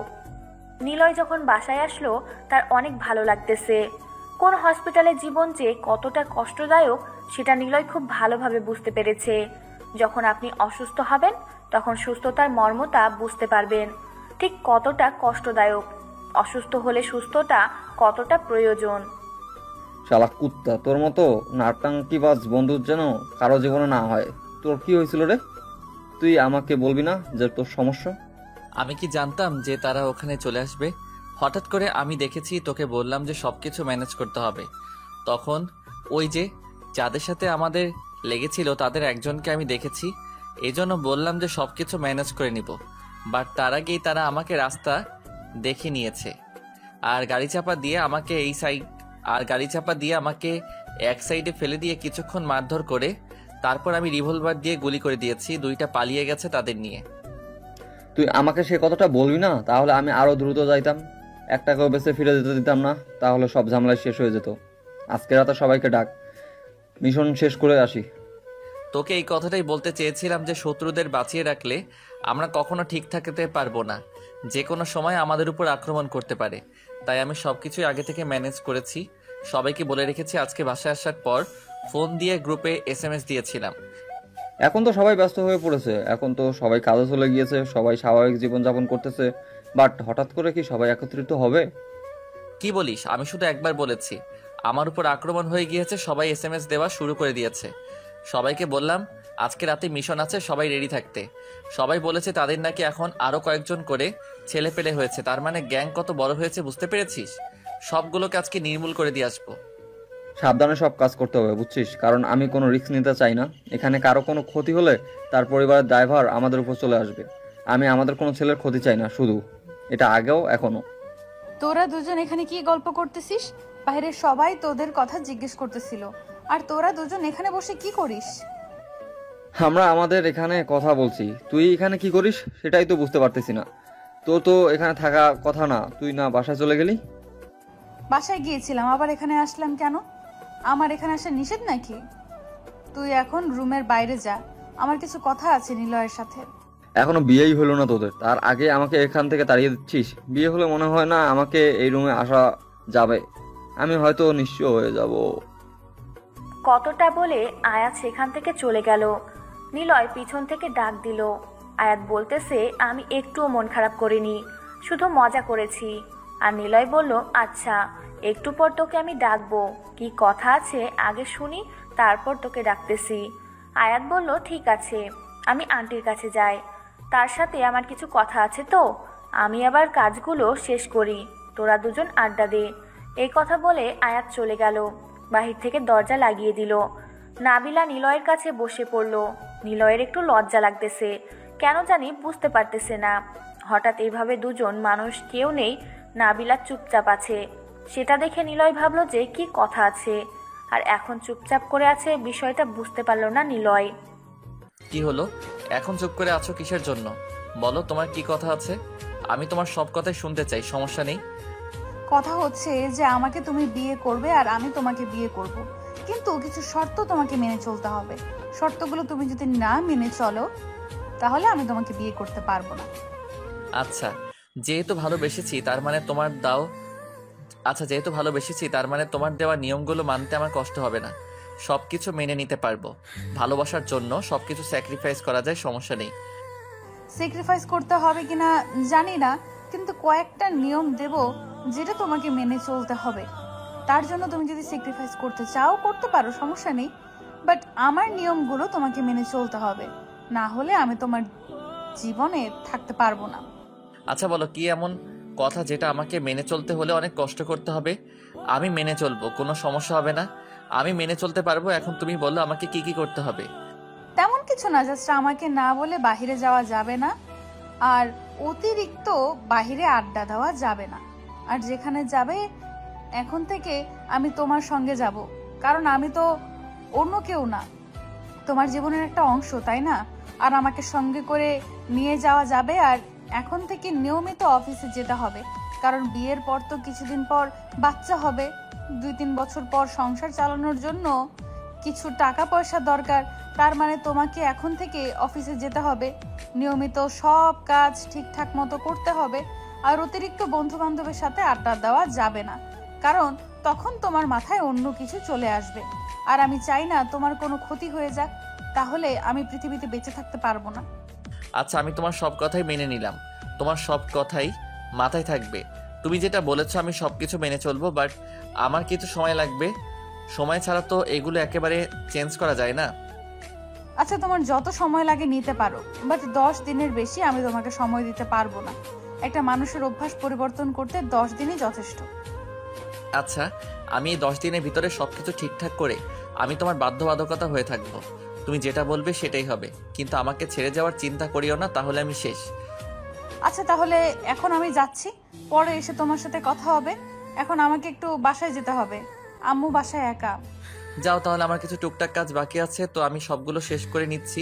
নিলয় যখন বাসায় আসলো তার অনেক ভালো লাগতেছে। কোন হসপিটালের জীবন যে কতটা কষ্টদায়ক সেটা নিলয় খুব ভালোভাবে বুঝতে পেরেছে। যখন আপনি অসুস্থ হবেন তখন সুস্থতার মর্মতা বুঝতে পারবেন, ঠিক কতটা কষ্টদায়ক, অসুস্থ হলে সুস্থতা কতটা প্রয়োজন। শালা কুত্তা, তোর মতো নাট্যাঙ্কিবাজ বন্ধু যেন কারো জীবনে না হয়। তোর কি হয়েছিল রে? তুই আমাকে বলবি না যে তোর সমস্যা? আমি কি জানতাম যে তারা ওখানে চলে আসবে? হঠাৎ করে আমি দেখেছি, তোকে বললাম যে সবকিছু ম্যানেজ করতে হবে। তখন ওই যে যাদের সাথে আমাদের লেগেছিল তাদের একজনকে আমি দেখেছি, এই জন্য বললাম যে সবকিছু ম্যানেজ করে নিব। বাট তার আগেই তারা আমাকে রাস্তা দেখে নিয়েছে আর গাড়ি চাপা দিয়ে আমাকে এক সাইডে ফেলে দিয়ে কিছুক্ষণ মারধর করে তারপর আমি রিভলভার দিয়ে গুলি করে দিয়েছি। 2টা পালিয়ে গেছে তাদের নিয়ে। তুই আমাকে সে কথাটা বলবি না, তাহলে আমি আরো দ্রুত যাইতাম, একটাকেও বেঁচে ফিরে যেতে দিতাম না, তাহলে সব ঝামেলা শেষ হয়ে যেত। আজকে রাতে সবাইকে ডাক, মিশন শেষ করে আসি। তোকে এই কথাটাই বলতে চেয়েছিলাম যে শত্রুদের বাঁচিয়ে রাখলে আমরা কখনো ঠিক থাকতে পারবো না, যে কোনো সময় আমাদের উপর আক্রমণ করতে পারে। তাই আমি সবকিছুই আগে থেকে ম্যানেজ করেছি। সবাইকে বলে রেখেছি। আজকে বাসায় আসার পর ফোন দিয়ে গ্রুপে SMS দিয়েছিলাম। এখন তো সবাই ব্যস্ত হয়ে পড়েছে, এখন তো সবাই কাজে চলে গিয়েছে, সবাই স্বাভাবিক জীবনযাপন করতেছে। বাট হঠাৎ করে কি সবাই একত্রিত হবে? কি বলিস? আমি শুধু একবার বলেছি আমার উপর আক্রমণ হয়ে গিয়েছে, সবাই SMS দেওয়া শুরু করে দিয়েছে। সবাইকে বললাম আজকে রাতে মিশন আছে, সবাই রেডি থাকতে। সবাই বলেছে তাদের নাকি এখন আরো কয়েকজন করে ছেলে পেলে হয়েছে। তার মানে গ্যাং কত বড় হয়েছে বুঝতে পেরেছিস? সবগুলোকে আজকে নির্মূল করে দিয়ে আসবো। সাবধানে সব কাজ করতে হবে, বুঝছিস? কারণ আমি কোনো রিস্ক নিতে চাই না। এখানে কারো কোনো ক্ষতি হলে তার পরিবারের দায়ভার আমাদের উপর চলে আসবে। আমি আমাদের কোনো ছেলের ক্ষতি চাই না, শুধু এটা আগেও এখনো। তোরা দুজন এখানে কি গল্প করতেছিস? বাইরের সবাই তোদের কথা জিজ্ঞেস করতেছিল, আর তোরা দুজন এখানে বসে কি করিস? আমরা আমাদের এখানে কথা বলছি, তুই এখানে কি করিস সেটাই তো বুঝতে পারতেছি না। তোর তো এখানে থাকা কথা না, তুই না বাসায় চলে গেলি? বাসায় গিয়েছিলাম, আবার এখানে আসলাম কেন? আমার এখানে আসা নিষেধ নাকি? তুই এখন রুমের বাইরে যা, আমার কিছু কথা আছে নিলয়ের সাথে। এখনো বিয়েই হলো না তোদের, তার আগে আমাকে এখান থেকে তাড়িয়ে দিচ্ছিস? বিয়ে হলে মনে হয় না আমাকে এই রুমে আসা যাবে, আমি হয়তো নিঃস্ব হয়ে যাব। কতটা বলে আয়াত সেখান থেকে চলে গেল। নিলয় পিছন থেকে ডাক দিল। আয়াত বলতেছে আমি একটুও মন খারাপ করিনি, শুধু মজা করেছি। আর নিলয় বলল আচ্ছা, একটু পর তোকে আমি ডাকবো, কি কথা আছে আগে শুনি, তারপর তোকে ডাকতেছি। আয়াত বলল ঠিক আছে, আমি আন্টির কাছে যাই, তার সাথে আমার কিছু কথা আছে, তো আমি আবার কাজগুলো শেষ করি, তোরা দুজন আড্ডা দে। এই কথা বলে আয়াত চলে গেল। বাহির থেকে দরজা লাগিয়ে দিল। নাবিলা নিলয়ের কাছে বসে পড়ল। নিলয়ের একটু লজ্জা লাগতেছে, কেন জানি বুঝতে পারতেছে না। হঠাৎ এইভাবে দুজন মানুষ কেউ নেই, নাবিলা চুপচাপ আছে। সেটা দেখে নিলয় ভাবলো যে কি কথা আছে, আর এখন চুপচাপ করে আছে বিষয়টা বুঝতে পারল না নিলয়। কি হলো, এখন চুপ করে আছো কিসের জন্য? বলো, তোমার কি কথা আছে? আমি তোমার সব কথাই শুনতে চাই, সমস্যা নেই। কথা হচ্ছে যে আমাকে তুমি বিয়ে করবে আর আমি তোমাকে বিয়ে করব, কিন্তু কিছু শর্ত তোমাকে মেনে চলতে হবে। শর্তগুলো তুমি যদি না মেনে চলো তাহলে আমি তোমাকে বিয়ে করতে পারবো না। আচ্ছা, যেহেতু ভালোবেসেছি তার মানে তোমার দেওয়া নিয়মগুলো মানতে আমার কষ্ট হবে না। সবকিছু মেনে নিতে পারবো। ভালোবাসার জন্য সবকিছু স্যাক্রিফাইস করা যায়, সমস্যা নেই। স্যাক্রিফাইস করতে হবে কিনা জানি না, কিন্তু কয়েকটা নিয়ম দেব যেটা তোমাকে মেনে চলতে হবে। তার জন্য তুমি যদি স্যাক্রিফাইস করতে চাও করতে পারো, সমস্যা নেই, বাট আমার নিয়মগুলো তোমাকে মেনে চলতে হবে, না হলে আমি তোমার জীবনে থাকতে পারবো না। আচ্ছা বলো, কি এমন কথা যেটা আমাকে মেনে চলতে হলে অনেক কষ্ট করতে হবে? আমি মেনে চলবো, কোনো সমস্যা হবে না, আমি মেনে চলতে পারবো। এখন তুমি বলো আমাকে কি কি করতে হবে। তেমন কিছু না, জাস্ট আমাকে না বলে বাহিরে যাওয়া যাবে না, আর অতিরিক্ত বাহিরে আড্ডা দেওয়া যাবে না। আর যেখানে যাবে এখন থেকে আমি তোমার সঙ্গে যাব, কারণ আমি তো অন্য কেউ না, তোমার জীবনের একটা অংশ, তাই না? আর আমাকে সঙ্গে করে নিয়ে যাওয়া যাবে। আর এখন থেকে নিয়মিত অফিসে যেতে হবে, কারণ বিয়ের পর তো কিছুদিন পর বাচ্চা হবে, 2-3 বছর পর সংসার চালানোর জন্য কিছু টাকা পয়সা দরকার। তার মানে তোমাকে এখন থেকে অফিসে যেতে হবে, নিয়মিত সব কাজ ঠিকঠাক মতো করতে হবে। আর অতিরিক্ত বন্ধু বান্ধবের সাথে আড্ডা দেওয়া যাবে না, কারণ তখন তোমার মাথায় অন্য কিছু চলে আসবে। আর আমি চাই না তোমার কোনো ক্ষতি হয়ে যাক, তাহলে আমি পৃথিবীতে বেঁচে থাকতে পারবো না। আচ্ছা, আমি তোমার সব কথাই মেনে নিলাম, তোমার সব কথাই মাথায় থাকবে। তুমি যেটা বলেছো আমি সবকিছু মেনে চলবো, বাট আমার কিছু সময় লাগবে। সময় ছাড়া তো এগুলো একেবারে চেঞ্জ করা যায় না। আচ্ছা, তোমার যত সময় লাগে নিতে পারো, বাট 10 দিনের বেশি আমি তোমাকে সময় দিতে পারবো না। একটা মানুষের অভ্যাস পরিবর্তন করতে 10 দিনই যথেষ্ট। আচ্ছা, আমি এই 10 দিনের ভিতরে সবকিছু ঠিকঠাক করে আমি তোমার বাধ্যবাধকতা হয়ে থাকবো। তুমি যেটা বলবে সেটাই হবে, কিন্তু আমাকে ছেড়ে যাওয়ার চিন্তা করিও না, তাহলে আমি শেষ। আচ্ছা, তাহলে এখন আমি যাচ্ছি, পরে এসে তোমার সাথে কথা হবে। এখন আমাকে একটু বাসায় যেতে হবে, আম্মু বাসায় একা। যাও তাহলে, আমার কিছু টুকটাক কাজ বাকি আছে, তো আমি সবগুলো শেষ করে নিচ্ছি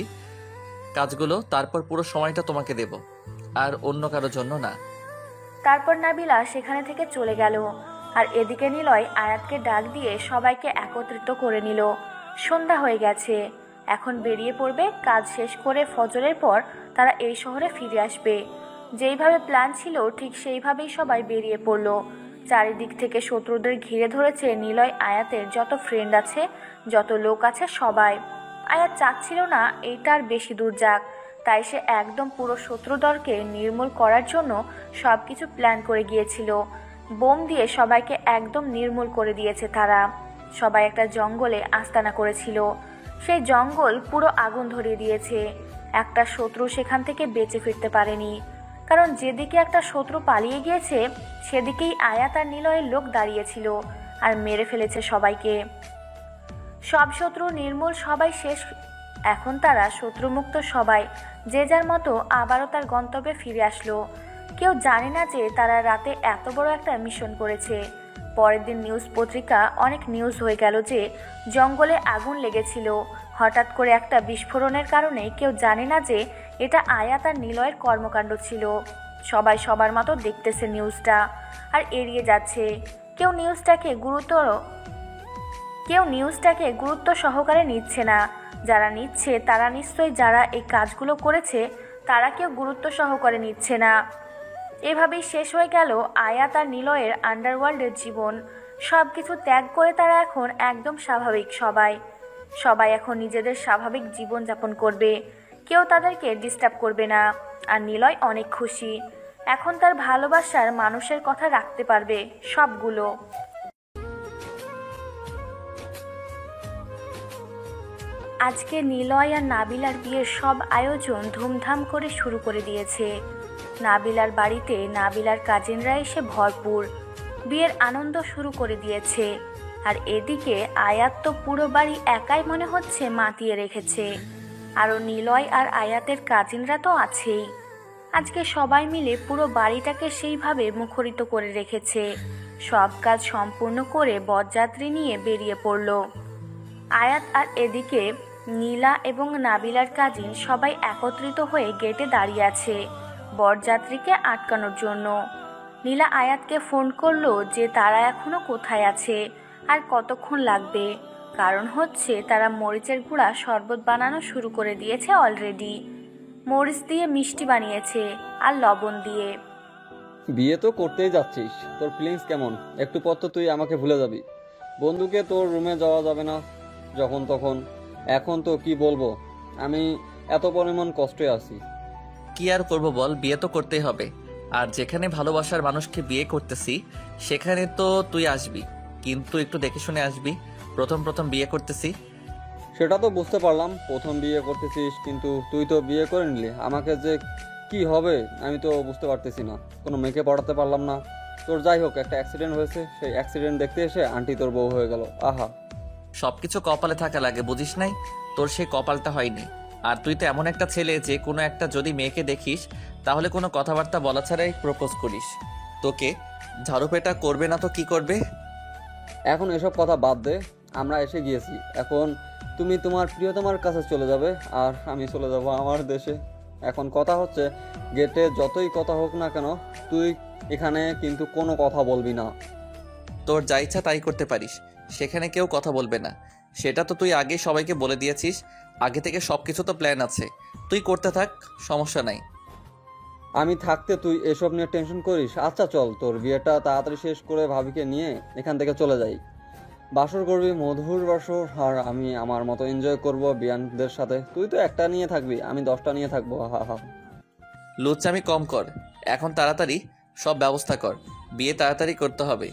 কাজগুলো, তারপর পুরো সময়টা তোমাকে দেব, আর অন্য কারোর জন্য না। তারপর নাবিলা সেখানে থেকে চলে গেল। আর এদিকে নিলয় আয়াতকে ডাক দিয়ে সবাইকে একত্রিত করে নিল। সন্ধ্যা হয়ে গেছে, এখন বেরিয়ে পড়বে। কাজ শেষ করে ফজরের পর তারা এই শহরে ফিরে আসবে। যেইভাবে প্ল্যান ছিল ঠিক সেইভাবেই সবাই বেরিয়ে পড়ল। চারিদিক থেকে শত্রুদের ঘিরে ধরেছে নিলয় আয়াতের যত ফ্রেন্ড আছে, যত লোক আছে সবাই। আয়াত চাচ্ছিল না এইটার বেশি দূর যাক, তাই সে একদম পুরো শত্রুদলকে নির্মূল করার জন্য সব কিছু প্ল্যান করে গিয়েছিল। বোম দিয়ে সবাইকে একদম নির্মূল করে দিয়েছে তারা। সবাই একটা জঙ্গলে আস্তানা করেছিল, সেই জঙ্গল পুরো আগুন ধরিয়ে দিয়েছে। একটা শত্রু সেখান থেকে বেঁচে ফিরতে পারেনি, কারণ যেদিকে একটা শত্রু পালিয়ে গিয়েছে সেদিকেই আয়াত আর নিলয়ের লোক দাঁড়িয়েছিল আর মেরে ফেলেছে সবাইকে। সব শত্রু নির্মূল, সবাই শেষ। এখন তারা শত্রুমুক্ত, সবাই যে যার মতো আবারও তার গন্তব্যে ফিরে আসলো। কেউ জানে না যে তারা রাতে এত বড় একটা মিশন করেছে। পরের দিন নিউজ পত্রিকা অনেক নিউজ হয়ে গেল যে জঙ্গলে আগুন লেগেছিল হঠাৎ করে একটা বিস্ফোরণের কারণে। কেউ জানে না যে এটা আয়াত আর নিলয়ের কর্মকাণ্ড ছিল। সবাই সবার মতো দেখতেছে নিউজটা আর এড়িয়ে যাচ্ছে। কেউ নিউজটাকে গুরুত্ব সহকারে নিচ্ছে না। যারা নিচ্ছে তারা নিশ্চয়ই যারা এই কাজগুলো করেছে তারা কেউ গুরুত্ব সহকারে নিচ্ছে না। এভাবেই শেষ হয়ে গেল আয়াত আর নিলয়ের আন্ডারওয়ার্ল্ডের জীবন। সব কিছু ত্যাগ করে তারা এখন একদম স্বাভাবিক। সবাই এখন নিজেদের স্বাভাবিক জীবন যাপন করবে, কেউ তাদেরকে ডিস্টার্ব করবে না। আর নিলয় অনেক খুশি, এখন তার ভালোবাসার মানুষের কথা রাখতে পারবে সবগুলো। আজকে নিলয় আর নাবিলার বিয়ের সব আয়োজন ধুমধাম করে শুরু করে দিয়েছে। নাবিলার বাড়িতে নাবিলার কাজিনরা এসে ভরপুর বিয়ের আনন্দ শুরু করে দিয়েছে। আর এদিকে আয়াত তো পুরো বাড়ি একাই মনে হচ্ছে মাতিয়ে রেখেছে। আরও নিলয় আর আয়াতের কাজিনরা তো আছেই। আজকে সবাই মিলে পুরো বাড়িটাকে সেইভাবে মুখরিত করে রেখেছে। সব কাজ সম্পূর্ণ করে বরযাত্রী নিয়ে বেরিয়ে পড়ল আয়াত। আর এদিকে নীলা এবং নাবিলার কাজিন সবাই একত্রিত হয়ে গেটে দাঁড়িয়ে আছে বরযাত্রীকে আটকানোর জন্য। নীলা আয়াতকে ফোন করলো যে তারা এখনো কোথায় আছে আর কতক্ষণ লাগবে, কারণ হচ্ছে তারা মরিচের গুঁড়া শরবত বানানো শুরু করে দিয়েছে অলরেডি। মরিচ দিয়ে মিষ্টি বানিয়েছে আর লবণ দিয়ে। বিয়ে তো করতেই যাচ্ছিস, তোর ফিলিংস কেমন? একটু পর তো তুই আমাকে ভুলে যাবি। বন্ধুকে তোর রুমে যাওয়া যাবে না যখন তখন। এখন তো কি বলবো, আমি এত পরিমাণ কষ্টে আছি। কি আর করবো বল, বিয়ে তো করতেই হবে। আর যেখানে ভালোবাসার মানুষকে বিয়ে করতেছি সেখানে তো তুই আসবি, কিন্তু একটু দেখে শুনে আসবি। প্রথম প্রথম বিয়ে করতেছি। সেটা তো বুঝতে পারলাম, প্রথম বিয়ে করতেছিস, কিন্তু তুই তো বিয়ে করে নিলি। আমাকে যে কি হবে আমি তো বুঝতে পারতেছি না। কোনো মেয়েকে পড়াতে পারলাম না তোর। যাই হোক, একটা অ্যাক্সিডেন্ট হয়েছে, সেই অ্যাক্সিডেন্ট দেখতে এসে আন্টি তোর বউ হয়ে গেল। আহা, সবকিছু কপালে থাকা লাগে, বুঝিস নাই? তোর সেই কপালটা হয়নি। আর তুই তো এমন একটা ছেলে যে কোনো একটা যদি মেয়েকে দেখিস তাহলে কোনো কথাবার্তা বলা ছাড়াই প্রপোজ করিস। তোকে ঝাড়ুপেটা করবে না তো কি করবে? এখন এসব কথা বাদ দে, আমরা এসে গিয়েছি। এখন তুমি তোমার প্রিয়তমার কাছে চলে যাবে আর আমি চলে যাব আমার দেশে। এখন কথা হচ্ছে, গেটে যতই কথা হোক না কেন তুই এখানে কিন্তু কোনো কথা বলবি না। তোর যা ইচ্ছা তাই করতে পারিস, সেখানে কেউ কথা বলবে না। সেটা তো তুই আগে সবাইকে বলে দিয়েছিস। আগে থেকে সবকিছু তো প্ল্যান আছে, তুই করতে থাক, সমস্যা নাই। আমি থাকতে তুই এসব নিয়ে টেনশন করিস? আচ্ছা চল, তোর বিয়েটা তাড়াতাড়ি শেষ করে ভাবিকে নিয়ে এখান থেকে চলে যাই। বাসর করবি, মধুর বাসর, আর আমি আমার মতো এনজয় করব বিয়ানদের সাথে। তুই তো একটা নিয়ে থাকবি, আমি 10টা নিয়ে থাকবো। হা হা। লুচ্চামি কম কর, এখন তাড়াতাড়ি সব ব্যবস্থা কর। বিয়ে তাড়াতাড়ি করতে হবে।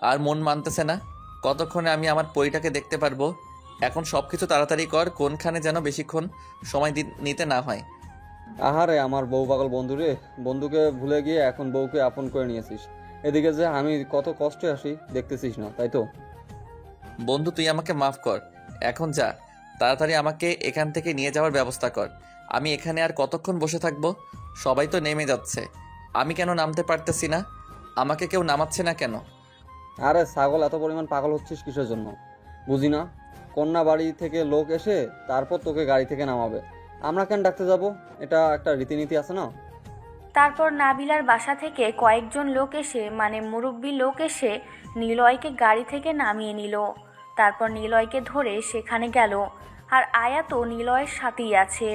আর মন মানতেছে না, কতক্ষণে আমি আমার পরিটাকে দেখতে পারবো। এখন সবকিছু তাড়াতাড়ি কর, কোনখানে যেন বেশিক্ষণ সময় নিতে না হয়। আহারে আমার বউ পাগল বন্ধু রে, বন্ধুকে ভুলে গিয়ে এখন বউকে আপন করে নিয়েছিস। এদিকে যে আমি কত কষ্টে আসি দেখতেছিস না, তাই তো? বন্ধু তুই আমাকে মাফ কর, এখন যা, তাড়াতাড়ি আমাকে এখান থেকে নিয়ে যাওয়ার ব্যবস্থা কর। আমি এখানে আর কতক্ষণ বসে থাকবো? সবাই তো নেমে যাচ্ছে, আমি কেন নামতে পারতেছি না? আমাকে কেউ নামাচ্ছে না কেন? আরে ছাগল, এত পরিমাণ পাগল হচ্ছিস কিসের জন্য বুঝি না। কন্যা বাড়ি থেকে লোক এসে তারপর তোকে গাড়ি থেকে নামাবে, আমরা কেন ডাকতে যাব? এটা একটা রীতিনীতি আছে না? তারপর নাবিলার বাসা থেকে কয়েকজন লোক এসে, মানে মুরব্বী লোক এসে নিলয়কে গাড়ি থেকে নামিয়ে নিল। তারপর নিলয়কে ধরে সেখানে গেল, আর আয়াতও নিলয়ের সাথেই আছে।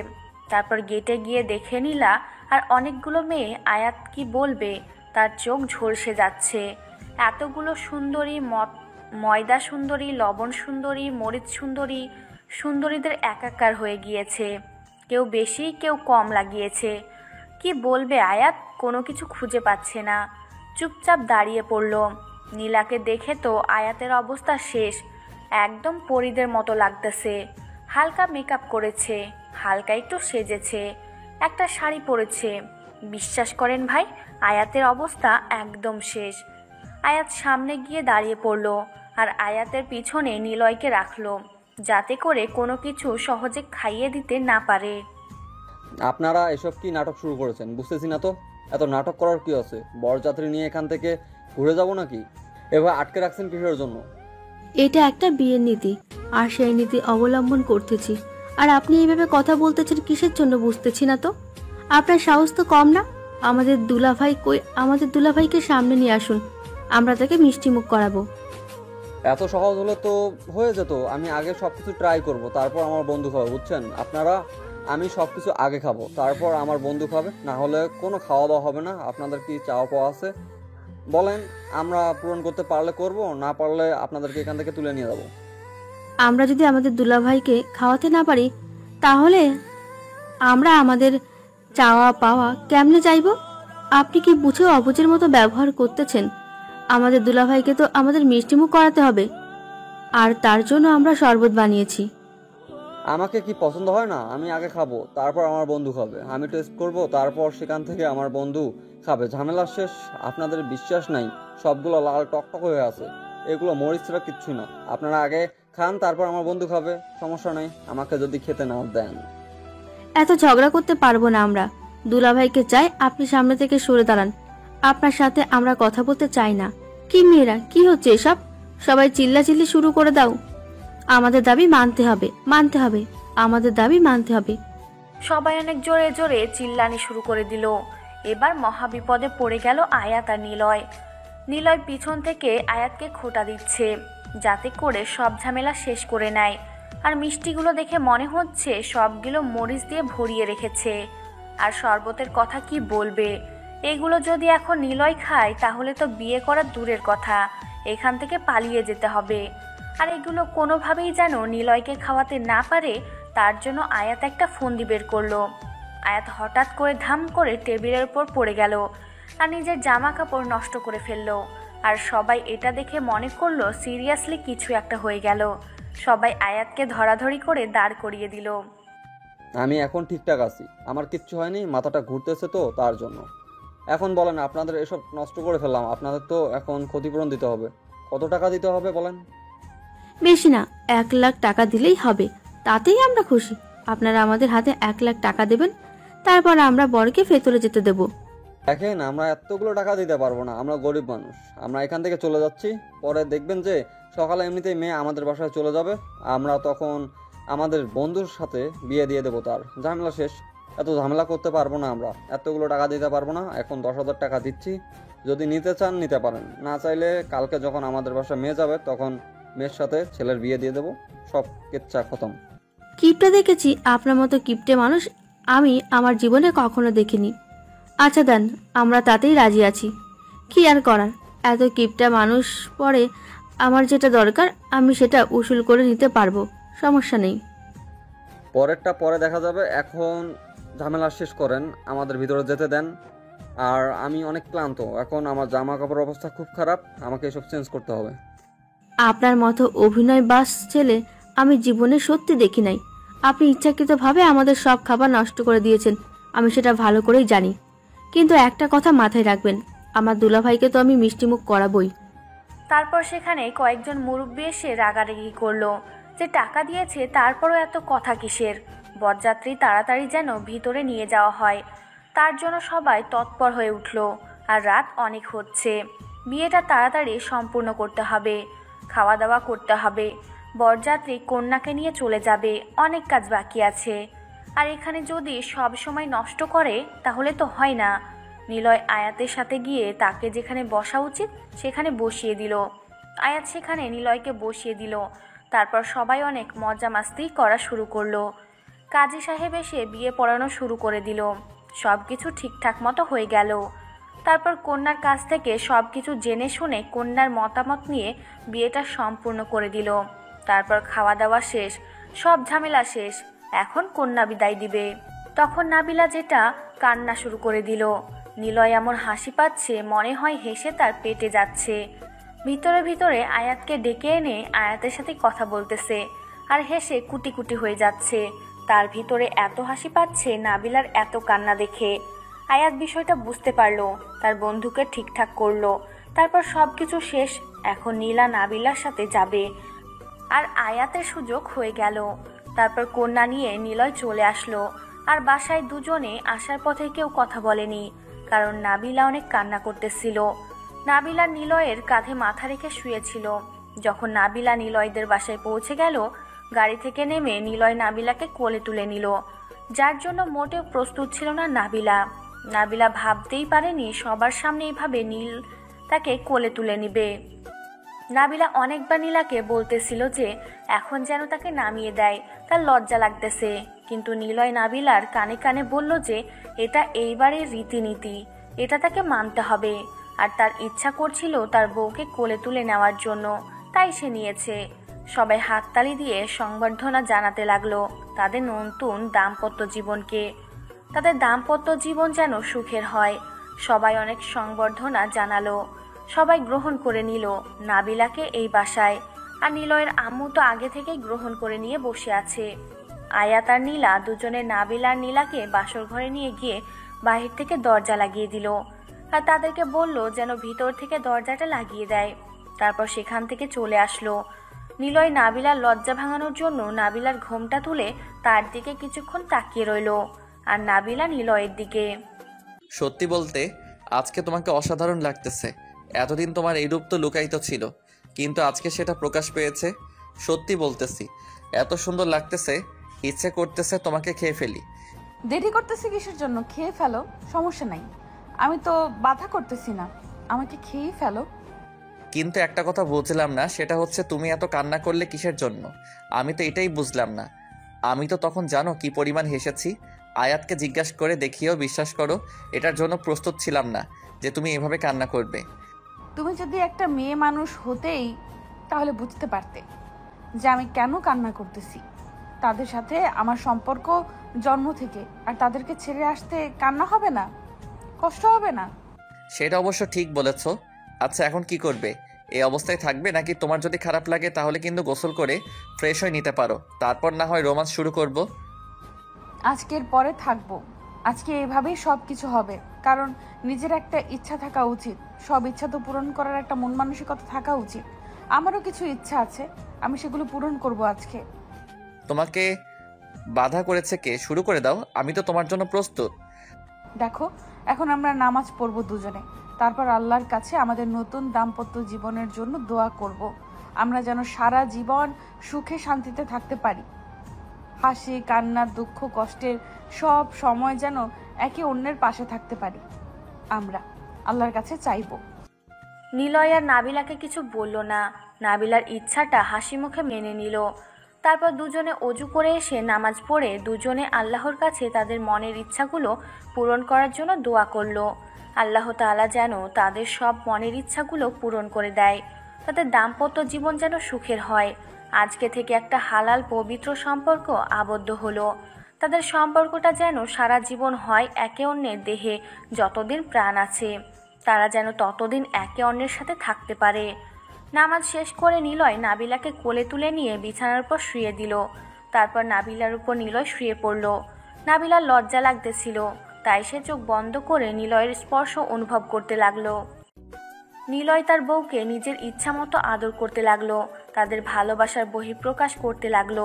তারপর গেটে গিয়ে দেখে নিলা আর অনেকগুলো মেয়ে। আয়াত কি বলবে, তার চোখ ঝলসে যাচ্ছে। এতগুলো সুন্দরী, ময়দা সুন্দরী, লবণ সুন্দরী, মরিচ সুন্দরী, সুন্দরীদের একাকার হয়ে গিয়েছে। কেউ বেশি কেউ কম লাগিয়েছে। কি বলবে আয়াত, কোনো কিছু খুঁজে পাচ্ছে না। চুপচাপ দাঁড়িয়ে পড়ল। নীলাকে দেখে তো আয়াতের অবস্থা শেষ, একদম পরীদের মতো লাগতেছে। হালকা মেকআপ করেছে, হালকা একটু সেজেছে, একটা শাড়ি পরেছে। বিশ্বাস করেন ভাই, আয়াতের অবস্থা একদম শেষ। আয়াত সামনে গিয়ে দাঁড়িয়ে পড়ল আর আয়াতের পিছনে নিলয়কে রাখলো, যাতে করে কোনো কিছু সহজে খাইয়ে দিতে না পারে। আপনারা এসব কি নাটক শুরু করেছেন বুঝতেছি না তো। এত নাটক করার কি আছে? বরযাত্রী নিয়ে এখান থেকে ঘুরে যাব নাকি? এবার আটকে রাখছেন কিসের জন্য? এটা একটা বিয়ের নীতি, আর সেই নীতি অবলম্বন করতেছি। আর আপনি এইভাবে কথা বলতেছেন কিসের জন্য বুঝতেছি না তো। আপনার সাহস তো কম না। আমাদের দুলাভাই কই? আমাদের দুলাভাইকে সামনে নিয়ে আসুন, আমরা তাকে মিষ্টি মুখ করাবো। এত সহজ হলে তো হয়ে যেত। আমি আগে সবকিছু ট্রাই করব, তারপর আমার বন্ধু খাবে, বুঝছেন আপনারা? আমি সবকিছু আগে খাবো, তারপর আমার বন্ধু খাবে। না হলে কোনো খাওয়া দাওয়া হবে না। আপনাদের কি চাওয়া পাওয়া আছে বলেন, আমরা পূরণ করতে পারলে করব, না পারলে আপনাদেরকে এখান থেকে তুলে নিয়ে যাবো। আমরা যদি আমাদের দুলাভাইকে খাওয়াতে না পারি তাহলে আমরা আমাদের চাওয়া পাওয়া কেমনে চাইব? আপনি কি বুঝে অবুঝের মতো ব্যবহার করতেছেন? আমাদের দুলাভাইকে তো আমাদের মিষ্টিমুখ করাতে হবে, আর তার জন্য আমরা শরবত বানিয়েছি। আমাকে কি পছন্দ হয় না? আমি আগে খাবো, তারপর আমার বন্ধু খাবে। আমি টেস্ট করব, তারপর সেখান থেকে আমার বন্ধু খাবে। ঝামেলা শেষ। আপনাদের বিশ্বাস নাই, সবগুলো লাল টকটক হয়ে আছে। এগুলো মরিচ ছাড়া কিচ্ছু না। আপনারা আগে খান, তারপর আমার বন্ধু খাবে, সমস্যা নেই, আমাকে যদি খেতে না দেন। এত ঝগড়া করতে পারবো না আমরা। দুলাভাইকে চাই আপনি সামনে থেকে সরে দাঁড়ান। আপনার সাথে আমরা কথা বলতে চাই না। কি মেয়েরা, কি হচ্ছে এসব? সবাই চিল্লাচিল্লি শুরু করে দাও। আমাদের দাবি মানতে হবে, মানতে হবে, আমাদের দাবি মানতে হবে। সবাই অনেক জোরে জোরে চিল্লানি শুরু করে দিল। এবার মহাবিপদে পড়ে গেল আয়াত আর নিলয়। নিলয় পিছন থেকে আয়াতকে খোঁটা দিচ্ছে যাতে করে সব ঝামেলা শেষ করে নেয়। আর মিষ্টিগুলো দেখে মনে হচ্ছে সবগুলো মরিচ দিয়ে ভরিয়ে রেখেছে। আর শরবতের কথা কি বলবে, এগুলো যদি এখন নিলয় খায় তাহলে তো বিয়ে করা দূরের কথা, এখান থেকে পালিয়ে যেতে হবে। আর এগুলো কোনোভাবেই যেন নিলয়কে খাওয়াতে না পারে, তার জন্য আয়াত একটা ফন্দি বের করলো। আয়াত হঠাৎ করে ধাম করে টেবিলের উপর পড়ে গেল আর নিজের জামা কাপড় নষ্ট করে ফেললো। আর সবাই এটা দেখে মনে করলো সিরিয়াসলি কিছু একটা হয়ে গেল। সবাই আয়াতকে ধরাধরি করে দাঁড় করিয়ে দিল। আমি এখন ঠিকঠাক আছি, আমার কিচ্ছু হয়নি, মাথাটা ঘুরতেছে তো তার জন্য। এখন বলেন, আপনাদের এসব নষ্ট করে ফেললাম, আপনাদের তো এখন ক্ষতিপূরণ দিতে হবে। কত টাকা দিতে হবে বলেন? বেশি না, 1 লাখ টাকা দিলেই হবে, তাতেই আমরা খুশি। আপনারা আমাদের হাতে 1 লাখ টাকা দেবেন, তারপর আমরা বরকে ভেতরে যেতে দেব। দেখেন, আমরা এতগুলো টাকা দিতে পারবো না, আমরা গরিব মানুষ। আমরা এখান থেকে চলে যাচ্ছি, পরে দেখবেন যে সকালে এমনিতেই মেয়ে আমাদের বাসায় চলে যাবে, আমরা তখন আমাদের বন্ধুর সাথে বিয়ে দিয়ে দেবো, তার ঝামেলা শেষ। এত ঝামেলা করতে পারবো না, আমরা এতগুলো টাকা দিতে পারবো না। এখন 10,000 টাকা দিচ্ছি, যদি নিতে চান নিতে পারেন, না চাইলে কালকে যখন আমাদের বাসায় মেয়ে যাবে তখন মেয়ের সাথে ছেলের বিয়ে দিয়ে দেবো, সব কিচ্ছা খতম। কিপটে দেখেছি, আপনার মতো কিপটে মানুষ আমি আমার জীবনে কখনো দেখিনি। আচ্ছা দেন, আমরা তাতেই রাজি আছি। কি আর করার, এত কিপটা মানুষ পরে আমার যেটা দরকার আমি সেটা উসুল করে নিতে পারবো, সমস্যা নেই। পরেরটা পরে দেখা যাবে, এখন ঝামেলা শেষ করেন, আমাদের ভিতরে যেতে দেন। আর আমি অনেক ক্লান্ত, এখন আমার জামা কাপড়ের অবস্থা খুব খারাপ, আমাকে এসব চেঞ্জ করতে হবে। আপনার মতো অভিনয় বাস ছেলে আমি জীবনে সত্যি দেখি নাই। আপনি ইচ্ছাকৃতভাবে আমাদের সব খাবার নষ্ট করে দিয়েছেন, আমি সেটা ভালো করেই জানি। কিন্তু একটা কথা মাথায় রাখবেন, আমার দুলাভাইকে তো আমি মিষ্টিমুখ করাবই। তারপর সেখানে কয়েকজন মুরব্বি এসে রাগারাগি করলো যে টাকা দিয়েছে তারপরও এত কথা কিসের। বরযাত্রী তাড়াতাড়ি যেন ভিতরে নিয়ে যাওয়া হয়, তার জন্য সবাই তৎপর হয়ে উঠল। আর রাত অনেক হচ্ছে, বিয়েটা তাড়াতাড়ি সম্পূর্ণ করতে হবে, খাওয়া দাওয়া করতে হবে। বরযাত্রী কন্যাকে নিয়ে চলে যাবে, অনেক কাজ বাকি আছে। আর এখানে যদি সব সময় নষ্ট করে তাহলে তো হয় না। নিলয় আয়াতের সাথে গিয়ে তাকে যেখানে বসা উচিত সেখানে বসিয়ে দিল। আয়াত সেখানে নিলয়কে বসিয়ে দিল। তারপর সবাই অনেক মজা মাস্তি করা শুরু করলো। কাজী সাহেব এসে বিয়ে পড়ানো শুরু করে দিল। সব কিছু ঠিকঠাক মতো হয়ে গেল। তারপর কন্যার কাছ থেকে সব কিছু জেনে শুনে কন্যার মতামত নিয়ে বিয়েটা সম্পূর্ণ করে দিল। তারপর খাওয়া দাওয়া শেষ, সব ঝামেলা শেষ, এখন কন্যা বিদায় দিবে। তখন নাবিলা যেটা কান্না শুরু করে দিল। নিলয় এমন হাসি পাচ্ছে, মনে হয় হেসে তার পেটে যাচ্ছে। ভিতরে ভিতরে আয়াতকে ডেকে এনে আয়াতের সাথে কথা বলতেছে আর হেসে কুটি কুটি হয়ে যাচ্ছে। তার ভিতরে এত হাসি পাচ্ছে নাবিলার এত কান্না দেখে। আয়াত বিষয়টা বুঝতে পারলো, তার বন্ধুকে ঠিকঠাক করলো। তারপর সব কিছু শেষ, এখন নীলা নাবিলার সাথে যাবে আর আয়াতের সুযোগ হয়ে গেল। তারপর কন্যা নিয়ে নিলয় চলে আসলো। আর বাসায় দুজনে আসার পথে কেউ কথা বলেনি, কারণ নাবিলা অনেক কান্না করতেছিল। নাবিলা নিলয়ের কাঁধে মাথা রেখে শুয়েছিল। যখন নাবিলা নিলয়দের বাসায় পৌঁছে গেল, গাড়ি থেকে নেমে নিলয় নাবিলাকে কোলে তুলে নিল, যার জন্য মোটেও প্রস্তুত ছিল না নাবিলা। নাবিলা ভাবতেই পারেনি সবার সামনে এইভাবে নীল তাকে কোলে তুলে নিবে। নাবিলা অনেকবার নীলাকে বলতেছিল যে এখন যেন তাকে নামিয়ে দেয়, তার লজ্জা লাগতেছে। কিন্তু নিলয় নাবিলার কানে কানে বলল যে এটা এইবারের রীতিনীতি, এটা তাকে মানতে হবে। আর তার ইচ্ছা করছিল তার বউকে কোলে তুলে নেওয়ার জন্য, তাই সে নিয়েছে। সবাই হাততালি দিয়ে সংবর্ধনা জানাতে লাগলো তাদের নতুন দাম্পত্য জীবনকে। তাদের দাম্পত্য জীবন যেন সুখের হয়। সবাই অনেক সংবর্ধনা জানালো, সবাই গ্রহণ করে নিল নাবিলাকে এই বাসায়। আর নিলয়ের আম্মু তো আগে থেকেই গ্রহণ করে নিয়ে বসে আছে। আয়াত আর নীলা দুজনে নাবিলা আর নীলাকে বাসর ঘরে নিয়ে গিয়ে বাহির থেকে দরজা লাগিয়ে দিল। আর তাদেরকে বলল যেন ভিতর থেকে দরজাটা লাগিয়ে দেয়। তারপর সেখান থেকে চলে আসলো। নিলয় নাবিলার লজ্জা ভাঙানোর জন্য নাবিলার ঘোমটা তুলে তার দিকে কিছুক্ষণ তাকিয়ে রইল, আর নাবিলা নিলয়ের দিকে। সত্যি বলতে আজকে তোমাকে অসাধারণ লাগতেছে। এতদিন তোমার এই রূপ তো লুকায়িত ছিল, কিন্তু আজকে সেটা প্রকাশ পেয়েছে। সত্যি বলতেছি, এত সুন্দর লাগতেছে, ইচ্ছে করতেছে তোমাকে খেয়ে ফেলি। দেরি করতেছি কিসের জন্য? খেয়ে ফেলো, সমস্যা নাই। আমি তো বাধা করতেছি না, আমাকে খেয়েই ফেলো। কিন্তু একটা কথা বুঝলাম না, সেটা হচ্ছে তুমি এত কান্না করলে কিসের জন্য? আমি তো এটাই বুঝলাম না। আমি তো তখন জানো কি পরিমাণ হেসেছি। আয়াতকে জিজ্ঞাসা করে দেখিয়েও বিশ্বাস করো, এটার জন্য প্রস্তুত ছিলাম না যে তুমি এভাবে কান্না করবে। তুমি যদি একটা মেয়ে মানুষ হতেই তাহলে বুঝতে পারতে যে আমি কেন কান্না করতেছি। তাদের সাথে আমার সম্পর্ক জন্ম থেকে, আর তাদেরকে ছেড়ে আসতে কান্না হবে না? কষ্ট হবে না? সেটা অবশ্য ঠিক বলেছ। আচ্ছা, এখন কি করবে? এই অবস্থায় থাকবে নাকি তোমার যদি খারাপ লাগে তাহলে কিন্তু গোসল করে ফ্রেশ হয়ে নিতে পারো, তারপর না হয় রোমান্স শুরু করব। আজকের পরে থাকবো। আজকে এভাবেই সব কিছু হবে, কারণ নিজের একটা ইচ্ছা থাকা উচিত। সব ইচ্ছা তো পূরণ করার একটা মন মানসিকতা থাকা উচিত। আমারও কিছু ইচ্ছা আছে, আমি সেগুলো পূরণ করব আজকে। তোমাকে বাধা করেছে কে? শুরু করে দাও, আমি তো তোমার জন্য প্রস্তুত। দেখো, এখন আমরা নামাজ পড়বো দুজনে, তারপর আল্লাহর কাছে আমাদের নতুন দাম্পত্য জীবনের জন্য দোয়া করব। আমরা যেন সারা জীবন সুখে শান্তিতে থাকতে পারি। হাসি, কান্না, দুঃখ, কষ্টের সব সময় যেন একে অন্যের পাশে থাকতে পারি। আমরা আল্লাহর কাছে চাইবো। নিলয় আর নাবিলাকে কিছু বলল না। নাবিলার ইচ্ছাটা হাসি মুখে মেনে নিল। তারপর দুজনে অজু করে এসে নামাজ পড়ে দুজনে আল্লাহর কাছে তাদের মনের ইচ্ছাগুলো পূরণ করার জন্য দোয়া করলো। আল্লাহ তাআলা যেন তাদের সব মনের ইচ্ছাগুলো পূরণ করে দেয়, তাদের দাম্পত্য জীবন যেন সুখের হয়। আজকে থেকে একটা হালাল পবিত্র সম্পর্ক আবদ্ধ হলো। তাদের সম্পর্কটা যেন সারা জীবন হয়, একে অন্যের দেহে যতদিন প্রাণ আছে তারা যেন ততদিন একে অন্যের সাথে থাকতে পারে। নামাজ শেষ করে নিলয় নাবিলাকে কোলে তুলে নিয়ে বিছানার উপর শুয়ে দিল। তারপর নাবিলার উপর নিলয় শুয়ে পড়ল। নাবিলার লজ্জা লাগতেছিল, তাই সে চোখ বন্ধ করে নিলয়ের স্পর্শ অনুভব করতে লাগলো। নিলয় তার বউকে নিজের ইচ্ছা মতো আদর করতে লাগলো, তাদের ভালোবাসার বহিঃপ্রকাশ করতে লাগলো।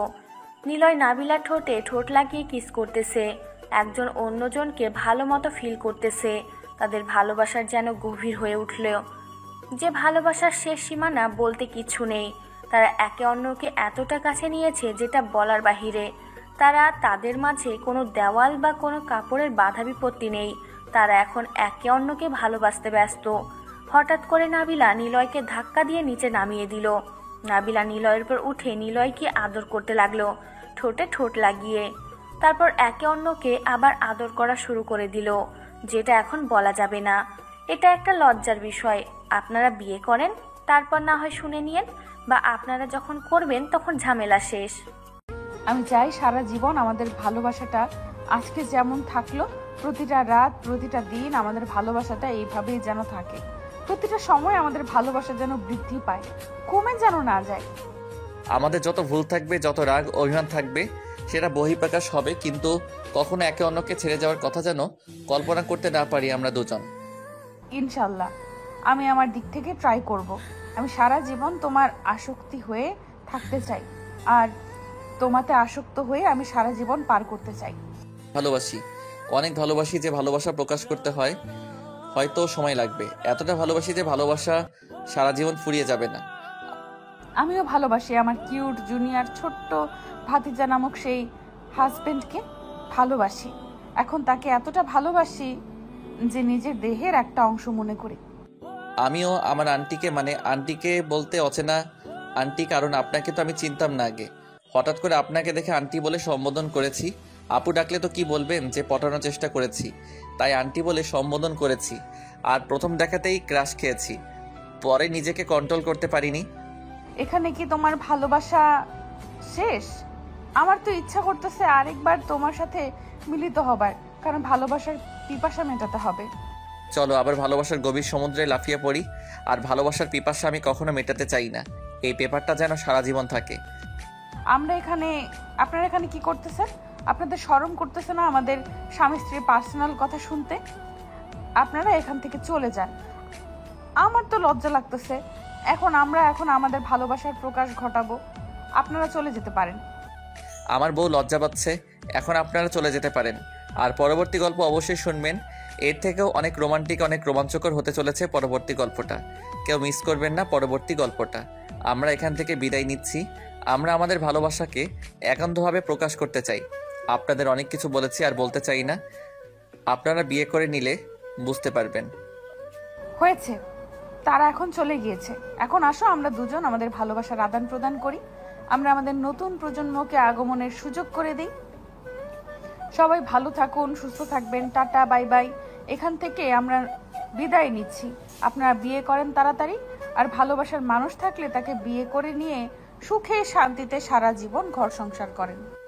নিলয় নাবিলার ঠোঁটে ঠোঁট লাগিয়ে কিস করতেছে, একজন অন্যজনকে ভালো মতো ফিল করতেছে। তাদের ভালোবাসার যেন গভীর হয়ে উঠল, যে ভালোবাসার শেষ সীমানা বলতে কিছু নেই। তারা একে অন্যকে এতটা কাছে নিয়েছে যেটা বলার বাহিরে। তারা তাদের মাঝে কোনো দেওয়াল বা কোনো কাপড়ের বাধা বিপত্তি নেই। তারা এখন একে অন্যকে ভালোবাসতে ব্যস্ত। হঠাৎ করে নাবিলা নিলয়কে ধাক্কা দিয়ে নিচে নামিয়ে দিল। নাবিলা নিলয়ের উপর উঠে নিলয়কে আদর করতে লাগলো, ঠোঁটে ঠোঁট লাগিয়ে। তারপর একে অন্যকে আবার আদর করা শুরু করে দিল, যেটা এখন বলা যাবে না। এটা একটা লজ্জার বিষয়। আপনারা বিয়ে করেন, তারপর না হয় শুনে নিয়েন, বা আপনারা যখন করবেন তখন ঝামেলা শেষ। আমি চাই সারা জীবন আমাদের ভালোবাসাটা আজকে যেমন থাকলো, প্রতিটা রাত প্রতিটা দিন আমাদের ভালোবাসাটা এইভাবেই যেন থাকে। প্রতিটা সময় আমাদের ভালোবাসা যেন বৃদ্ধি পায়, কমে যেন না যায়। আমাদের যত ভুল থাকবে, যত রাগ অভিমান থাকবে, সেটা বহিঃপ্রকাশ হবে, কিন্তু কখনো একে অন্যকে ছেড়ে যাওয়ার কথা যেন কল্পনা করতে না পারি আমরা দুজন। ইনশাল্লাহ আমি আমার দিক থেকে ট্রাই করব। আমি সারা জীবন তোমার আসক্তি হয়ে থাকতে চাই, আর তোমাতে আসক্ত হয়ে আমি সারা জীবন পার করতে চাই। ভালোবাসি, অনেক ভালোবাসি। যে ভালোবাসা প্রকাশ করতে হয় হয়তো সময় লাগবে। এতটা ভালোবাসি যে ভালোবাসা সারা জীবন ফুরিয়ে যাবে না। আমিও ভালোবাসি আমার কিউট জুনিয়র ছোট্ট ভাতিজা নামক সেই হাজবেন্ডকে। ভালোবাসি, এখন তাকে এতটা ভালোবাসি যে নিজের দেহের একটা অংশ মনে করি। আমিও আমার আন্টিকে, মানে আন্টিকে বলতে অচেনা আন্টি, কারণ আপনাকে তো আমি চিনতাম না আগে। হঠাৎ করে আপনাকে দেখে আন্টি বলে সম্বোধন করেছি। আপু ডাকলে তো কি বলবেন যে পটানোর চেষ্টা করেছি, তাই আন্টি বলে সম্বোধন করেছি। আর প্রথম দেখাতেই ক্রাশ খেয়েছি, পরে নিজেকে কন্ট্রোল করতে পারিনি। এখানে কি তোমার ভালোবাসা শেষ? আমার তো ইচ্ছা করতেছে আরেকবার তোমার সাথে মিলিত হবার, কারণ ভালোবাসার পিপাসা মেটাতে হবে। চলো আবার ভালোবাসার গভীর সমুদ্রে লাফিয়ে পড়ি। আর ভালোবাসার পিপাসা আমি কখনো মেটাতে চাই না, এই পেপারটা যেন সারা জীবন থাকে। আপনারা এখানে কি করতেছেন? আপনাদের শরম করতেছে না আমাদের স্বামী স্ত্রীর পার্সোনাল কথা শুনতে? আপনারা এখান থেকে চলে যান। আমার তো লজ্জা লাগতেছে, এখন আমরা আমাদের ভালোবাসার প্রকাশ ঘটাবো। আপনারা চলে যেতে পারেন। আমার বউ লজ্জা পাচ্ছে, এখন আপনারা চলে যেতে পারেন। আর পরবর্তী গল্প অবশ্যই শুনবেন। এর থেকেও অনেক রোমান্টিক, অনেক রোমাঞ্চকর হতে চলেছে পরবর্তী গল্পটা। কেউ মিস করবেন না পরবর্তী গল্পটা। আমরা এখান থেকে বিদায় নিচ্ছি। আমরা আমাদের ভালোবাসাকে একান্তভাবে প্রকাশ করতে চাই। আপনাদের অনেক কিছু বলেছি আর বলতে চাই না। আপনারা বিয়ে করে নিলে বুঝতে পারবেন। হয়েছে, তারা এখন চলে গিয়েছে। এখন আসো আমরা দুজন আমাদের ভালোবাসার আদান প্রদান করি। আমরা আমাদের নতুন প্রজন্মকে আগমনের সুযোগ করে দিই। সবাই ভালো থাকুন, সুস্থ থাকবেন। Tata, bye bye. এখান থেকে আমরা বিদায় নিচ্ছি। আপনারা বিয়ে করেন তাড়াতাড়ি। আর ভালোবাসার মানুষ থাকলে তাকে বিয়ে করে নিয়ে সুখে শান্তিতে সারা জীবন ঘর সংসার করেন।